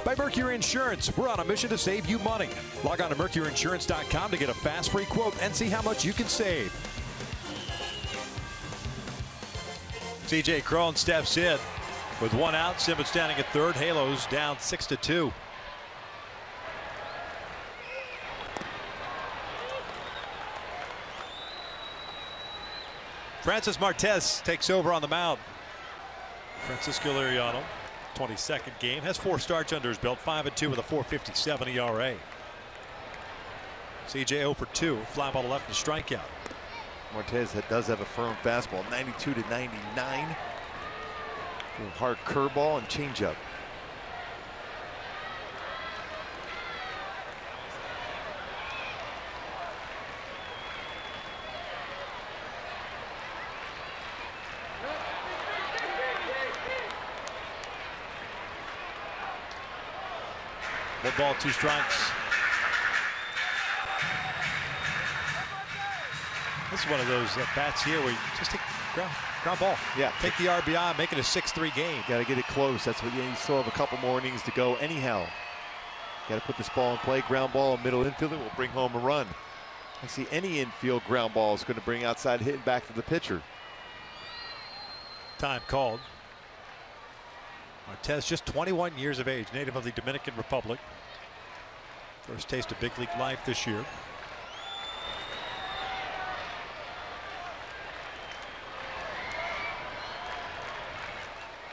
By Mercury Insurance, we're on a mission to save you money. Log on to mercuryinsurance.com to get a fast free quote and see how much you can save. C.J. Cron steps in with one out. Simmons standing at third. Halos down 6-2. Francis Martes takes over on the mound. Francisco Liriano, 22nd game, has 4 starts under his belt, 5-2 with a 4.57 ERA. CJ 0 for 2, fly ball to left and strikeout. Martes does have a firm fastball, 92 to 99. Hard curveball and changeup. One ball, 2 strikes. This is one of those bats here where you just take ground ball. Yeah. Take the RBI, make it a 6-3 game. Got to get it close. That's what you still have a couple more innings to go anyhow. Got to put this ball in play. Ground ball, a middle infielder will bring home a run. I see any infield ground ball is going to bring outside hit back to the pitcher. Time called. Martes, just 21 years of age, native of the Dominican Republic. First taste of big league life this year.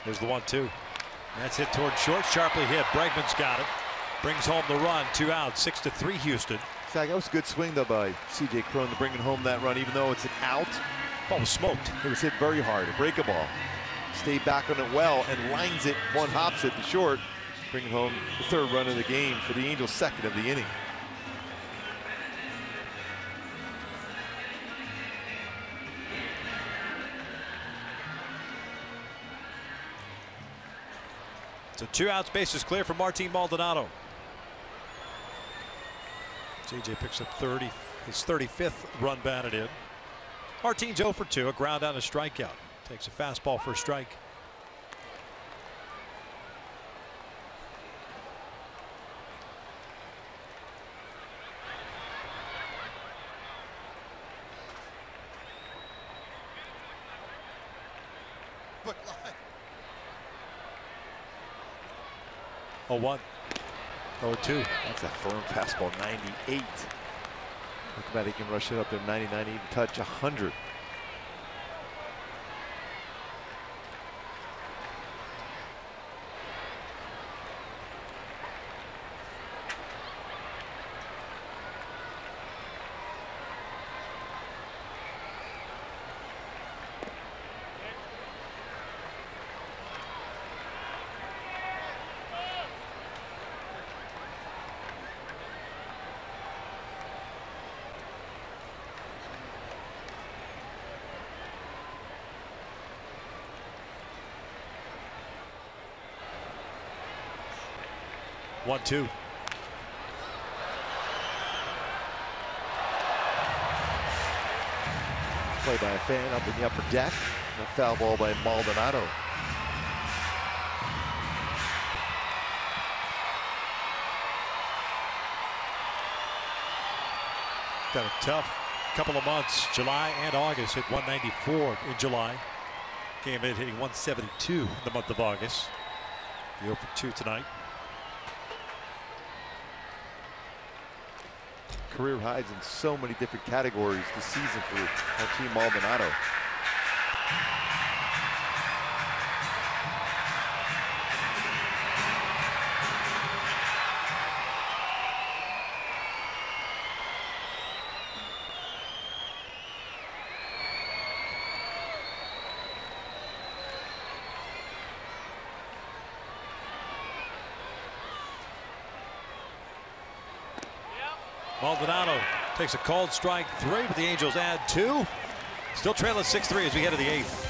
There's the 1-2. That's hit toward short, sharply hit. Bregman's got it. Brings home the run. 2 out, 6-3 Houston. That was a good swing though by C.J. Cron to bringing home that run, even though it's an out. Ball was smoked. It was hit very hard. A break a ball. Stayed back on it well and lines it. One hops it to short, bringing home the 3rd run of the game for the Angels' 2nd of the inning. So 2 outs, bases clear for Martin Maldonado. CJ picks up his 35th run batted in. Martin's 0 for 2, a ground out and a strikeout. Takes a fastball for a strike. Oh, 1. 0-2. That's a firm fastball, 98. Look about he can rush it up there, 99, even touch 100. One, 2. Play by a fan up in the upper deck. A foul ball by Maldonado. Got a tough couple of months. July and August hit 194 in July. Came in hitting 172 in the month of August. 0 for 2 tonight. Career highs in so many different categories this season for Martin Maldonado. Maldonado takes a called strike 3, but the Angels add 2. Still trailing 6-3 as we head to the 8th.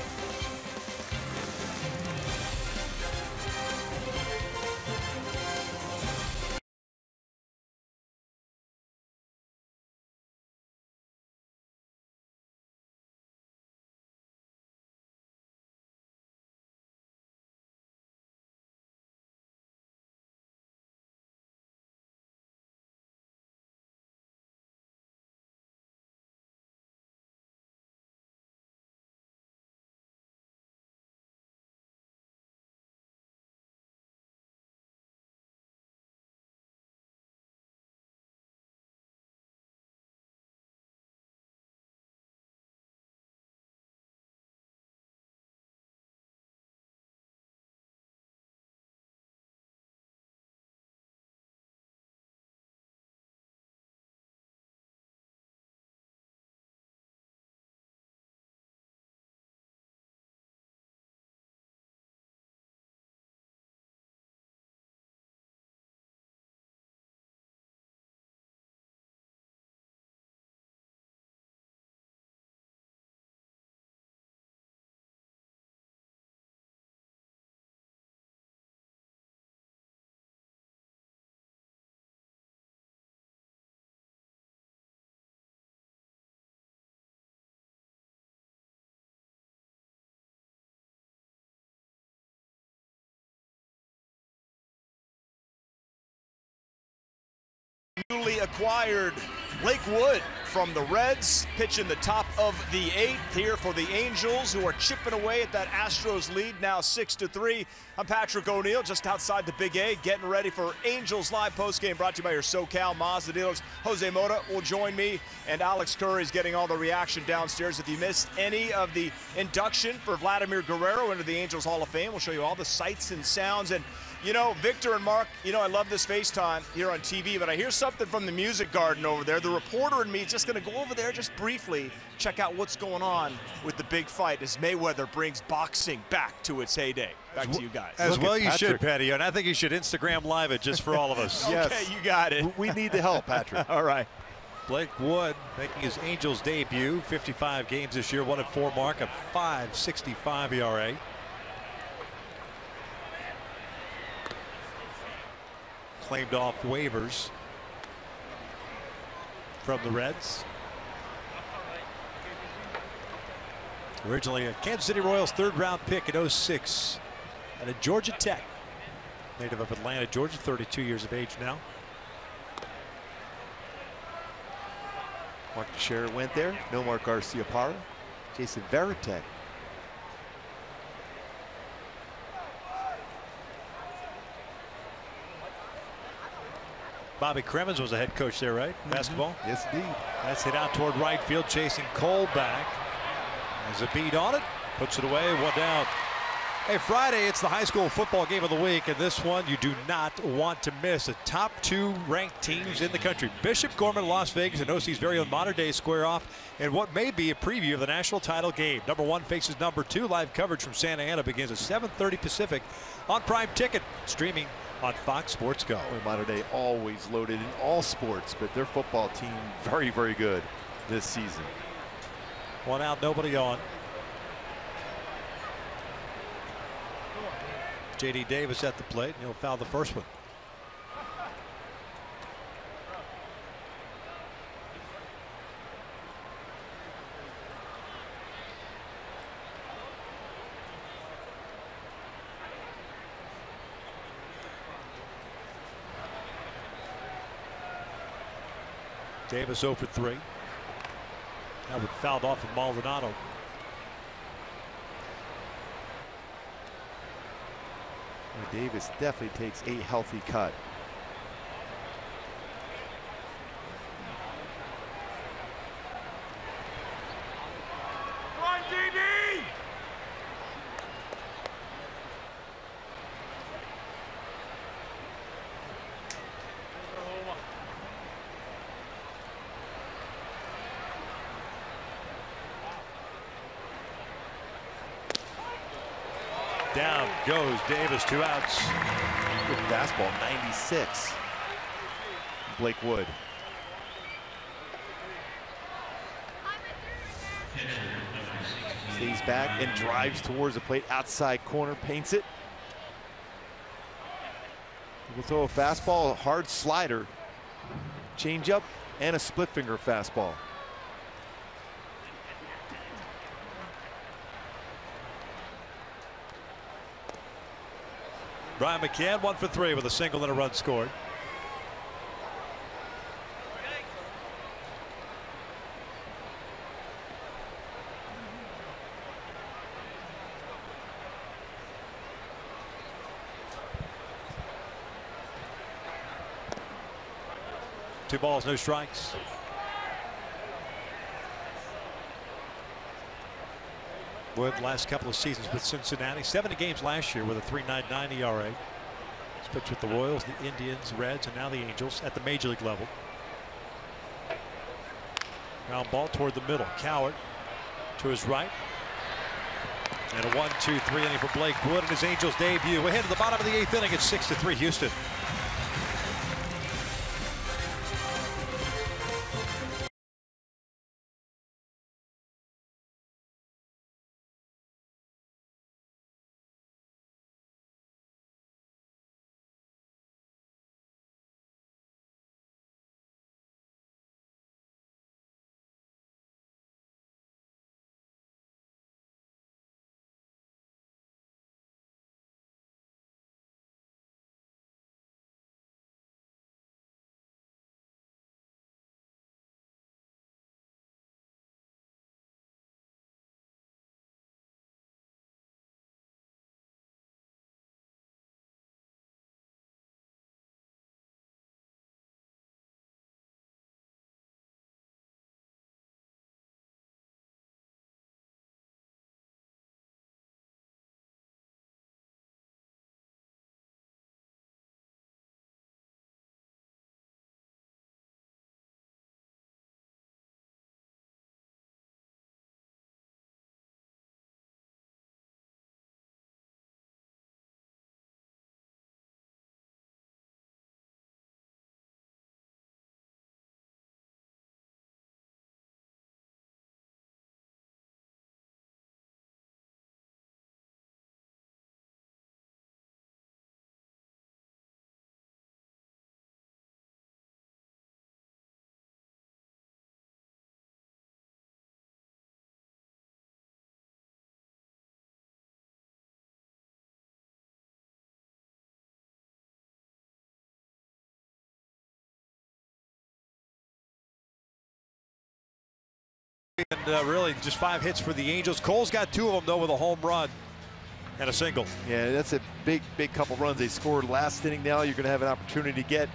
newly acquired Blake Wood from the Reds, pitching the top of the 8th here for the Angels, who are chipping away at that Astros lead, now 6-3. I'm Patrick O'Neill, just outside the Big A, getting ready for Angels Live postgame, brought to you by your SoCal Mazda dealers. Jose Mota will join me, and Alex Curry is getting all the reaction downstairs. If you missed any of the induction for Vladimir Guerrero into the Angels Hall of Fame, we'll show you all the sights and sounds. And you know, Victor and Mark, you know, I love this FaceTime here on TV, but I hear something from the music garden over there. The reporter and me just going to go over there just briefly, check out what's going on with the big fight as Mayweather brings boxing back to its heyday. Back to you guys. As well you should, Patty, and I think you should Instagram Live it just for all of us. Yes. Okay, you got it. We need the help, Patrick. All right. Blake Wood making his Angels debut, 55 games this year, 1-4 mark, a 5.65 ERA. Claimed off waivers from the Reds. Originally a Kansas City Royals 3rd-round pick in '06 out of Georgia Tech. Native of Atlanta, Georgia, 32 years of age now. Mark Teixeira went there. Nomar Garcia-Parra. Jason Varitek. Bobby Cremins was a head coach there, right? Basketball. Yes, indeed. That's hit out toward right field, chasing Cole back. There's a beat on it, puts it away, 1 down. Hey, Friday, it's the high school football game of the week, and this one you do not want to miss. The top 2 ranked teams in the country. Bishop Gorman, Las Vegas, and OC's very own Modern Day square off in what may be a preview of the national title game. Number 1 faces number 2. Live coverage from Santa Ana begins at 7:30 Pacific on Prime Ticket, streaming on Fox Sports Go. Modern Day always loaded in all sports, but their football team very, very good this season. 1 out, nobody on. J.D. Davis at the plate, and he'll foul the first one. Davis 0 for 3. That would fouled off of Maldonado. Davis definitely takes a healthy cut. Run, DD! Down goes Davis, 2 outs. Good fastball, 96. Blake Wood. Stays back and drives towards the plate, outside corner, paints it. We'll throw a fastball, a hard slider, changeup, and a split finger fastball. Brian McCann 1 for 3 with a single and a run scored. Two balls, no strikes. Wood last couple of seasons with Cincinnati, 70 games last year with a 3.99 ERA. He's pitched with the Royals, the Indians, Reds, and now the Angels at the major league level. Ground ball toward the middle. Cowart to his right. And a 1-2-3 inning for Blake Wood in his Angels debut. We're headed to the bottom of the 8th inning. It's 6-3 Houston. And really just 5 hits for the Angels. Cole's got 2 of them, though, with a home run and a single. Yeah, that's a big couple runs they scored last inning. Now you're going to have an opportunity to get,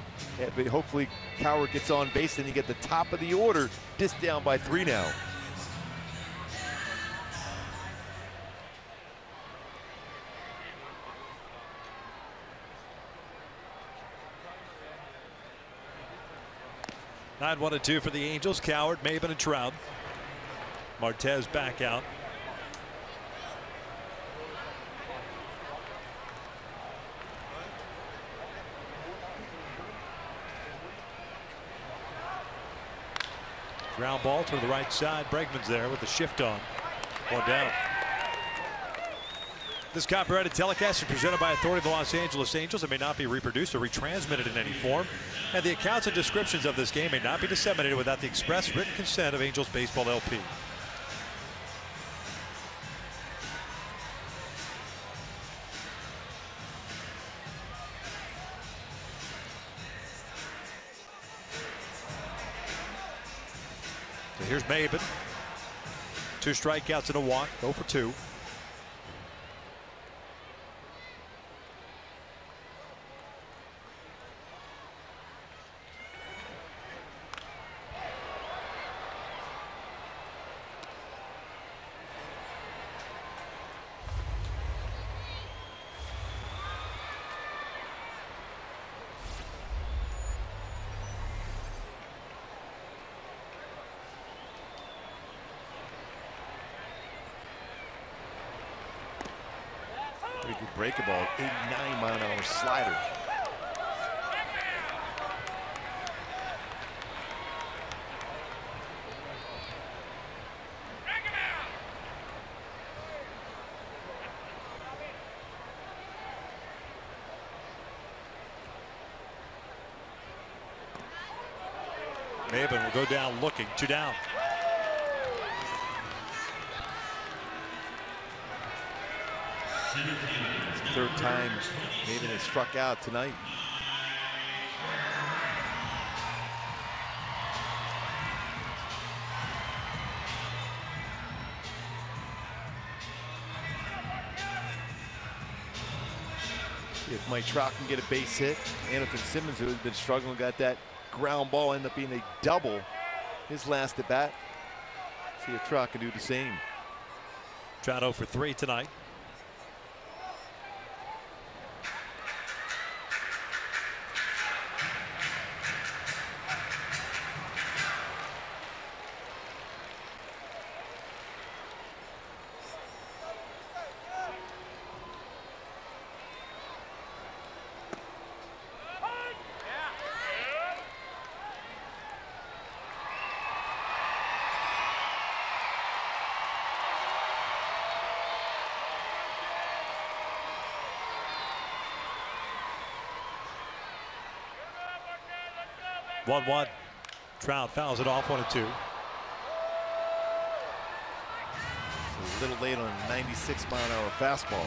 but hopefully Coward gets on base, and you get the top of the order. Just down by 3 now. Nine 1-2 for the Angels. Coward, Maben, and Trout. Martez back out. Ground ball to the right side. Bregman's there with the shift on. 1 down. This copyrighted telecast is presented by authority of the Los Angeles Angels. It may not be reproduced or retransmitted in any form. And the accounts and descriptions of this game may not be disseminated without the express written consent of Angels Baseball LP. So here's Maben. 2 strikeouts and a walk. 0 for 2. Pretty good breaking ball, 89-mile-an-hour slider. Maben will go down looking. 2 down. It's the 3rd time Maben has struck out tonight. See if Mike Trout can get a base hit. Anthony Simmons, who has been struggling, got that ground ball, ended up being a double his last at bat. See if Trout can do the same. Trout 0 for 3 tonight. One 1. Trout fouls it off. 1-2. A little late on a 96-mile-an-hour fastball.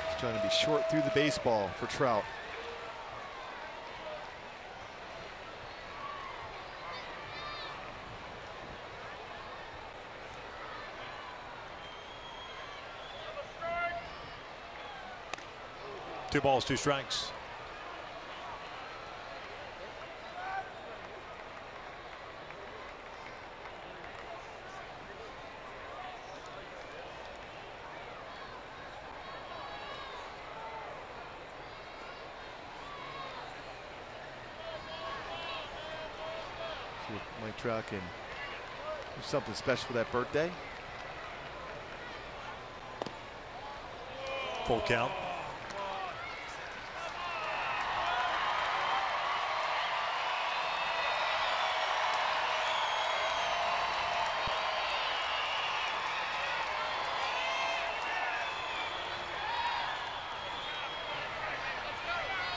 He's trying to be short through the baseball for Trout. Two balls, 2 strikes. See if Mike Trout can do something special for that birthday. Full count.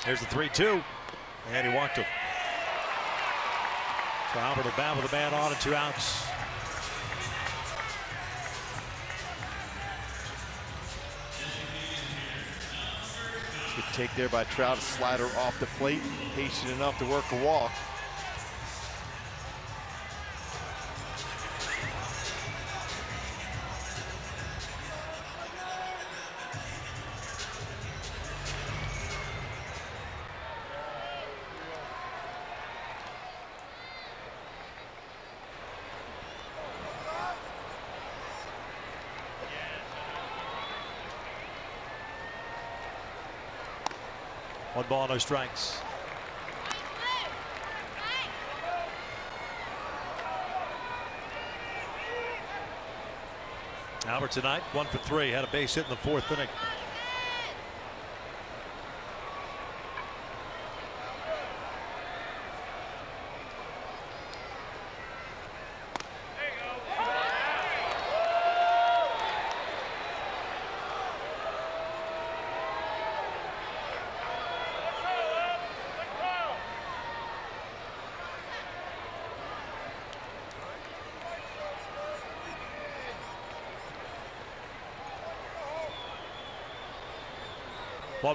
Here's the 3-2, and he walked him. So Albert will bat with a man on and 2 outs. Good take there by Trout, slider off the plate, patient enough to work a walk. One ball, no strikes. Albert tonight, 1 for 3, had a base hit in the 4th inning.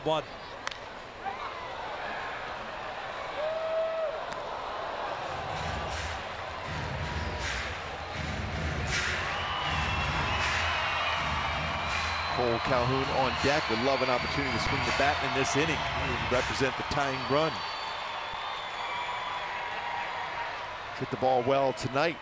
One. Cole Calhoun on deck would love an opportunity to swing the bat in this inning. He would represent the tying run. Hit the ball well tonight.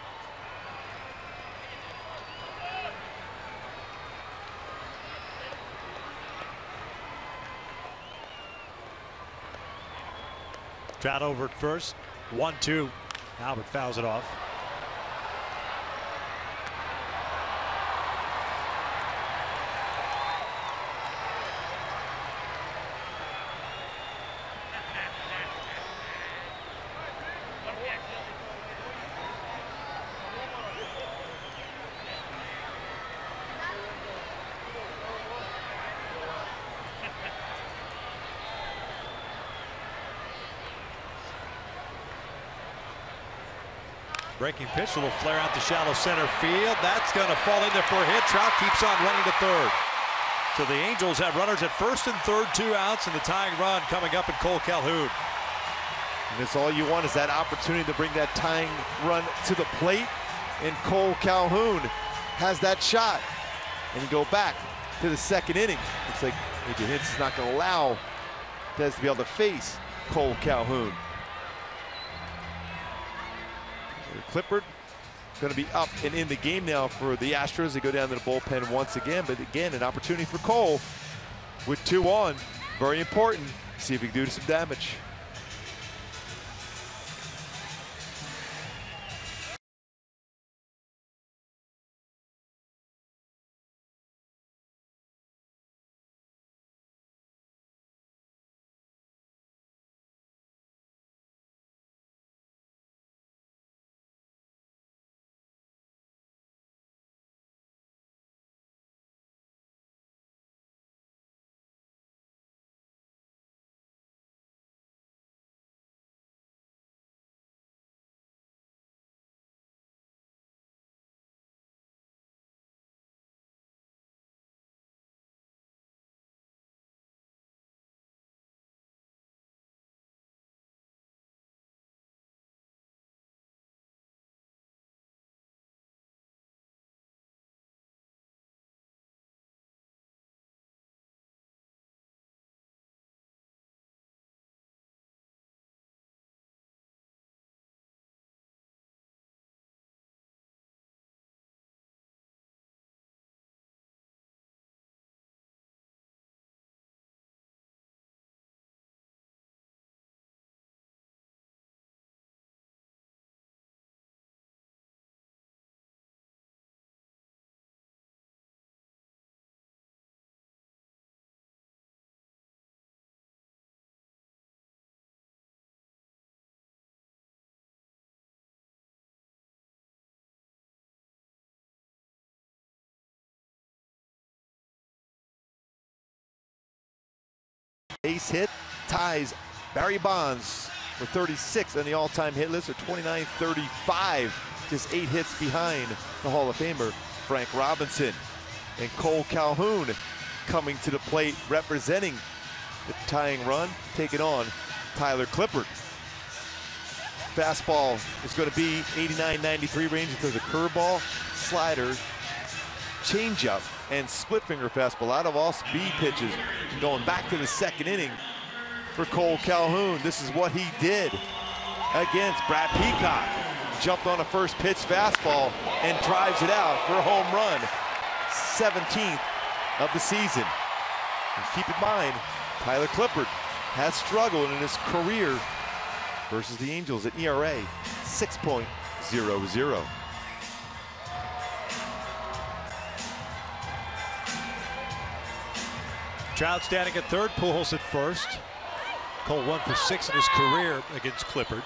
Trout over at first. 1-2. Albert fouls it off. Breaking pitch, a little flare out to shallow center field. That's going to fall in there for a hit. Trout keeps on running to third. So the Angels have runners at first and third, 2 outs, and the tying run coming up in Cole Calhoun. And that's all you want is that opportunity to bring that tying run to the plate. And Cole Calhoun has that shot. And you go back to the 2nd inning. Looks like AJ Hinch is not going to allow Dez to be able to face Cole Calhoun. Clippard going to be up and in the game now for the Astros. They go down to the bullpen once again, but again, an opportunity for Cole with 2 on. Very important. See if he can do some damage. Base hit ties Barry Bonds for 36 on the all-time hit list at 29-35. Just 8 hits behind the Hall of Famer Frank Robinson. And Cole Calhoun coming to the plate representing the tying run, taking on Tyler Clippard. Fastball is going to be 89-93 range. If there's a curveball, slider, changeup, and split finger fastball out of all speed pitches. Going back to the second inning for Cole Calhoun. This is what he did against Brad Peacock. Jumped on a first pitch fastball and drives it out for a home run. 17th of the season. And keep in mind, Tyler Clippard has struggled in his career versus the Angels at ERA 6.00. Trout standing at third, Pujols at first. Cole 1 for 6 in his career against Clippard.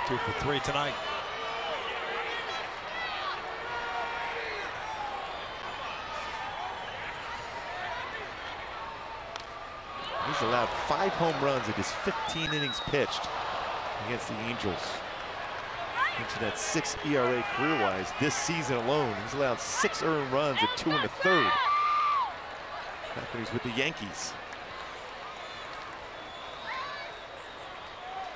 2 for 3 tonight. He's allowed 5 home runs in his 15 innings pitched against the Angels. Into that 6 ERA career-wise this season alone. He's allowed 6 earned runs at 2 1/3. Back when he's with the Yankees.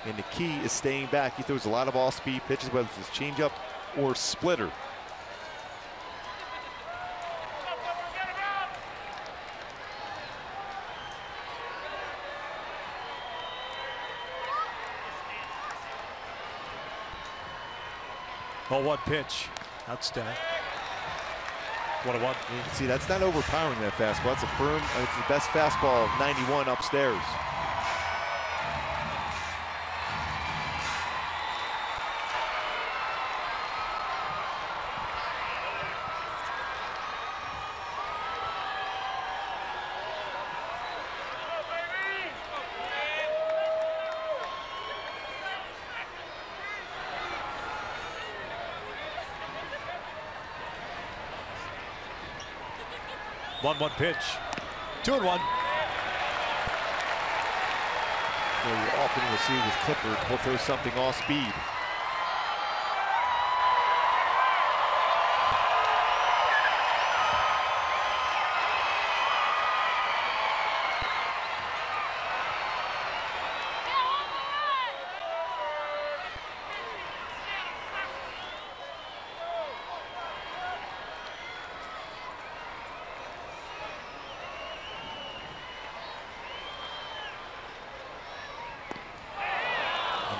And the key is staying back. He throws a lot of all-speed pitches, whether it's his changeup or splitter. Oh, 1 pitch. Outstanding. 1-1. See, that's not overpowering that fastball. It's a firm, it's the best fastball of 91 upstairs. One pitch. 2-1. You often will see with Clippard, he'll throw something off speed.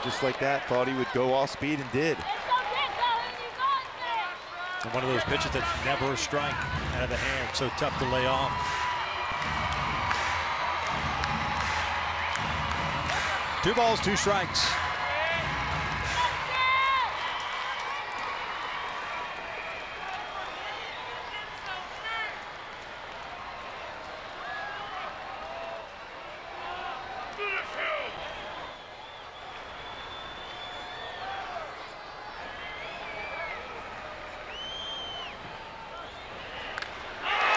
Just like that, thought he would go off speed and did. And one of those pitches that's never a strike out of the hand, so tough to lay off. Two balls, 2 strikes.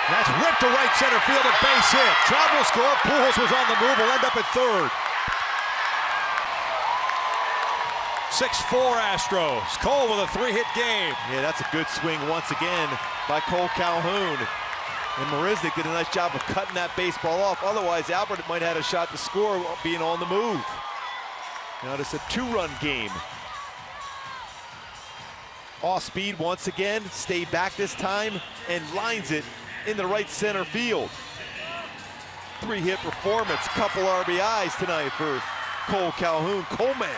That's ripped to right center field, a base hit. Trout will score. Pujols was on the move. Will end up at third. 6-4 Astros. Cole with a 3-hit game. Yeah, that's a good swing once again by Cole Calhoun. And Marisnik did a nice job of cutting that baseball off. Otherwise, Albert might have had a shot to score being on the move. Now it's a 2-run game. Off speed once again, stayed back this time, and lines it in the right center field. 3-hit performance, couple RBIs tonight for Cole Calhoun. Coleman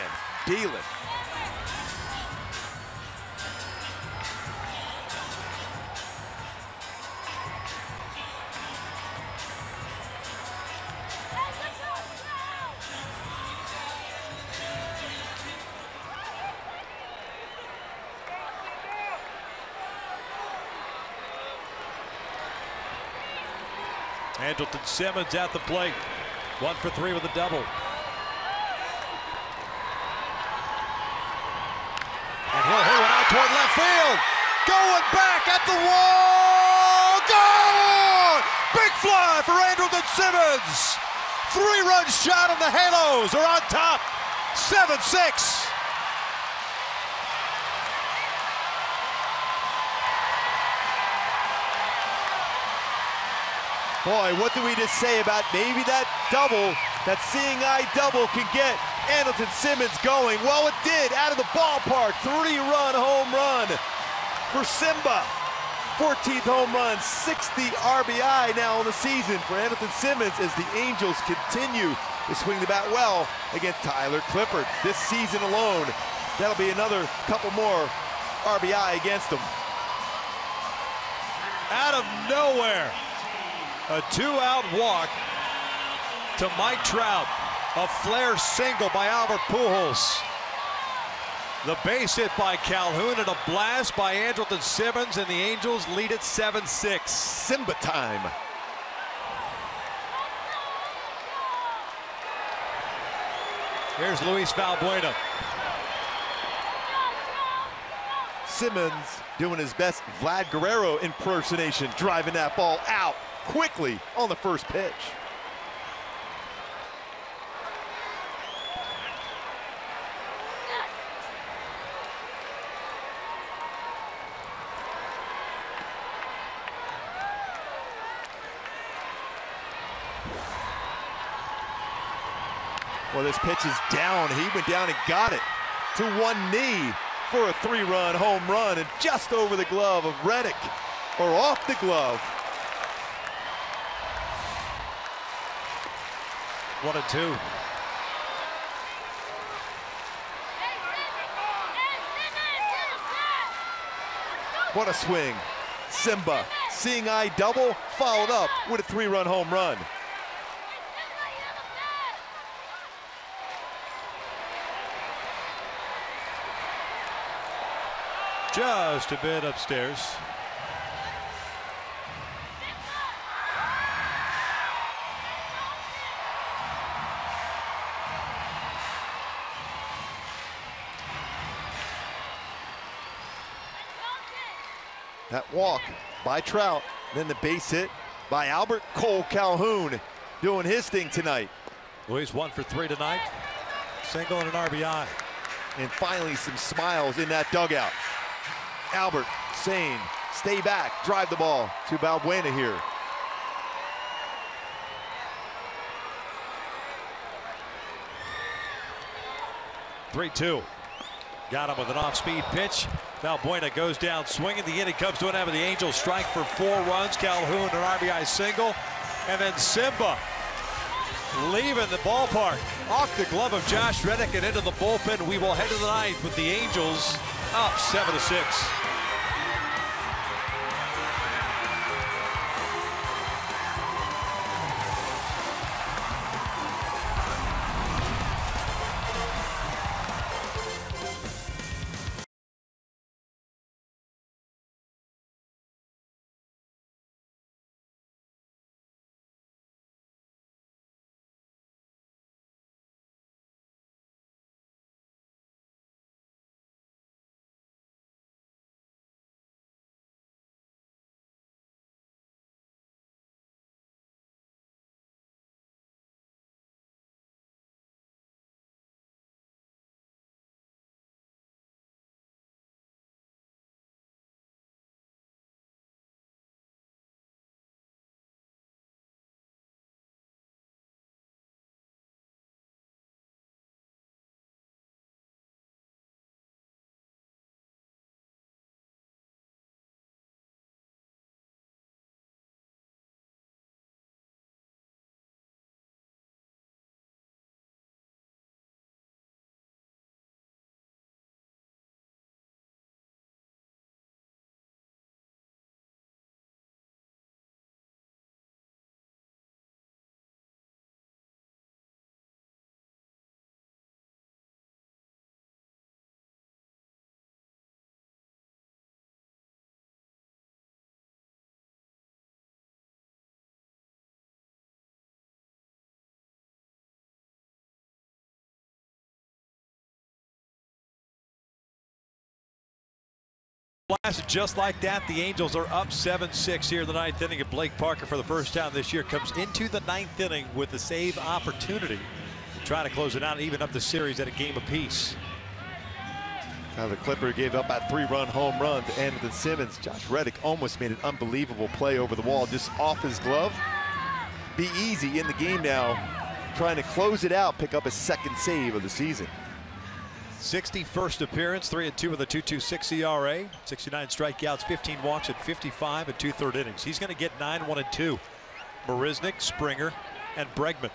dealing. Andrelton Simmons at the plate. 1 for 3 with a double. And he'll hit one out toward left field. Going back at the wall. Gone! Big fly for Andrelton Simmons. 3-run shot, and the Halos are on top. 7-6. Boy, what did we just say about maybe that double, that seeing eye double can get Andrelton Simmons going? Well, it did, out of the ballpark. 3-run home run for Simba. 14th home run, 60 RBI now in the season for Andrelton Simmons as the Angels continue to swing the bat well against Tyler Clippard. This season alone, that'll be another couple more RBI against him. Out of nowhere, a 2-out walk to Mike Trout. A flare single by Albert Pujols. The base hit by Calhoun and a blast by Andrelton Simmons, and the Angels lead at 7-6. Simba time. Here's Luis Valbuena. Simmons doing his best Vlad Guerrero impersonation, driving that ball out quickly on the first pitch. Well, this pitch is down. He went down and got it to one knee for a 3-run home run, and just over the glove of Reddick, or off the glove. 1-2. What a swing. Simba, seeing eye double, followed up with a 3-run home run. Just a bit upstairs. That walk by Trout, then the base hit by Albert Cole Calhoun, doing his thing tonight. Luis 1 for 3 tonight. Single and an RBI. And finally some smiles in that dugout. Albert saying, stay back, drive the ball to Valbuena here. (3-2). Got him with an off-speed pitch. Valbuena goes down swinging. The inning comes to an end with the Angels strike for 4 runs. Calhoun an RBI single. And then Simba leaving the ballpark off the glove of Josh Reddick and into the bullpen. We will head to the 9th with the Angels up 7-6. Blast just like that. The Angels are up 7-6 here in the 9th inning. And Blake Parker, for the first time this year, comes into the 9th inning with the save opportunity to try to close it out and even up the series at a game apiece. Now the Clipper gave up that 3-run home run to Andrelton Simmons. Josh Reddick almost made an unbelievable play over the wall, just off his glove. be easy in the game now, trying to close it out, pick up his second save of the season. 61st appearance, 3-2 with a 2.26 ERA, 69 strikeouts, 15 walks at 55 and 2/3 innings. He's going to get 9, 1 and 2. Marisnick, Springer, and Bregman.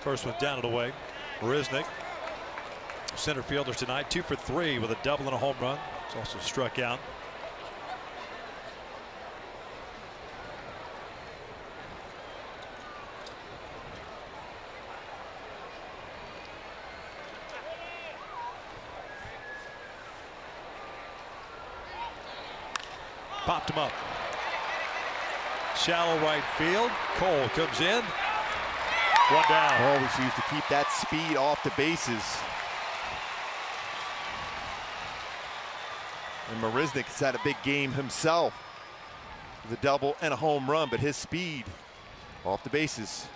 First one down and away. Marisnick, center fielder tonight, 2 for 3 with a double and a home run. He's also struck out. Popped him up. Shallow right field. Cole comes in. One down. Always used to keep that speed off the bases. And Marisnick's had a big game himself with a double and a home run, but his speed off the bases.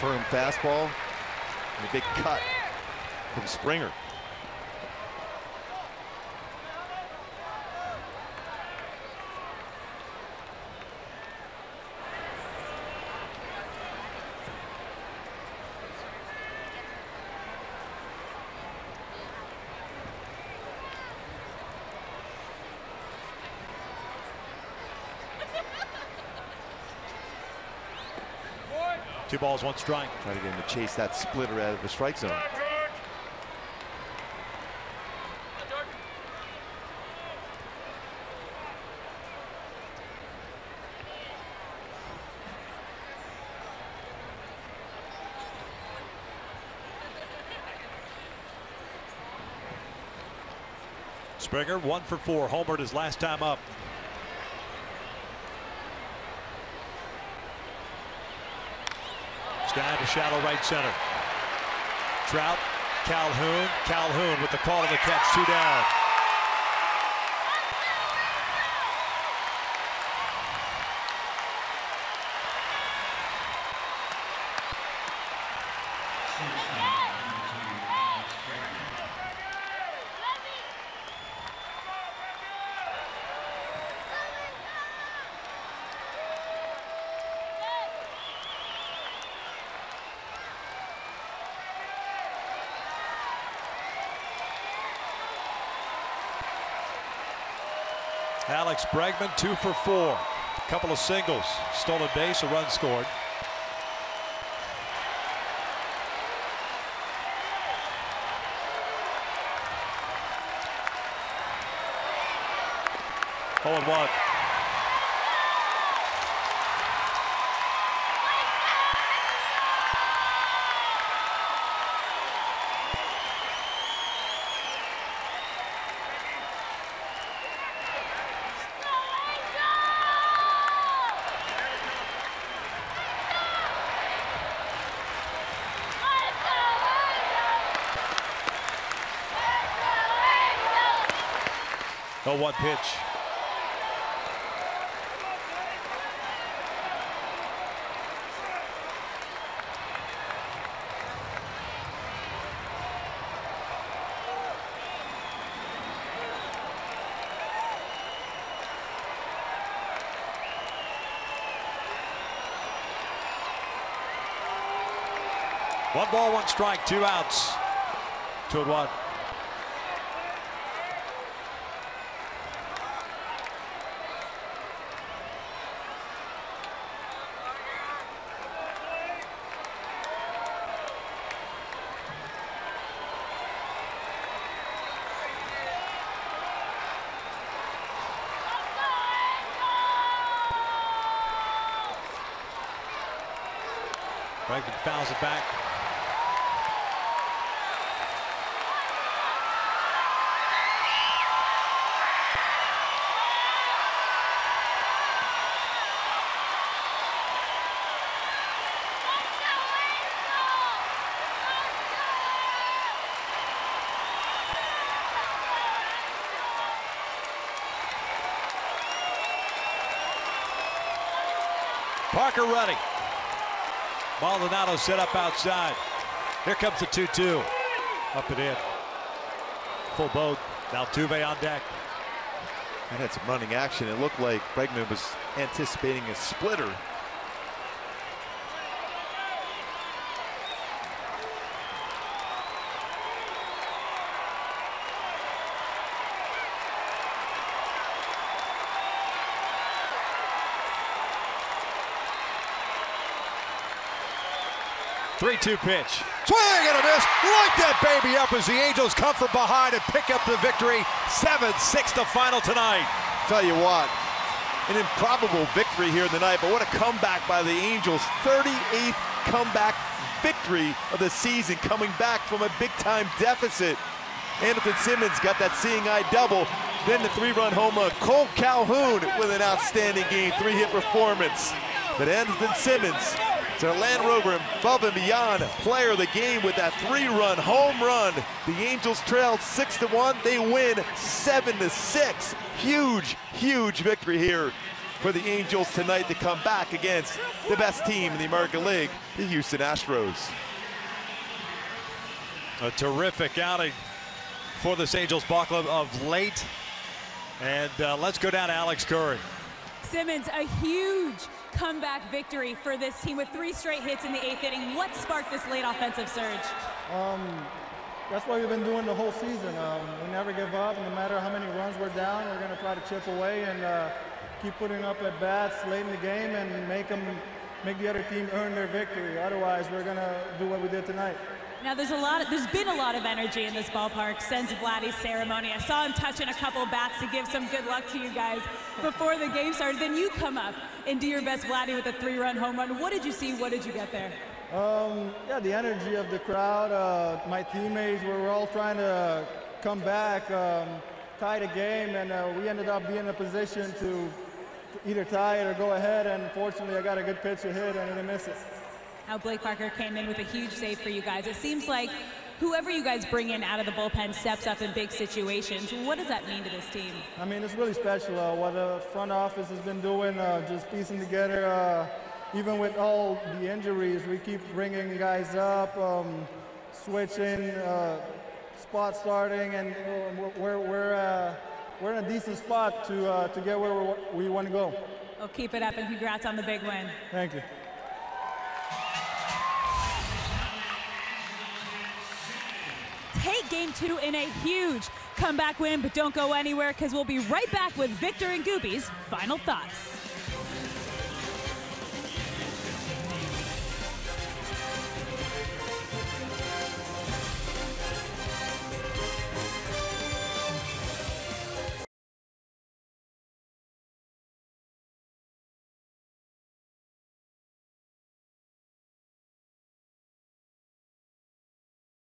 Firm fastball and a big cut from Springer. Two balls, one strike. Try to get him to chase that splitter out of the strike zone. Springer 1 for 4, homered his last time up. Down to shallow right center. Trout, Calhoun with the call to the catch, 2 down. Alex Bregman 2 for 4. A couple of singles, stolen base, a run scored. Oh, and 1. Oh, 1 pitch. 1 ball, 1 strike, 2 outs. 2-1. Bregman fouls it back. Parker running. Maldonado set up outside. Here comes the 2-2. Up and in. Full boat. Altuve on deck. That had some running action. It looked like Bregman was anticipating a splitter. Three-two pitch. Swing and a miss. Light that baby up as the Angels come from behind and pick up the victory. 7-6 the final tonight. Tell you what, an improbable victory here tonight, but what a comeback by the Angels. 38th comeback victory of the season, coming back from a big-time deficit. Andrelton Simmons got that seeing eye double, then the 3-run homer. Cole Calhoun with an outstanding game, 3-hit performance. But Andrelton Simmons, it's our Land Rover above and beyond player of the game with that 3-run home run. The Angels trailed 6-1. They win 7-6. Huge, huge victory here for the Angels tonight to come back against the best team in the American League, the Houston Astros. A terrific outing for this Angels ball club of late. And let's go down to Alex Curry. Simmons, a huge comeback victory for this team with 3 straight hits in the 8th inning. What sparked this late offensive surge? That's what we've been doing the whole season. We never give up. No matter how many runs we're down, we're going to try to chip away and keep putting up at bats late in the game and make the other team earn their victory. Otherwise, we're going to do what we did tonight. Now there's been a lot of energy in this ballpark since Vladdy's ceremony. I saw him touching a couple bats to give some good luck to you guys before the game started. Then you come up and do your best, Vladdy, with a 3-run home run. What did you see? What did you get there? Yeah, the energy of the crowd, my teammates, we're all trying to come back, tie the game, and we ended up being in a position to either tie it or go ahead, and fortunately I got a good pitch to hit and I didn't miss it. Now Blake Parker came in with a huge save for you guys. It seems like whoever you guys bring in out of the bullpen steps up in big situations. What does that mean to this team? I mean, it's really special what the front office has been doing, just piecing together. Even with all the injuries, we keep bringing guys up, switching, spot starting, and we're in a decent spot to get where we want to go. Well, keep it up and congrats on the big win. Thank you. Take game 2 in a huge comeback win, but don't go anywhere because we'll be right back with Victor and Gooby's final thoughts.